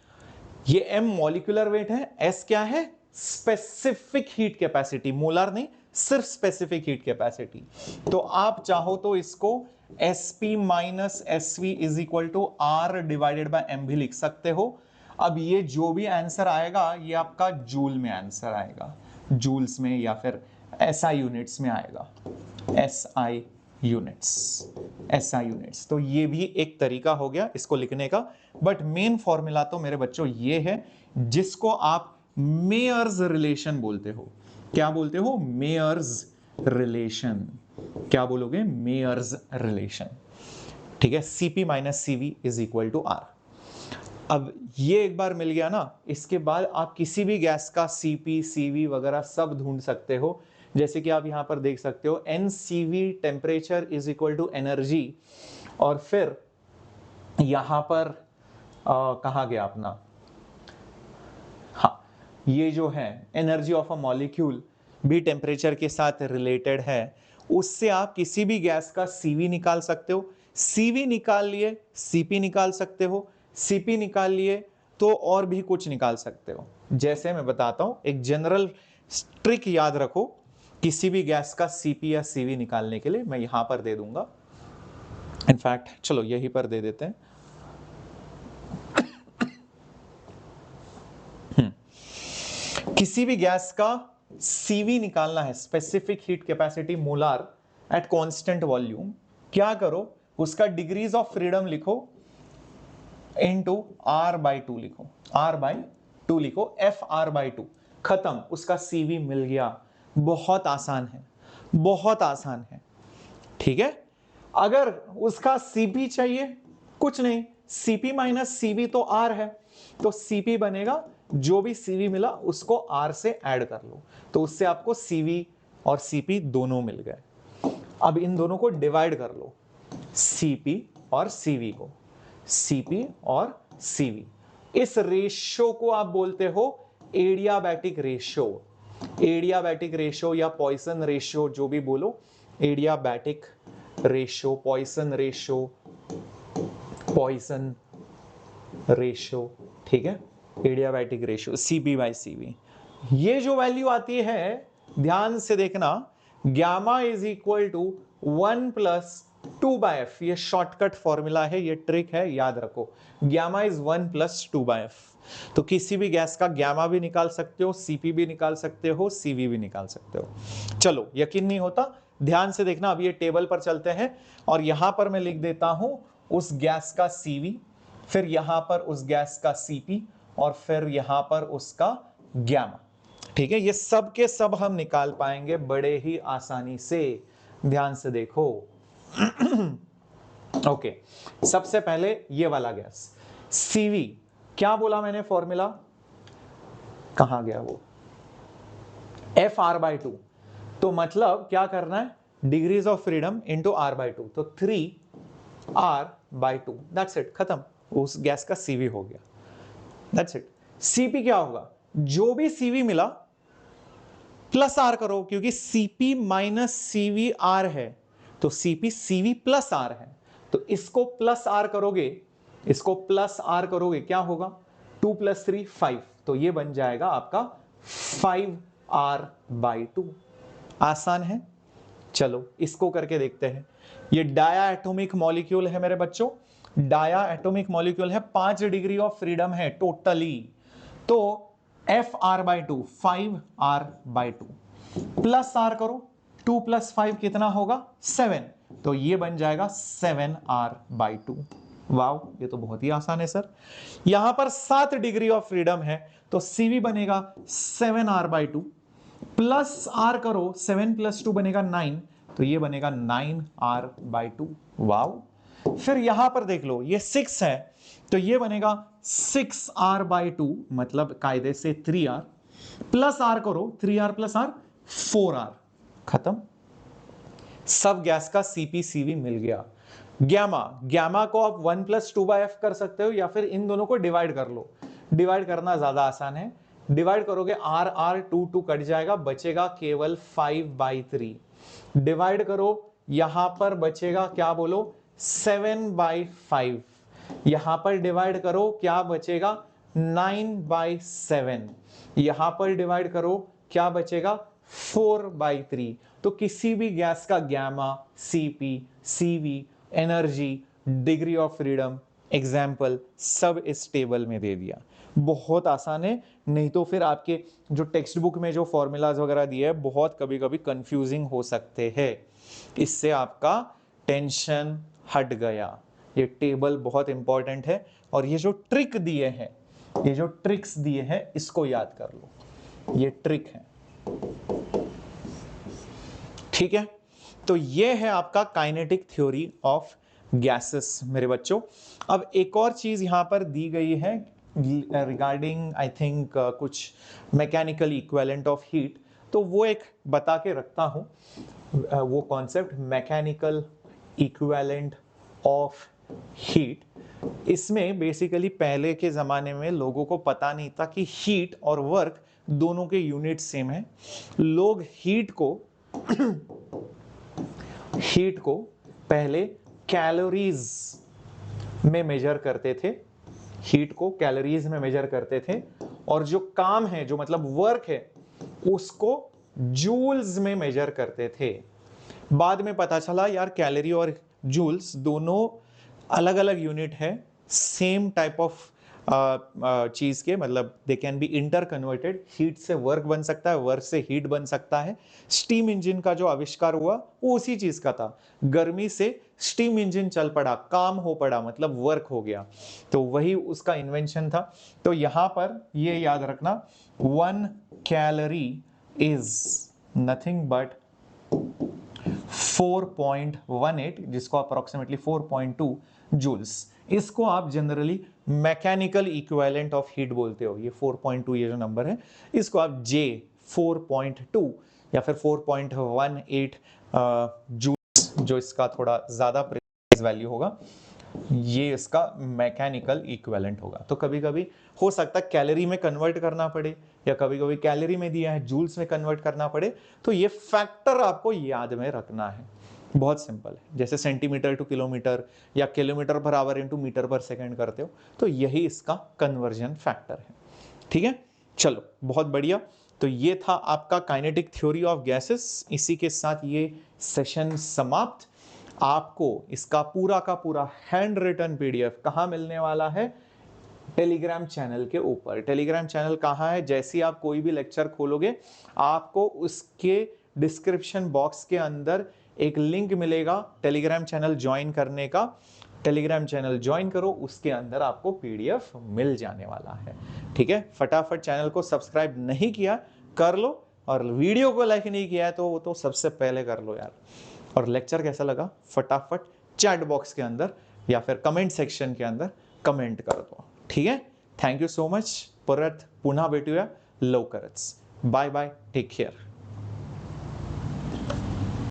Speaker 1: ये M मॉलिक्यूलर वेट है, S क्या है? स्पेसिफिक हीट कैपेसिटी, मोलर नहीं, सिर्फ स्पेसिफिक हीट कैपेसिटी। तो आप चाहो तो इसको Sp minus SV is equal to R divided by M भी लिख सकते हो। अब ये जो भी आंसर आएगा ये आपका जूल में आंसर आएगा, जूल्स में या फिर SI यूनिट्स में आएगा, SI यूनिट्स। तो ये भी एक तरीका हो गया इसको लिखने का। बट मेन फॉर्मूला तो मेरे बच्चों ये है, जिसको आप मेयर्स रिलेशन बोलते हो। क्या बोलते हो? Mayer's relation. क्या बोलोगे? Mayer's relation. ठीक है, Cp minus CV is equal to R। अब ये एक बार मिल गया ना, इसके बाद आप किसी भी गैस का Cp CV वगैरह सब ढूंढ सकते हो। जैसे कि आप यहां पर देख सकते हो, NCV temperature is equal to energy, और फिर यहां पर कहा गया अपना, हाँ, ये जो है एनर्जी ऑफ अ मॉलिक्यूल भी टेम्परेचर के साथ रिलेटेड है। उससे आप किसी भी गैस का CV निकाल सकते हो। CV निकाल लिए, Cp निकाल सकते हो, Cp निकाल लिए तो और भी कुछ निकाल सकते हो। जैसे मैं बताता हूं, एक जनरल ट्रिक याद रखो, किसी भी गैस का Cp या CV निकालने के लिए मैं यहां पर दे दूंगा। इनफैक्ट चलो यहीं पर दे देते हैं। किसी भी गैस का CV निकालना है, specific heat capacity molar at constant volume. क्या करो, उसका डिग्रीज ऑफ फ्रीडम लिखो इनटू R/2 लिखो, R/2 लिखो, FR/2, खत्म, उसका CV मिल गया। बहुत आसान है, बहुत आसान है। ठीक है, अगर उसका Cp चाहिए, कुछ नहीं, Cp माइनस CV तो R है, तो Cp बनेगा, जो भी CV मिला उसको R से ऐड कर लो, तो उससे आपको CV और Cp दोनों मिल गए। अब इन दोनों को डिवाइड कर लो, Cp और CV को, Cp और CV। इस रेशियो को आप बोलते हो एडियाबैटिक रेशियो, एडियाबैटिक रेशियो या पॉइसन रेशियो, जो भी बोलो, adiabatic ratio, Poisson ratio, Poisson ratio. ठीक है, एडियाबैटिक रेशियो Cp/Cv। ये जो वैल्यू आती है, ध्यान से देखना, gamma is equal to 1 plus 2/f। ये शॉर्टकट फॉर्मूला है, ये ट्रिक है, याद रखो। Gamma is 1 plus 2/f। तो किसी भी गैस का गामा भी निकाल सकते हो, Cp भी निकाल सकते हो, Cv भी निकाल सकते हो। चलो, यकीन नहीं होता, ध्यान से देखना। अब ये टेबल पर चलते हैं और यहां पर मैं लिख देता हूं उस गैस का CV, फिर यहां पर उस गैस का Cp, और फिर यहां पर उसका गामा। ठीक है, ये सब के सब हम निकाल पाएंगे बड़े ही आसानी से। ध्यान से देखो। ओके, सबसे पहले ये वाला गैस CV, क्या बोला मैंने फॉर्मूला, कहां गया वो, FR/2। तो मतलब क्या करना है, degrees of freedom into R/2, तो 3R/2, दैट्स इट, खत्म, उस गैस का CV हो गया, दैट्स इट। Cp क्या होगा, जो भी CV मिला प्लस R करो, क्योंकि Cp माइनस CV R है, तो Cp CV प्लस R है, तो इसको प्लस R करोगे, इसको प्लस R करोगे, क्या होगा, 2 + 3 5, तो ये बन जाएगा आपका 5R/2। आसान है, चलो इसको करके देखते हैं। ये डाया एटॉमिक मॉलिक्यूल है मेरे बच्चों, डाया एटॉमिक मॉलिक्यूल है, 5 डिग्री ऑफ फ्रीडम है टोटली। तो F R by two 5r/2 plus R करो, 2 + 5 कितना होगा 7, तो ये बन जाएगा 7r/2। वाओ, ये तो बहुत ही आसान है सर। यहां पर 7 डिग्री ऑफ फ्रीडम है तो सीवी बनेगा 7r/2 प्लस आर करो, 7 + 2 बनेगा 9, तो ये बनेगा 9r/2। वाओ, फिर यहां पर देख लो ये 6 है तो ये बनेगा 6r/2 मतलब कायदे से 3r प्लस आर करो, 3r + r 4r। खत्म, सब गैस का सीपी-सीवी मिल गया। गैमा को आप 1 + 2/f कर सकते हो या फिर इन दोनों को डिवाइड कर लो। डिवाइड करना ज्यादा आसान है। डिवाइड करोगे r 2 कट जाएगा, बचेगा केवल 5/3। डिवाइड करो, यहां पर बचेगा क्या बोलो 7/5। यहां पर डिवाइड करो क्या बचेगा 9/7। यहां पर डिवाइड करो क्या बचेगा 4/3। तो किसी भी गैस का gamma, CP, CV, energy, degree of freedom, example सब इस टेबल में दे दिया। बहुत आसान है, नहीं तो फिर आपके जो टेक्स्ट बुक में जो फॉर्मूलाज वगैरह दिए हैं बहुत कभी कभी कंफ्यूजिंग हो सकते हैं। इससे आपका टेंशन हट गया। ये टेबल बहुत इंपॉर्टेंट है और ये जो ट्रिक दिए हैं, ये जो ट्रिक्स दिए हैं इसको याद कर लो, ये ट्रिक है। ठीक है, तो ये है आपका काइनेटिक थ्योरी ऑफ गैसेस मेरे बच्चों। अब एक और चीज यहां पर दी गई है रिगार्डिंग आई थिंक कुछ मैकेनिकल इक्विवेलेंट ऑफ हीट, तो वो एक बता के रखता हूं, वो concept mechanical equivalent of heat. इसमें बेसिकली पहले के जमाने में लोगों को पता नहीं था कि हीट और वर्क दोनों के यूनिट सेम है। लोग हीट को पहले कैलोरीज में मेजर करते थे, हीट को कैलोरीज में मेजर करते थे, और जो काम है जो मतलब वर्क है उसको जूल्स में मेजर करते थे। बाद में पता चला यार कैलोरी और जूल्स दोनों अलग अलग यूनिट है, सेम टाइप ऑफ चीज के, मतलब they can be inter converted. Heat से वर्क बन सकता है, वर्क से हीट बन सकता है। स्टीम इंजन का जो आविष्कार हुआ वो उसी चीज का था, गर्मी से स्टीम इंजन चल पड़ा, काम हो पड़ा, मतलब वर्क हो गया, तो वही उसका इन्वेंशन था। तो यहां पर ये याद रखना 1 कैलोरी इज नथिंग बट 4.18, जिसको अप्रोक्सीमेटली 4.2 जूल्स। इसको आप generally mechanical equivalent of heat बोलते हो। ये 4.2 ये जो नंबर है इसको आप J 4.2 या फिर 4.18 जूल्स, जो इसका थोड़ा ज्यादा प्रिसाइज वैल्यू होगा, ये इसका मैकेनिकल इक्विवेलेंट होगा। तो कभी कभी हो सकता है कैलोरी में कन्वर्ट करना पड़े, या कभी कभी कैलोरी में दिया है जूल्स में कन्वर्ट करना पड़े, तो ये फैक्टर आपको याद में रखना है। बहुत सिंपल है, जैसे सेंटीमीटर टू किलोमीटर या किलोमीटर पर आवर इंटू मीटर पर सेकंड करते हो, तो यही इसका कन्वर्जन फैक्टर है। ठीक है, चलो बहुत बढ़िया। तो ये था आपका काइनेटिक थ्योरी ऑफ गैसेस। इसी के साथ ये सेशन समाप्त। आपको इसका पूरा का पूरा हैंड रिटन पीडीएफ कहाँ मिलने वाला है? टेलीग्राम चैनल के ऊपर। टेलीग्राम चैनल कहाँ है? जैसे ही आप कोई भी लेक्चर खोलोगे आपको उसके डिस्क्रिप्शन बॉक्स के अंदर एक लिंक मिलेगा टेलीग्राम चैनल ज्वाइन करने का। टेलीग्राम चैनल ज्वाइन करो, उसके अंदर आपको पीडीएफ मिल जाने वाला है। ठीक है, फटाफट चैनल को सब्सक्राइब नहीं किया कर लो, और वीडियो को लाइक नहीं किया है तो वो तो सबसे पहले कर लो यार। और लेक्चर कैसा लगा फटाफट चैट बॉक्स के अंदर या फिर कमेंट सेक्शन के अंदर कमेंट कर दो। ठीक है, थँक्यू सो मच. परत पुन्हा भेटूया लवकरच. Bye bye, take care.